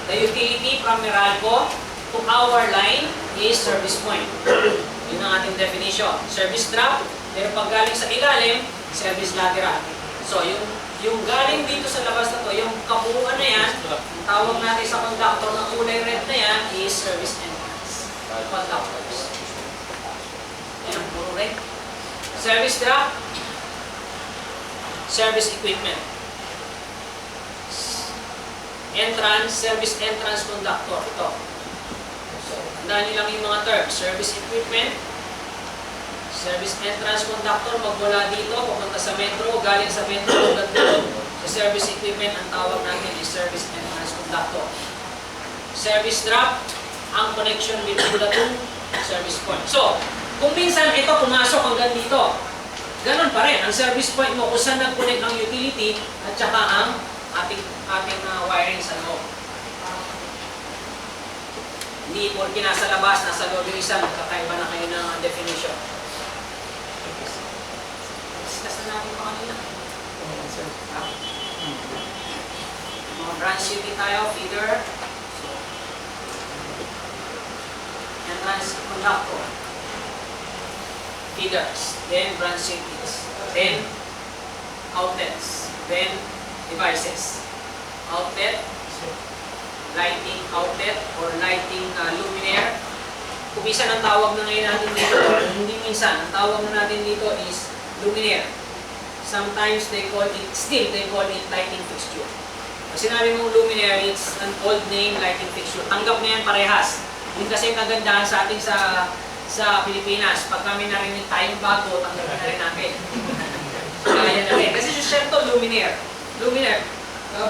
the utility from Meralco to our line is service point. Yun ang ating definition. Service drop, pero pag galing sa ilalim, service lateral. So yung galing dito sa labas na to, yung kabuuan na yan, tawag natin sa conductor ng kulay red na yan is service entrance. Conductors. Yan ang puro red. Service drop, service equipment. service entrance conductor. Ito. So, tandaan nyo lang yung mga terms. Service equipment, service entrance conductor, magmula dito, pupunta sa metro, galing sa metro, hanggang doon. Sa service equipment, ang tawag natin is service entrance conductor. Service drop, ang connection between the two service point. So, kung minsan ito pumasok hanggang dito, ganun pa rin. Ang service point mo kung saan nag-connect ang utility at saka ang ating wiring sa loob. Hindi porke nasa labas, nasa loob yung isa, magkakaiba na kayo ng definition. Discuss na natin pa kanina. Mga branch unit tayo, feeder. Entrance conductor. Feeders. Then branch units. Then outlets. Then devices. Outlet, lighting outlet or lighting luminaire. Kung minsan ang tawag na ngayon natin dito, hindi minsan, ang tawag na natin dito is luminaire. Sometimes they call it, still they call it lighting fixture. Pag sinabi mong luminaire, it's an old name, lighting fixture. Tanggap na yan parehas. Yun kasi yung kagandahan sa ating sa Pilipinas. Pag kami narinig tayong bago, tanggapin na rin natin. Kaya na rin. Kasi siya to luminaire. Luminaire.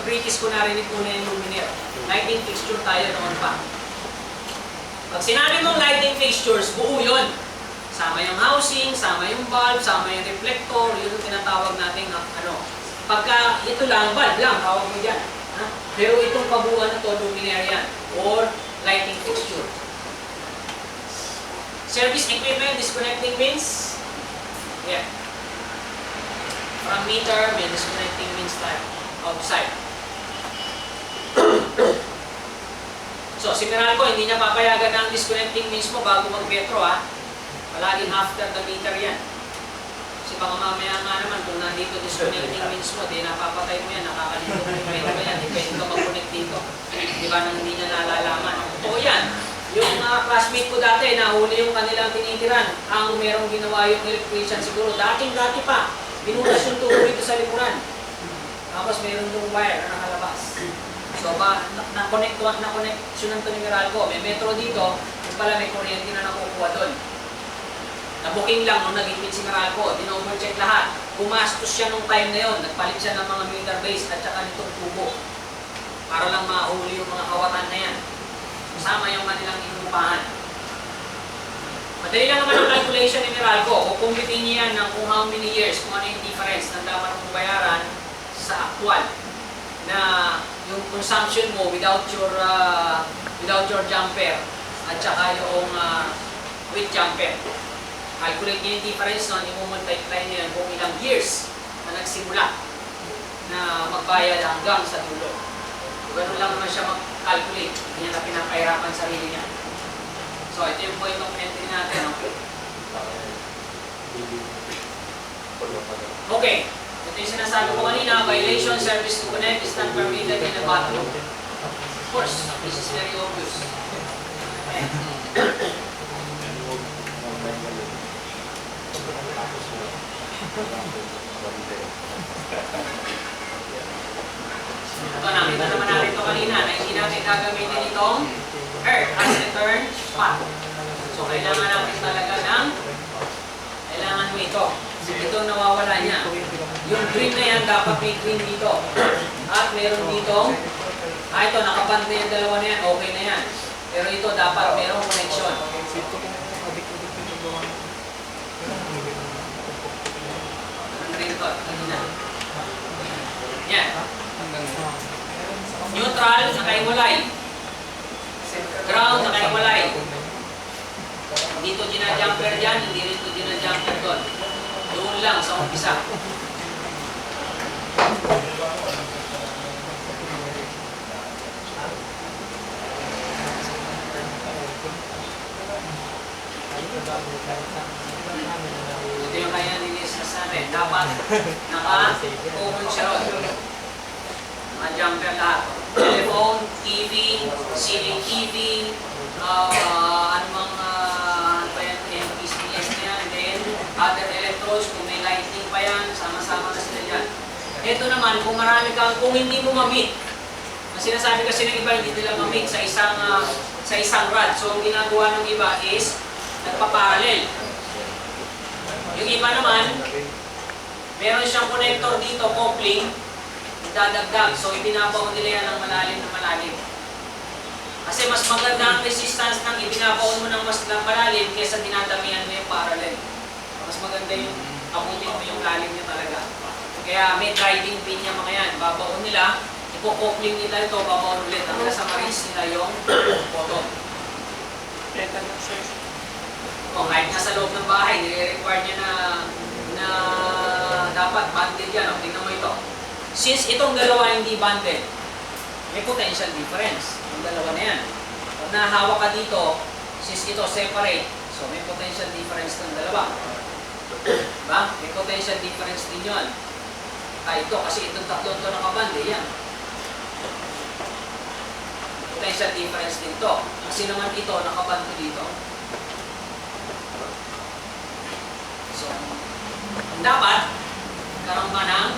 British ko narinig po na yung luminaire. Lighting fixture tayo noon pa. Pag sinabi mong lighting fixtures, buo yun. Sama yung housing, sama yung bulb, sama yung reflector, yun yung tinatawag natin ano. Pagka ito lang, bulb lang, tawag mo dyan. Ha? Pero itong kabuuan na to, luminaire yan. Or lighting fixture. Service equipment, disconnecting means. Yeah. From meter, may disconnecting means tayo. Outside. So, si Meralco, hindi niya papayagan ang disconnecting means mo bago mag-metro, ha? Palaging after the meter yan. Kasi baka mamaya nga naman, kung nandito disconnecting means mo, di napapatay mo yan, nakakalimutan mo yung metro yan, depende ka mag-connect dito. Di ba nang hindi niya nalalaman? Oo yan. Yung classmate ko dati, nahuli yung kanilang tinitiran. Ang merong ginawa yung electrician siguro, dating-dati pa, binutas yung tubo dito sa likuran. Tapos meron yung wire na nakalabas. So, na-connection to ni Meralco. May metro dito, yung pala may kuryente na nakukuha doon. Na-booking lang nung nag-ipit si Meralco. Dinover-check lahat. Pumastos siya nung time na yon. Nagpalit siya ng mga meter base at saka nitong tubo. Para lang mahuli yung mga kawatan na yan. Kasama yung kanilang inupahan. Madali lang naman ang calculation ni Meralco. Kukumpitin niya yan ng kung how many years, kung ano yung difference ng dapat mong bayaran sa actual na yung consumption mo without your jumper at saka yung with jumper. Calculate niya yung difference nun, i-multiply niya yan kung ilang years na nagsimula na magbayad hanggang sa dulo. Ganun lang naman siya mag-calculate. Hindi niya na pinapahirapan sarili niya. So, ito yung point of entry natin. Okay. Ito yung sinasabi ko kanina, violation service to connect is not permitted in a bathroom. Of course, this is very obvious. Ito, nakita naman natin ito kanina na hindi natin gagamitin itong earth as return path. So, kailangan natin talaga ng kailangan mo ito. Ito nawawala niya. Yung green na yan, dapat may green dito. At meron dito, ito, nakaband na yung dalawa na yan, okay na yan. Pero ito, dapat merong connection. Ang green to, kanina. Yan. Neutral, nakaiwalay. Ground, nakaiwalay. Dito ginajumper dyan, hindi rin ito ginajumper doon. Doon lang sa umpisa. Ito yung kaya nilis na sa atin. Dapat naka-open siya ron. Mga jumper lahat. Telephone, TV, ceiling TV, anumang MPCS na yan, then other electrodes, kung may lighting pa yan, sama-sama na sila dyan. Ito naman, kung marami kang, kung hindi mo ma-meet Kasi sinasabi kasi ng iba, hindi nila ma-mix sa isang rod. So, ang ginagawa ng iba is nagpa-parallel. Yung iba naman, meron siyang connector dito, coupling, dadagdag. So, ibinabaon nila yan ng malalim na malalim. Kasi mas maganda ang resistance ng ibinabaon mo ng mas malalim kaysa dinadamihan mo yung parallel. Mas maganda yung abutin mo yung lalim niya talaga. Kaya may driving pin yung mga yan. Babaon nila, ipo-coupling nila ito, babaon ulit. Hanggang sa ma-reach nila yung bottom. O, kahit nasa loob ng bahay, nire-require niya na dapat banded yan. O, tingnan mo ito. Since itong dalawa hindi banded, may potential difference. Yung dalawa na yan. Pag nahawak ka dito, since ito separate, so may potential difference ng dalawa. Diba? May potential difference din yun. Ito, kasi itong tatlong ito nakabande, yan. Potential difference din to. Kasi naman ito, nakabando dito. So, dapat, karoon ka ng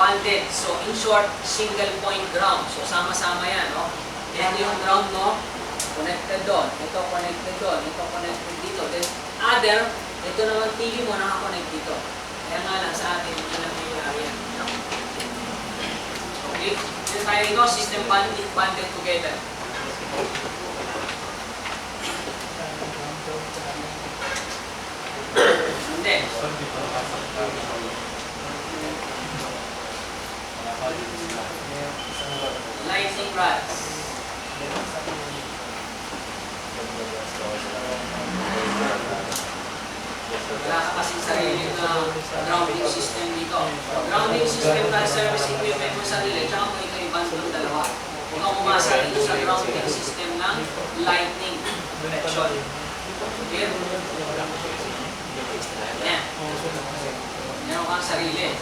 banded. So, in short, single point ground. So, sama-sama yan, no? Ito yung ground mo, connected doon. Ito connected doon. Ito connected dito. Then, other, ito naman TV mo nakakonect dito. Kaya nga lang sa atin, hindi lang nangyayari yan. No? Okay? Then tayo ito, system banded together. Hindi. Lightning rods. Wala ka kasing sarili na grounding system dito. Grounding system na service equipment mo sarili, tsaka mo ito ibang ng dalawa. Huwag kang umasa dito sa grounding system ng lightning connection. Clear? Yan. Meron kang sarili.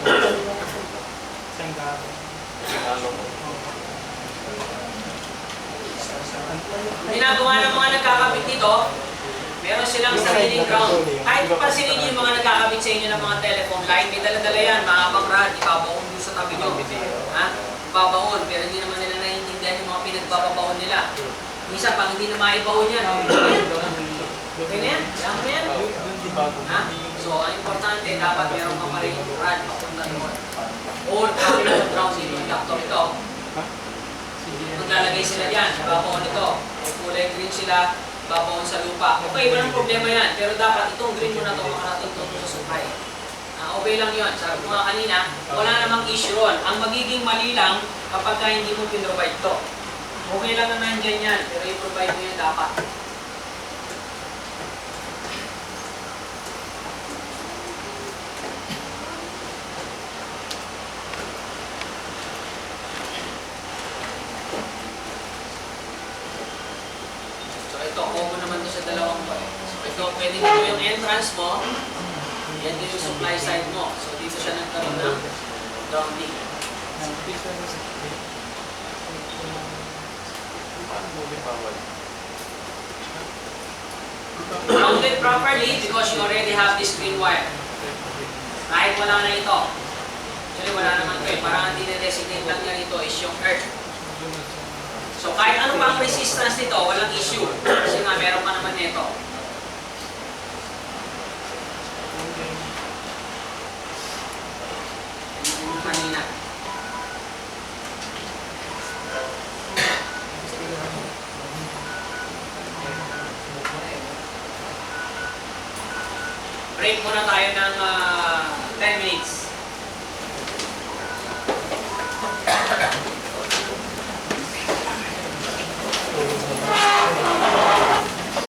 Ginagawa ng mga nagkakabit dito, meron silang sariling ground. Kahit pansinin niyo yung mga nagkakabit sa inyo ng mga telephone line, may dala-dala yan, mahabang rad, ibabaon doon sa tabi nyo. Ha? Ibabaon, pero hindi naman nila naiintindihan yung mga pinagbababaon nila. Minsan, pang hindi na maibaon yan, okay na yan? Kaya mo na yan? Ha? So, ang importante, dapat meron kang paring rad papunta doon. Or, ground dito, yung laptop ito. Maglalagay sila dyan, babaon ito. Kung kulay green sila, babaon sa lupa. Okay, walang problema yan. Pero dapat itong green mo na ito, makarating ito sa supply. Okay lang yun. Sabi ko nga kanina, wala namang issue ron. Ang magiging mali lang kapag ka hindi mo pinrovide ito. Okay lang na nandyan yan, pero i-provide mo yan dapat. Ito, combo naman to sa dalawang to. So ito, pwede dito yung entrance mo, yan din yung supply side mo. So dito siya nagkaroon ng grounding. Grounded properly because you already have this green wire. Kahit wala na ito. Actually wala naman ito eh. Parang ang dinedesignate lang niya ito is yung earth. So kahit ano pa ang resistance nito, walang issue. Kasi nga meron pa naman nito. Kanina.